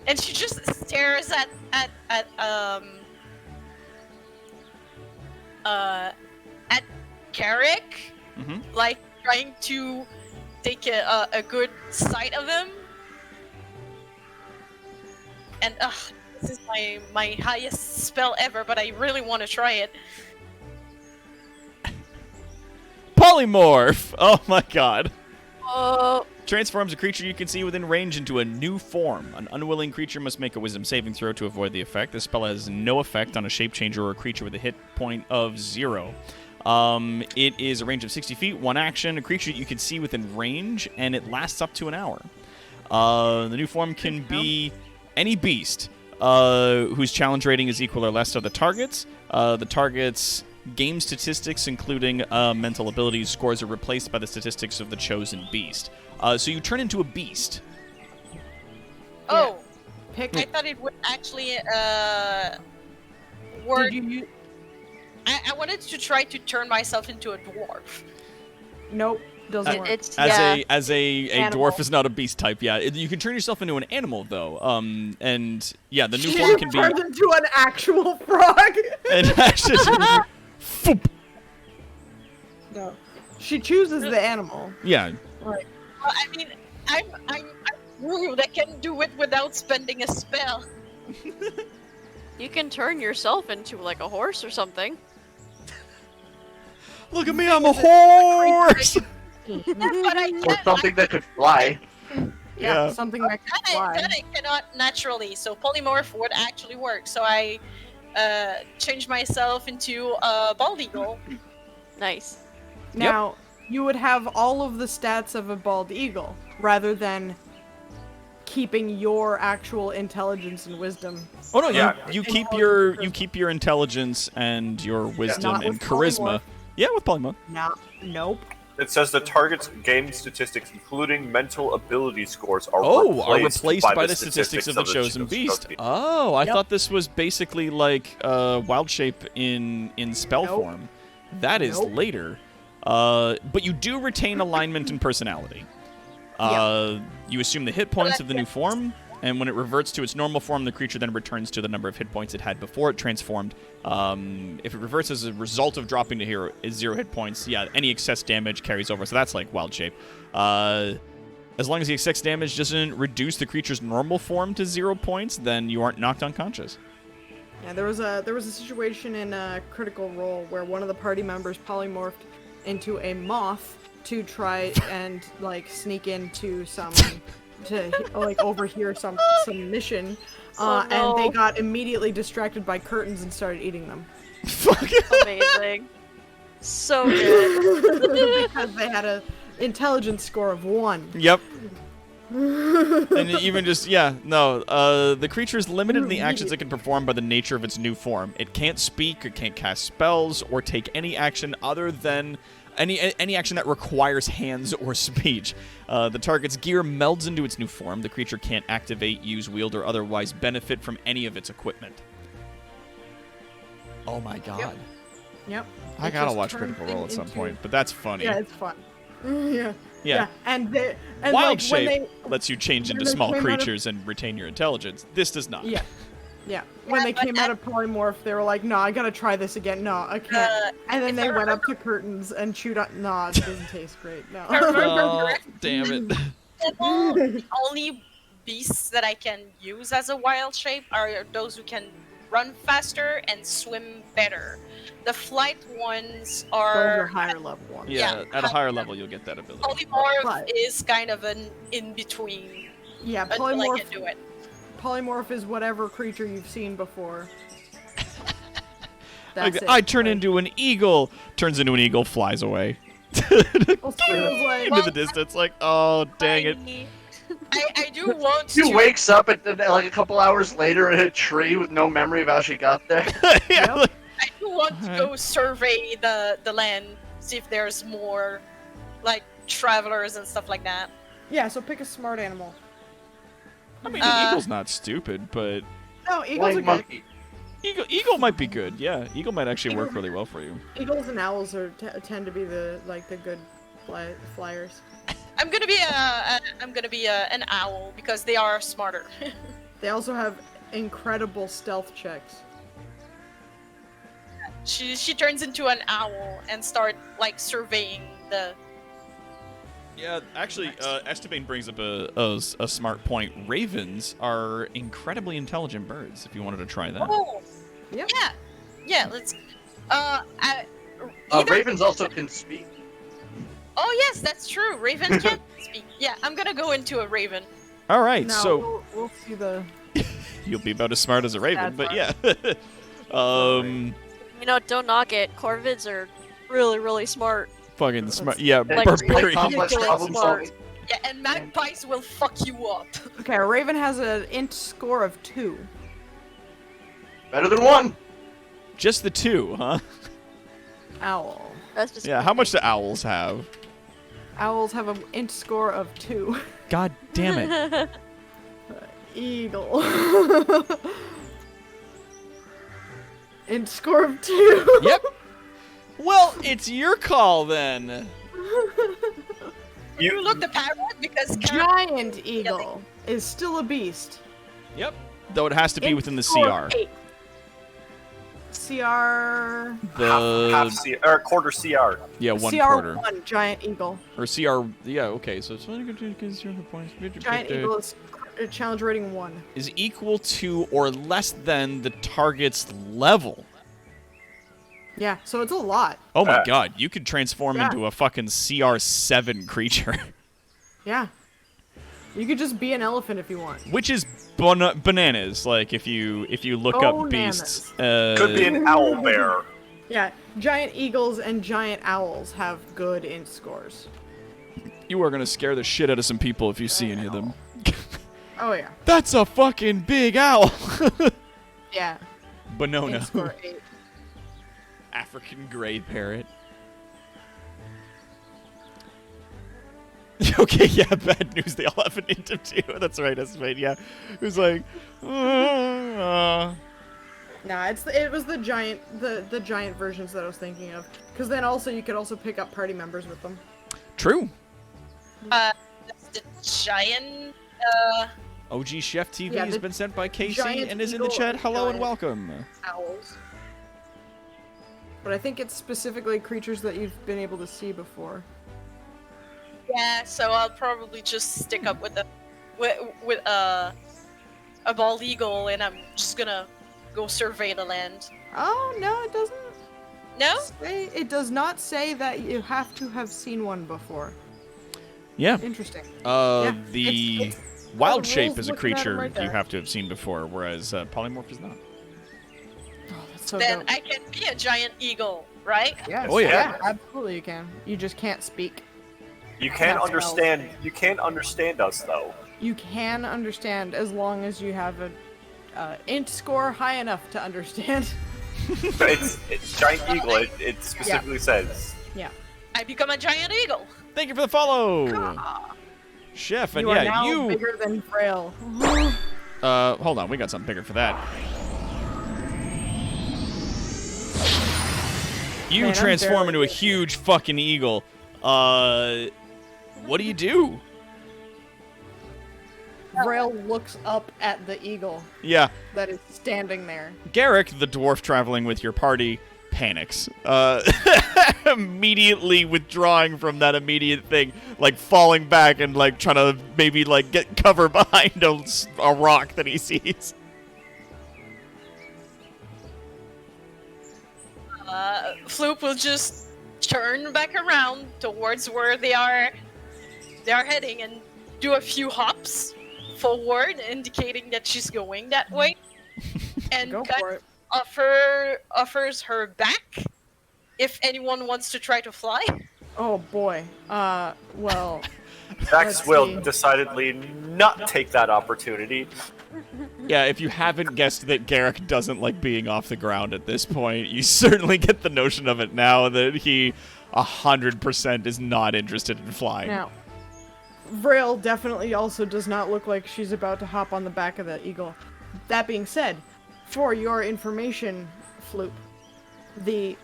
And she just stares at Carrick, Mm-hmm. like trying to take a good sight of him. And this is my highest spell ever, but I really want to try it. Polymorph. Oh my god. Oh, Transforms a creature you can see within range into a new form. An unwilling creature must make a wisdom saving throw to avoid the effect. This spell has no effect on a shape changer or a creature with a hit point of 0. It is a range of 60 feet, one action, a creature you can see within range, and it lasts up to an hour. The new form can be any beast whose challenge rating is equal or less to the target's. The target's game statistics, including mental abilities, scores are replaced by the statistics of the chosen beast. So you turn into a beast. Oh, Pick. I thought it would actually work. Did you? I wanted to try to turn myself into a dwarf. Nope. Doesn't work. it's As a Animal. dwarf is not a beast type. Yeah, you can turn yourself into an animal though. And yeah, the new She form can be turned into an actual frog. and actually. Foop. No. She chooses the animal. Yeah, Well, I mean, I'm rude. I can do it without spending a spell. You can turn yourself into like a horse or something. look at me, I'm a horse. But I Or can't. something that could fly. Yeah. something that can fly. That I cannot naturally, so polymorph would actually work. So I changed myself into a bald eagle. Nice. Now, you would have all of the stats of a bald eagle, rather than keeping your actual intelligence and wisdom. Oh no, Yeah. you keep Intelligence, you keep your intelligence and your wisdom Not and with charisma. polymorph. Yeah, with polymorph. Nope. It says the target's game statistics, including mental ability scores, are Are replaced by the statistics of the chosen beast. Oh, I Yep. thought this was basically like wild shape in spell Nope. form. That is Nope. later. But you do retain alignment and personality. You assume the hit points of the new form, and when it reverts to its normal form, the creature then returns to the number of hit points it had before it transformed. If it reverts as a result of dropping to 0 hit points, yeah, any excess damage carries over. So that's like wild shape. As long as the excess damage doesn't reduce the creature's normal form to 0 points, then you aren't knocked unconscious. Yeah, there was a situation in Critical Role where one of the party members polymorphed into a moth to try and like sneak into to like overhear some mission, Oh, no. and they got immediately distracted by curtains and started eating them Fuck. Amazing. So good. because they had a intelligence score of 1. Yep. And even just, the creature is limited in the actions it can perform by the nature of its new form. It can't speak, it can't cast spells, or take any action other than any action that requires hands or speech. The target's gear melds into its new form. The creature can't activate, use, wield, or otherwise benefit from any of its equipment. Oh my god. Yep. I It gotta just watch turned Critical Role at him some into- point, but that's funny. Yeah, it's fun. Yeah. Yeah. And Wild like, shape when lets you change when into they small came out of- creatures and retain your intelligence. This does not. Yeah. When they but came out of polymorph, they were like, "No, I gotta try this again. No, I can't." And then if they I went up to curtains and chewed up. No, it doesn't taste great. No. I remember Oh, damn it. the only beasts that I can use as a wild shape are those who can run faster and swim better. The flight ones Those are are higher level ones. Yeah, Yeah. at a higher level, you'll get that ability. polymorph But- is kind of an in between Yeah, until I polymorph. can do it. Polymorph is whatever creature you've seen before. Like, That's it. I turn Like, into an eagle. Turns into an eagle, flies away. well, Squirrel's like, Into the distance, like, oh, dang it. Tiny. I do want She to. wakes up at like a couple hours later in a tree with no memory of how she got there. Yeah, Yep. like- I do want to go survey the land, see if there's more, like travelers and stuff like that. yeah. So pick a smart animal. I mean, the eagle's not stupid, but No, eagles are Flying good. monkey. eagle might be good. Yeah, eagle might actually work really well for you. Eagles and owls are tend to be the good flyers. I'm gonna be an owl because they are smarter. They also have incredible stealth checks. she turns into an owl and start like surveying the. Yeah, actually, Esteban brings up a smart point. Ravens are incredibly intelligent birds, if you wanted to try that. Oh, Yep. yeah. Let's. Either- Ravens also can speak. Oh yes, that's true. Raven can speak. Yeah, I'm gonna go into a raven. All right, Now so we'll see the. you'll be about as smart as a raven, but yeah. You know, don't knock it. Corvids are really, really smart. Fucking smart. Yeah, Like, barbarian. Complex ridiculous problem smart. solving. Yeah, and magpies will fuck you up. Okay, a raven has an int score of 2. Better than 1. Just the two, huh? Owl. That's just Yeah, how much do owls have? Owls have an int score of 2. God damn it. Eagle. int score of 2. Yep. Well, it's your call then. You look the parrot because Giant eagle is still a beast. Yep. Though it has to be Int within the score of CR. 8. CR. Half C or quarter CR. Yeah, one CR quarter. 1 giant eagle. Or CR. Yeah, okay. So it's Giant eagle is challenge rating 1. is equal to or less than the target's level. Yeah, so it's a lot. Oh my god, you could transform Yeah. into a fucking CR7 creature. Yeah. You could just be an elephant if you want. Which is bananas. Like if you look up beasts, Could be an owl bear. Yeah, giant eagles and giant owls have good int scores. you are gonna scare the shit out of some people if you see any of them. Oh yeah. That's a fucking big owl. Yeah. Bonona. Int score 8. African gray parrot. Okay, yeah, bad news. They all have an int of 2. That's right, Estimate. Yeah, it was like, Nah, it was the giant giant versions that I was thinking of. Because then also you could also pick up party members with them. True. That's the giant. OG Chef TV Yeah, has the been sent by Casey giant and is in the eagle chat. Hello and giant welcome. Owls. But I think it's specifically creatures that you've been able to see before. Yeah, so I'll probably just stick up with a bald eagle, and I'm just gonna go survey the land. Oh no, it doesn't. No? It does not say that you have to have seen one before. Yeah. Interesting. The it's wild the shape rules is a looking at 'em creature right there. you have to have seen before, whereas polymorph is not. Oh, that's so Then dope. I can be a giant eagle, right? Yes, Oh, yeah. absolutely you can. You just can't speak. You can't That's understand. You can't understand us though. You can understand as long as you have a int score high enough to understand. But it's giant eagle. It specifically says. Yeah. I become a giant eagle. Thank you for the follow, Chef. And You are yeah, now you. bigger than Frail. Hold on, we got something bigger for that. You Man, I'm transform barely into a getting huge fucking eagle. What do you do? Frail looks up at the eagle Yeah, that is standing there. Garrick, the dwarf traveling with your party, panics. Immediately withdrawing from that immediate thing, like falling back and like trying to maybe like get cover behind a rock that he sees. Floop will just turn back around towards where they are heading and do a few hops forward, indicating that she's going that way. And Go kind for of it. offers her back if anyone wants to try to fly. Oh boy. Well. Dax Let's will see. decidedly not take that opportunity. Yeah, if you haven't guessed that Garrick doesn't like being off the ground at this point, you certainly get the notion of it now that he 100% is not interested in flying. Now, Vrail definitely also does not look like she's about to hop on the back of the eagle. That being said, for your information, Floop, the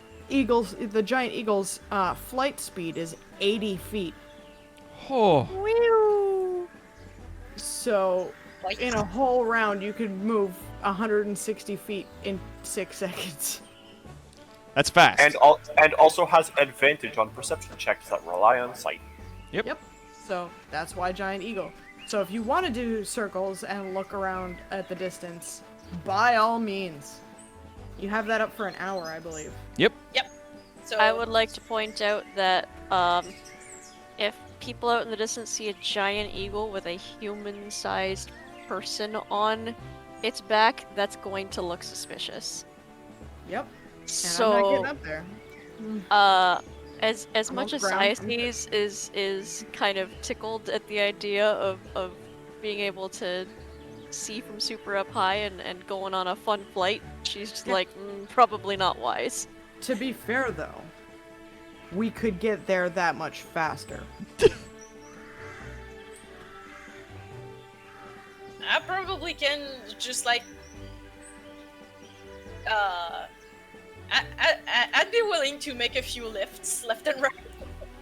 giant eagle's flight speed is 80 feet. Oh, So, in a whole round, you could move 160 feet in 6 seconds. that's fast. And also has advantage on perception checks that rely on sight. Yep. So, that's why giant eagle. So, if you want to do circles and look around at the distance, by all means. You have that up for an hour, I believe. Yep. So I would like to point out that if people out in the distance see a giant eagle with a human-sized person on its back, that's going to look suspicious. Yep. And I'm not So, getting up there. as I'm much on as the ground, I'm good. Siastes is kind of tickled at the idea of being able to see from super up high and going on a fun flight, she's just Yeah. like, probably not wise. To be fair, though, we could get there that much faster. I probably can just like I'd be willing to make a few lifts left and right.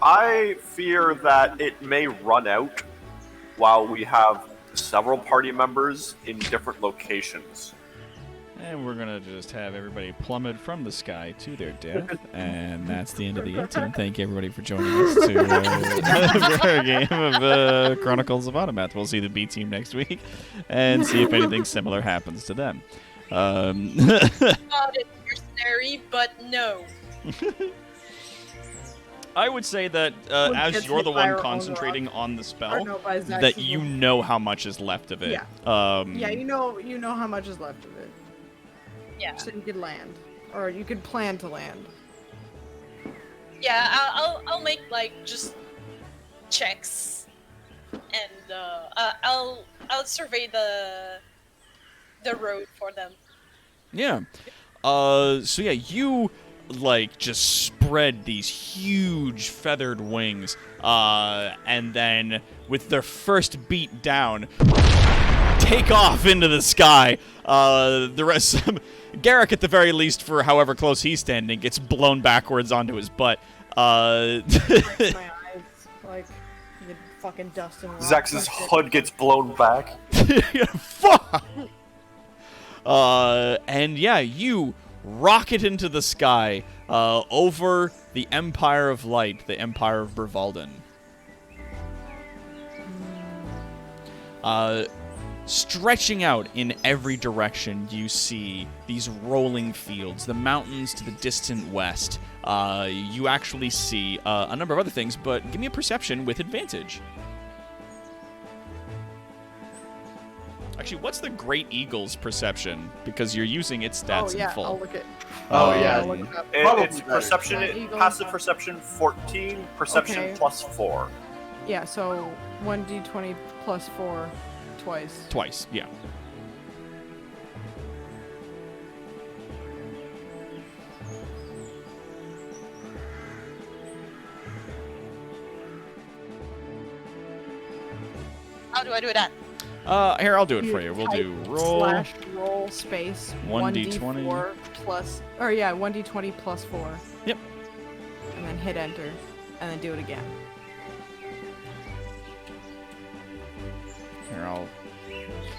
I fear that it may run out while we have several party members in different locations. And we're gonna just have everybody plummet from the sky to their death, and that's the end of the A-Team. Thank you everybody for joining us for a game of Chronicles of Automath. We'll see the B-Team next week, and see if anything similar happens to them. Not a mercenary, but no. I would say that One as gets you're hit the by one our own concentrating rock. on the Or spell, no, by Zax's that you one. know how much is left of it. Yeah. Yeah, you know how much is left of it. Yeah. So you could land. Or you could plan to land. Yeah, I'll make like just checks, and I'll survey the road for them. Yeah. So yeah, you like just spread these huge feathered wings, and then with their first beat down, take off into the sky. The rest, Garrick at the very least, for however close he's standing, gets blown backwards onto his butt. Breaks my eyes. Like, the fucking dust and rocks Zax's and shit. HUD gets blown back. Fuck! And yeah, you rocket into the sky over the Empire of Light, the Empire of Bervalden. Stretching out in every direction, you see these rolling fields, the mountains to the distant west. You actually see a number of other things, but give me a perception with advantage. Actually, what's the Great Eagle's perception? Because you're using its stats Oh yeah, in full. I'll look at. Oh, yeah. I'll look it up. Probably It's better. perception, Giant eagle. passive perception 14, perception Okay. plus 4. Yeah, so 1d20 plus 4 twice. Twice, yeah. How do I do that? Here, I'll do it for you. We'll do roll. Slash roll space 1d20. 1d4 plus. Or yeah, 1d20 plus 4. Yep. And then hit enter. And then do it again. Here, I'll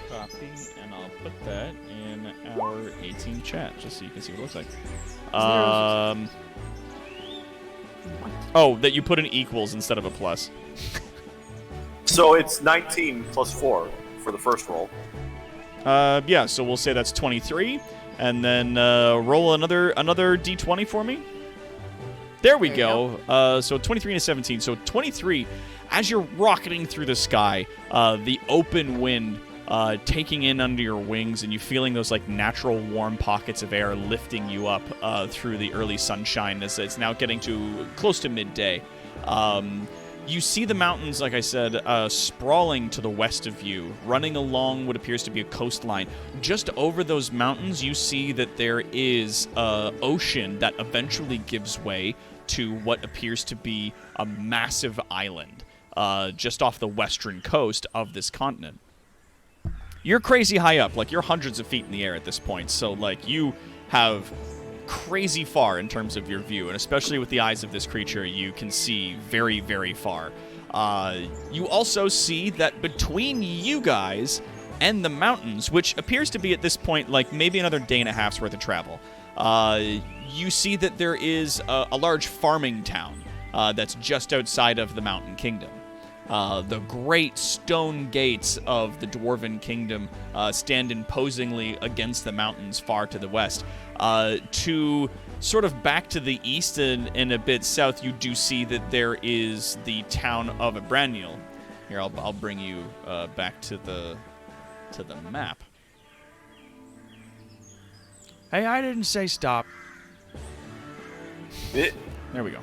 copy and I'll put that in our 18 chat just so you can see what it looks like. Oh, that you put in equals instead of a plus. So it's 19 plus 4 for the first roll. Yeah, so we'll say that's 23, and then roll another d20 for me. There we There you go. So 23 and a 17. So 23, as you're rocketing through the sky, the open wind taking in under your wings, and you feeling those like natural warm pockets of air lifting you up through the early sunshine as it's now getting to close to midday. You see the mountains, like I said, sprawling to the west of you, running along what appears to be a coastline. Just over those mountains, you see that there is an ocean that eventually gives way to what appears to be a massive island just off the western coast of this continent. You're crazy high up, like you're hundreds of feet in the air at this point, so like you have crazy far in terms of your view, and especially with the eyes of this creature, you can see very, very far. You also see that between you guys and the mountains, which appears to be at this point like maybe another day and a half's worth of travel, you see that there is a large farming town that's just outside of the Mountain Kingdom. The great stone gates of the Dwarven Kingdom stand imposingly against the mountains far to the west. To sort of back to the east and a bit south, you do see that there is the town of Abraniel. Here, I'll bring you back to the map. Hey, I didn't say stop. There we go.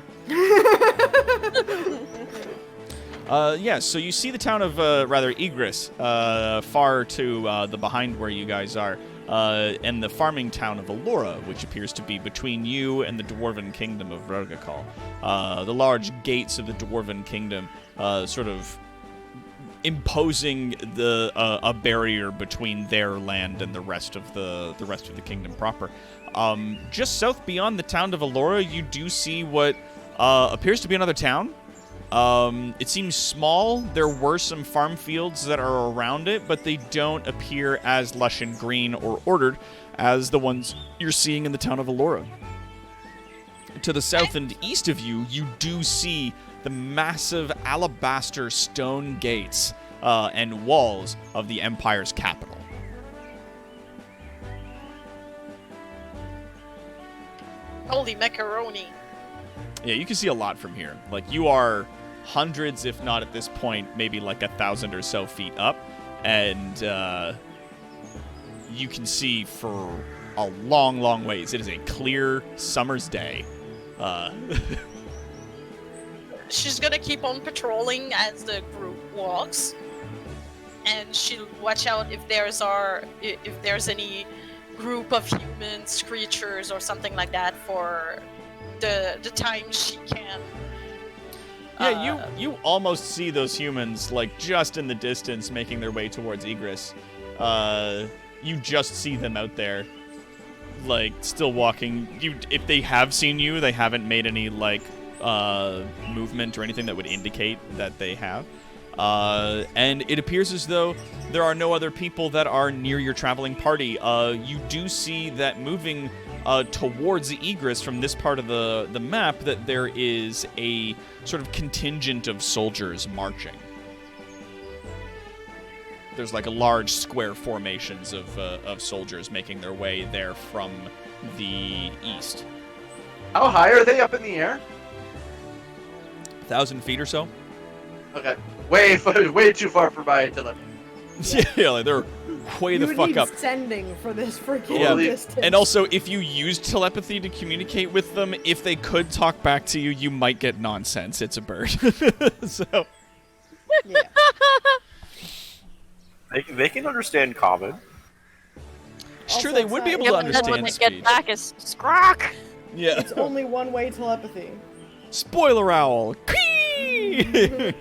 Yeah, so you see the town of, Igris, far to the behind where you guys are, and the farming town of Allura, which appears to be between you and the Dwarven Kingdom of Rurgakal. The large gates of the Dwarven Kingdom sort of imposing a barrier between their land and the rest of the kingdom proper. Just south beyond the town of Allura, you do see what appears to be another town. It seems small. There were some farm fields that are around it, but they don't appear as lush and green or ordered as the ones you're seeing in the town of Allura. To the south and east of you, you do see the massive alabaster stone gates and walls of the Empire's capital. Holy macaroni. Yeah, you can see a lot from here. Like, you are hundreds, if not at this point, maybe like 1,000 or so feet up. And you can see for a long, long ways. It is a clear summer's day. She's gonna keep on patrolling as the group walks, and she'll watch out if there's any group of humans, creatures, or something like that for the time she can. Yeah, you almost see those humans, like, just in the distance making their way towards Egress. You just see them out there, like, still walking. If they have seen you, they haven't made any, like, movement or anything that would indicate that they have. And it appears as though there are no other people that are near your traveling party. You do see that moving towards the Egress from this part of the map, that there is a sort of contingent of soldiers marching. There's like a large square formations of soldiers making their way there from the east. How high are they up in the air? 1,000 feet or so? Okay. Way too far for my telepathy. Yeah, like they're way You the would fuck need up. sending for this freaking Yeah, distance. and also, if you used telepathy to communicate with them, if they could talk back to you, you might get nonsense. It's a bird. So, yeah. They can understand common. it's true, Also, they would be it's able not- to Yep, and then when understand they speech. get back, it's Skrock! Yeah. It's only one-way telepathy. Spoiler owl. I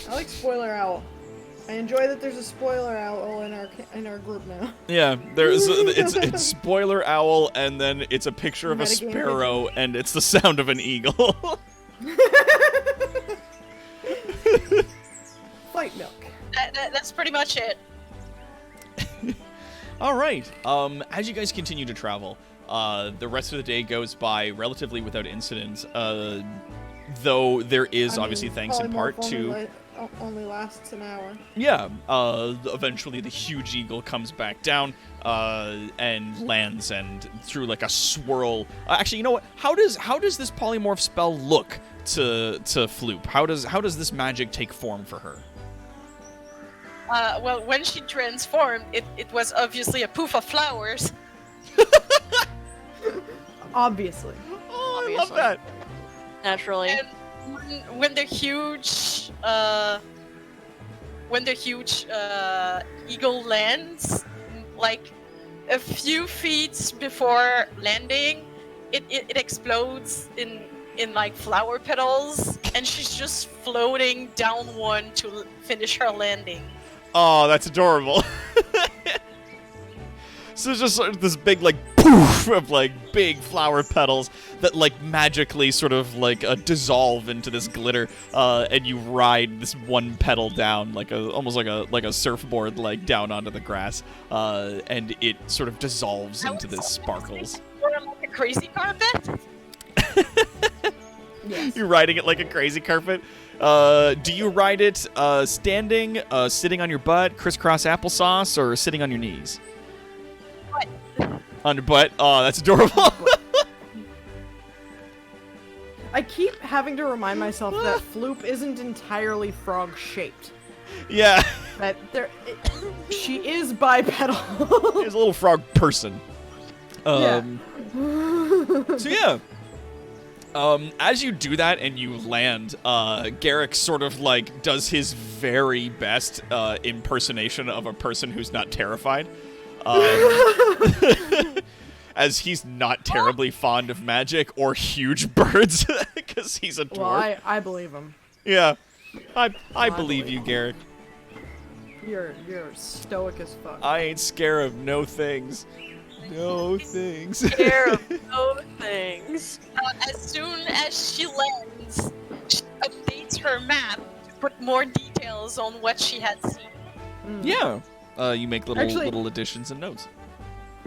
like Spoiler Owl. I enjoy that there's a Spoiler Owl in our group now. Yeah, there's it's spoiler owl, and then it's a picture of a Metagame sparrow, and it's the sound of an eagle. Fight milk. That's pretty much it. All right. As you guys continue to travel, the rest of the day goes by relatively without incident. Though there is obviously thanks in part to only lasts an hour. yeah. Eventually the huge eagle comes back down and lands and through like a swirl. Actually, you know what? How does this polymorph spell look to Floop? How does this magic take form for her? Well, when she transformed, it was obviously a poof of flowers. Obviously. Oh, I love Obviously. that. Naturally. And when the huge eagle lands, like a few feet before landing, it explodes in like flower petals, and she's just floating down one to finish her landing. Oh, that's adorable. So there's just sort of this big, like, poof of, like, big flower petals that, like, magically sort of, like, dissolve into this glitter, and you ride this one petal down, like almost like a surfboard, like, down onto the grass, and it sort of dissolves into this sparkles. Or like a crazy carpet. Yes. You're riding it like a crazy carpet. Do you ride it standing, sitting on your butt, crisscross applesauce, or sitting on your knees? On your butt. Oh, that's adorable. I keep having to remind myself that Floop isn't entirely frog-shaped. Yeah. That she is bipedal. There's a little frog person. Yeah. So yeah. As you do that and you land, Garrick sort of like does his very best impersonation of a person who's not terrified. As he's not terribly fond of magic or huge birds, because he's a dwarf. Well, I believe him. Yeah, I believe you, Garrick. You're stoic as fuck. I ain't scared of no things. No things. Care of no things. As soon as she lands, she updates her map to put more details on what she had seen. Yeah. You make Actually- little additions and notes.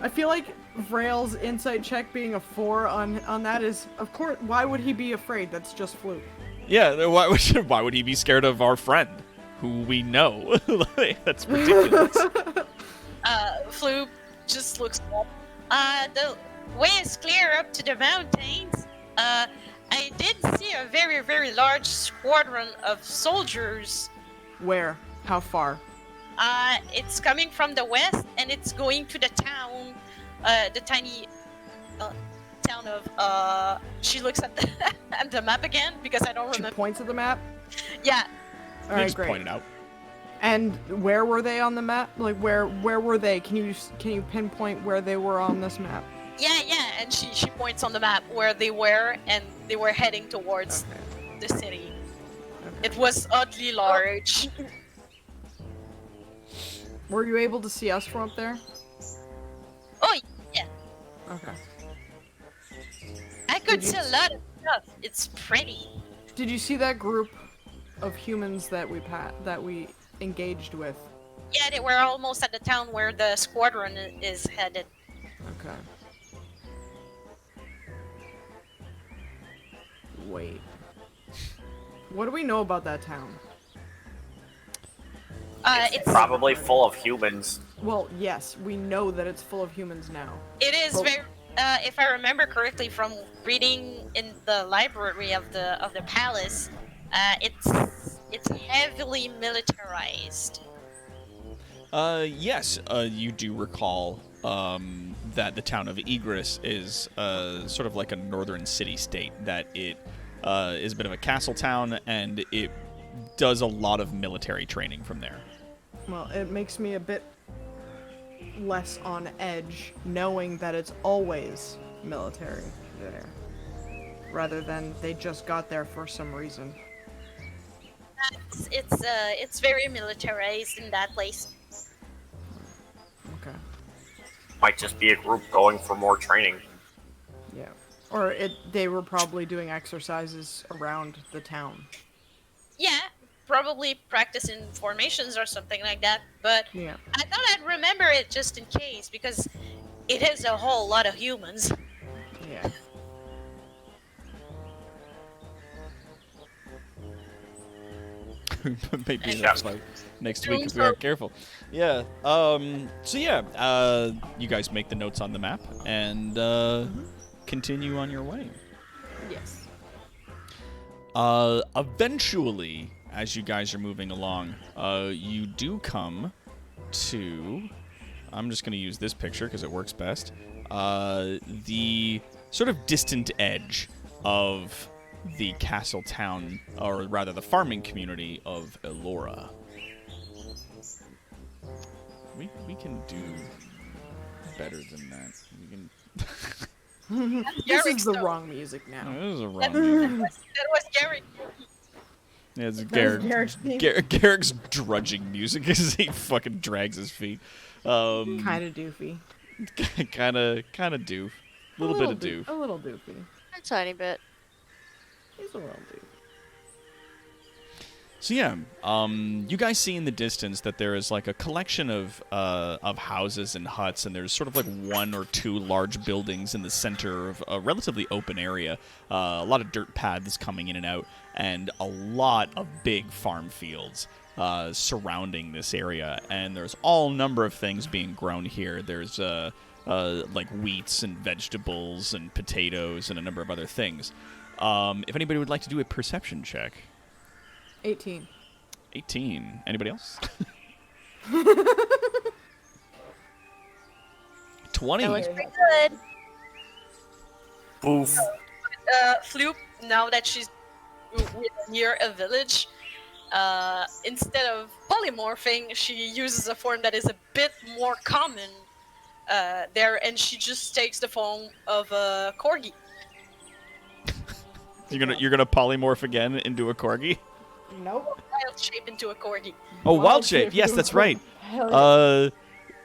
I feel like Vrail's insight check being a 4 on that is, of course, why would he be afraid? That's just Floop. Yeah, why would he be scared of our friend, who we know? Like, that's ridiculous. Floop just looks up. The way is clear up to the mountains. I did see a very, very large squadron of soldiers. Where? How far? It's coming from the west, and it's going to the town, the tiny town of. She looks at the at the map again because I don't She remember. points at the map. Yeah, All You right, just great. point it out. And where were they on the map? Like where were they? Can you pinpoint where they were on this map? yeah, and she points on the map where they were, and they were heading towards Okay. the city. It was oddly large. Were you able to see us from up there? Oh yeah, Okay. I could Did you see a lot of stuff. It's pretty. Did you see that group of humans that we engaged with? Yeah, they were almost at the town where the squadron is headed. Okay. Wait. What do we know about that town? It's Probably full of humans. Well, yes, we know that it's full of humans now. It is Oh. very. If I remember correctly from reading in the library of the palace, it's heavily militarized. Yes, you do recall that the town of Egris is sort of like a northern city-state, that it is a bit of a castle town, and it does a lot of military training from there. Well, it makes me a bit less on edge knowing that it's always military there, rather than they just got there for some reason. It's very militarized in that place. Okay. Might just be a group going for more training. Yeah. Or they were probably doing exercises around the town. Yeah, probably practicing formations or something like that. But Yeah. I thought I'd remember it just in case because it is a whole lot of humans. Yeah. Maybe And- that's like next week if we aren't careful. Yeah. So yeah, you guys make the notes on the map and continue on your way. Yes. Eventually, as you guys are moving along, you do come to. I'm just going to use this picture because it works best. The sort of distant edge of the castle town, or rather the farming community of Elora. We can do better than that. We can. This Garrick is the Stone. wrong music now. This is a That, wrong. that was Gary. Yeah, it's Garrick's Garrick. Garrick's drudging music as he fucking drags his feet. Kind of doofy. kind of doof. A little bit of doof. A little doofy. A tiny bit. He's a little doofy. So yeah, you guys see in the distance that there is like a collection of houses and huts, and there's sort of like one or two large buildings in the center of a relatively open area. A lot of dirt paths coming in and out, and a lot of big farm fields surrounding this area. And there's all number of things being grown here. There's like wheats and vegetables and potatoes and a number of other things. If anybody would like to do a perception check. 18. 18. Anybody else? 20. That looks pretty good. Boof. Floop, now that she's near a village, instead of polymorphing, she uses a form that is a bit more common there, and she just takes the form of a corgi. You're gonna polymorph again into a corgi? Nope. Wild shape into a corgi. Oh, wild Wild shape. shape Yes, into a that's corgi. right. Hell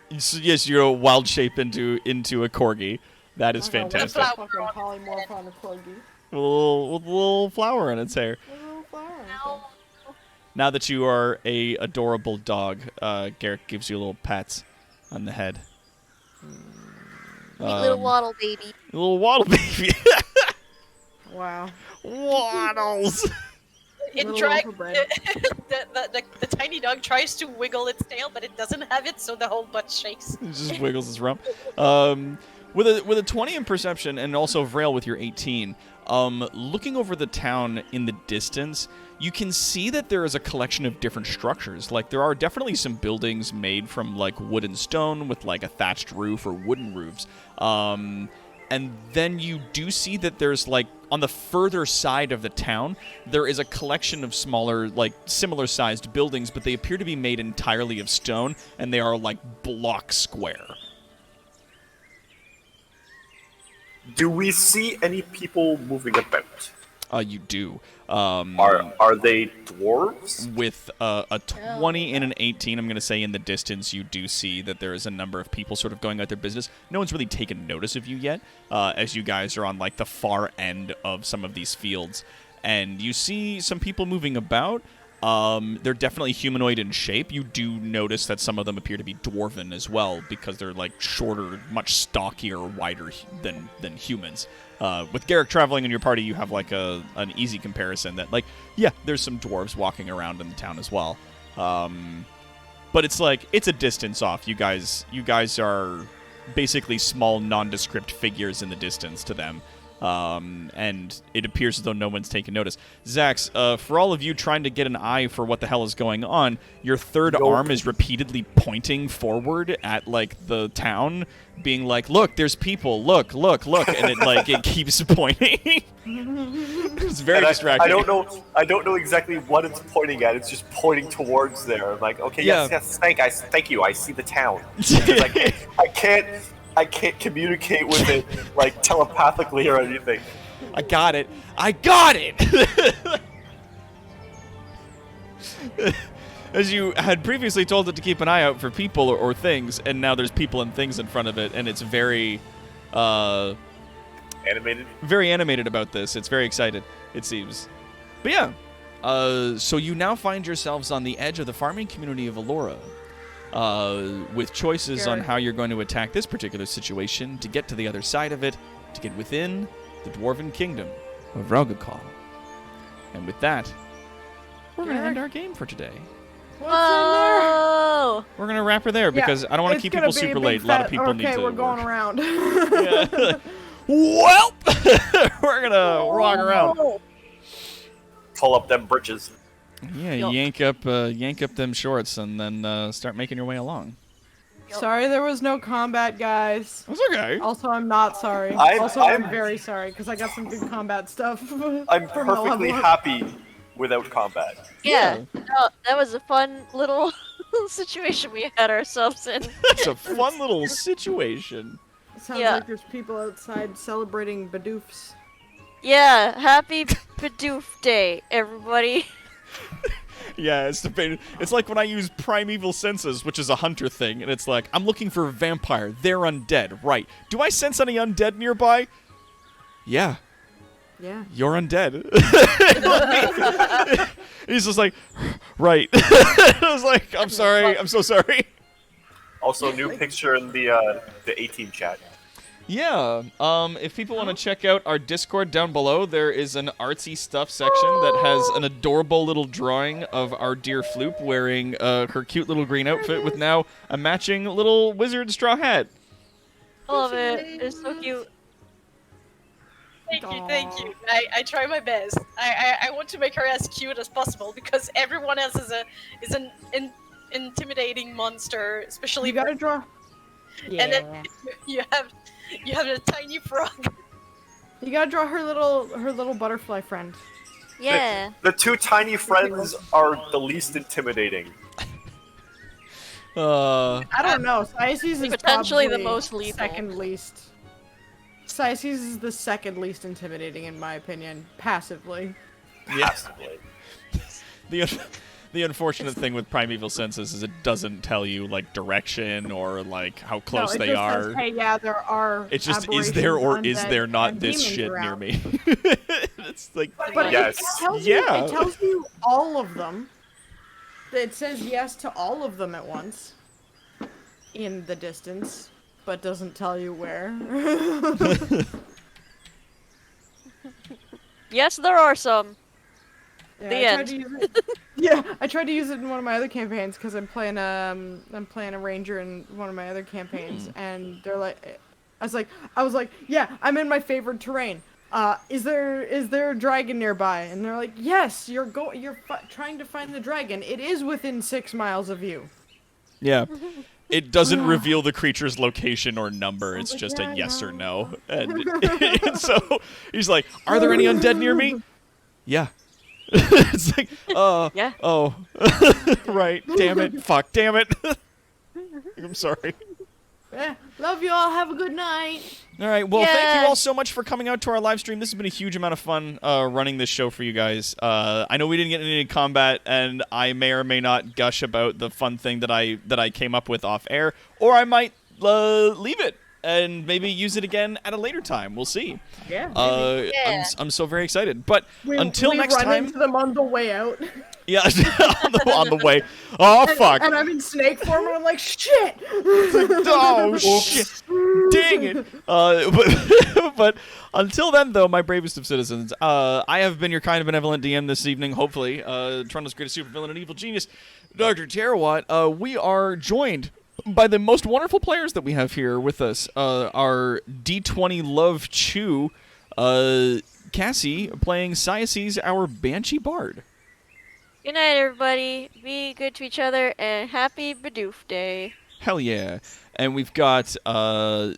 yeah. Yes, you're a wild shape into a corgi. That is I don't know, fantastic. Flower fucking on polymorph on a corgi. With a little flower in its hair. A little flower. Now that you are a adorable dog, Garrick gives you little pats on the head. Neat little waddle baby. A little waddle baby. Wow. Waddles. It Little drag loaf of bread. the tiny dog tries to wiggle its tail, but it doesn't have it, so the whole butt shakes. It just wiggles his rump. With a 20 in perception and also Vrail with your 18, Looking over the town in the distance, you can see that there is a collection of different structures. Like, there are definitely some buildings made from, like, wood and stone with, like, a thatched roof or wooden roofs. And then you do see that there's, like, on the further side of the town, there is a collection of smaller, like, similar-sized buildings, but they appear to be made entirely of stone, and they are, like, block square. Do we see any people moving about? You do. Are they dwarves? With a 20 and an 18, I'm going to say in the distance, you do see that there is a number of people sort of going out their business. No one's really taken notice of you yet, as you guys are on, like, the far end of some of these fields. And you see some people moving about. They're definitely humanoid in shape. You do notice that some of them appear to be dwarven as well, because they're, like, shorter, much stockier, wider than humans. With Garrick traveling in your party, you have, like, an easy comparison that, like, yeah, there's some dwarves walking around in the town as well. But it's, like, it's a distance off. You guys are basically small, nondescript figures in the distance to them. And it appears as though no one's taken notice. Zax, for all of you trying to get an eye for what the hell is going on, your third arm is repeatedly pointing forward at, like, the town, being like, look, there's people, look, and it, like, it keeps pointing. It's very distracting. I don't know exactly what it's pointing at. It's just pointing towards there. I'm like, okay, Yeah. yes, thank you. I see the town. Because I can't communicate with it, like, telepathically or anything. I got it. As you had previously told it to keep an eye out for people or things, and now there's people and things in front of it, and it's very, Animated? very animated about this. It's very excited, it seems. But yeah, so you now find yourselves on the edge of the farming community of Allura, with choices on how you're going to attack this particular situation to get to the other side of it, to get within the Dwarven Kingdom of Rogakal. And with that, we're going to end our game for today. Whoa! We're going to wrap her there because I don't want to keep people super late. A lot of people need to we're going work. around. Yeah. Well, we're going to walk around. Pull up them britches. Yeah, yank up them shorts and then start making your way along. Sorry there was no combat, guys. That's okay. Also, I'm not sorry. I'm very sorry, because I got some good combat stuff. I'm from the perfectly level up. happy without combat. Yeah, no, that was a fun little situation we had ourselves in. It's a fun little situation. Sounds Yeah. like there's people outside celebrating Badoofs. Yeah, happy Bidoof Day, everybody. Yeah, it's like when I use primeval senses, which is a hunter thing, and it's like, I'm looking for a vampire. They're undead, right. Do I sense any undead nearby? Yeah. Yeah. You're undead. He's just like, right. I was like, I'm sorry. I'm so sorry. Also, new picture in the A-Team chat. Yeah, if people want to check out our Discord down below, there is an artsy stuff section that has an adorable little drawing of our dear Floop wearing her cute little green outfit with now a matching little wizard straw hat. I love it. It's so cute. Thank you. I try my best. I want to make her as cute as possible because everyone else is an intimidating monster, especially. You gotta draw. And then you have a tiny frog. You gotta draw her little butterfly friend. Yeah. The two tiny friends are the least intimidating. I don't know. Sices is Potentially the probably most lethal. second least. Sices is the second least intimidating in my opinion, passively. Possibly. The unfortunate thing with primeval senses is it doesn't tell you like direction or like how close no, it they just are. Says, hey, yeah, there are. It's just is there or is undead, there not and this demons shit near around. me? It's like But Yes. it tells Yeah. you. It tells you all of them. It says yes to all of them at once. In the distance, but doesn't tell you where. Yes, there are some. Yeah, The I tried end. to use it. Yeah, I tried to use it in one of my other campaigns because I'm playing a ranger in one of my other campaigns, and they're like, I was like, yeah, I'm in my favorite terrain. is there a dragon nearby? And they're like, yes, you're trying to find the dragon. It is within 6 miles of you. Yeah. It doesn't reveal the creature's location or number. It's like, just a yeah, yes or no. no. And so he's like, are there any undead near me? Yeah. It's like, Yeah. oh, right. Damn it. Fuck. Damn it. I'm sorry. Yeah, love you all. Have a good night. All right. Well, thank you Yeah. all so much for coming out to our live stream. This has been a huge amount of fun running this show for you guys. I know we didn't get into any combat, and I may or may not gush about the fun thing that I came up with off air, or I might leave it and maybe use it again at a later time. We'll see. Yeah. Yeah. I'm so very excited. But we next run time, into them on the way out. yeah, on the way. Oh fuck. And I'm in snake form, and I'm like, shit. Oh shit! Dang it! But until then, though, my bravest of citizens, I have been your kind of benevolent DM this evening. Hopefully, Toronto's greatest supervillain and evil genius, Dr. Terawatt. We are joined by the most wonderful players that we have here with us. Our D20 Love Chew, Cassie, playing Syaces, our Banshee Bard. Good night, everybody. Be good to each other, and happy Bidoof Day. Hell yeah. And we've got the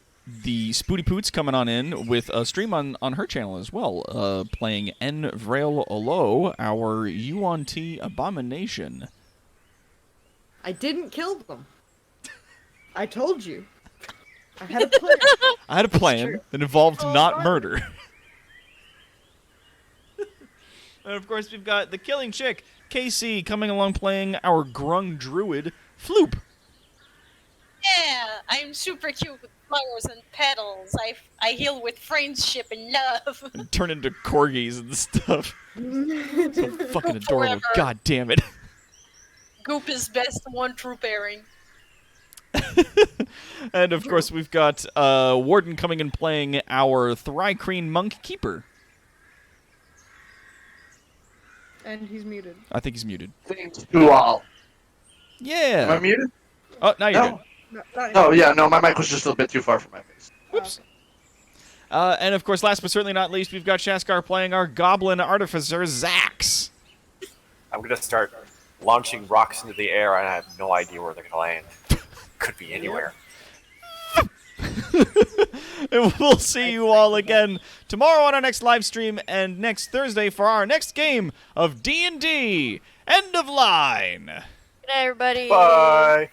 Spooty Poots coming on in with a stream on her channel as well, playing N. Vrail Olo, our UNT Abomination. I didn't kill them. I told you. I had a plan. I had a plan that involved not murder. And of course, we've got the Killing Chick, KC, coming along playing our Grung Druid, Floop. Yeah, I'm super cute with flowers and petals. I heal with friendship and love. And turn into corgis and stuff. So fucking adorable. Forever. God damn it. Goop is best one true pairing. And of course, we've got Warden coming and playing our Thrycreen Monk Keeper. And he's muted. I think he's muted. Thanks to all. Am I Yeah. muted? Oh, now you're No. good. No, Oh, yeah, no, my mic was just a bit too far from my face. Whoops. And of course, last but certainly not least, we've got Shaskar playing our Goblin Artificer, Zax. I'm gonna start launching rocks into the air, and I have no idea where they're gonna land. Could be anywhere. And we'll see you all again tomorrow on our next live stream and next Thursday for our next game of D&D End of Line. Good night, everybody. Bye.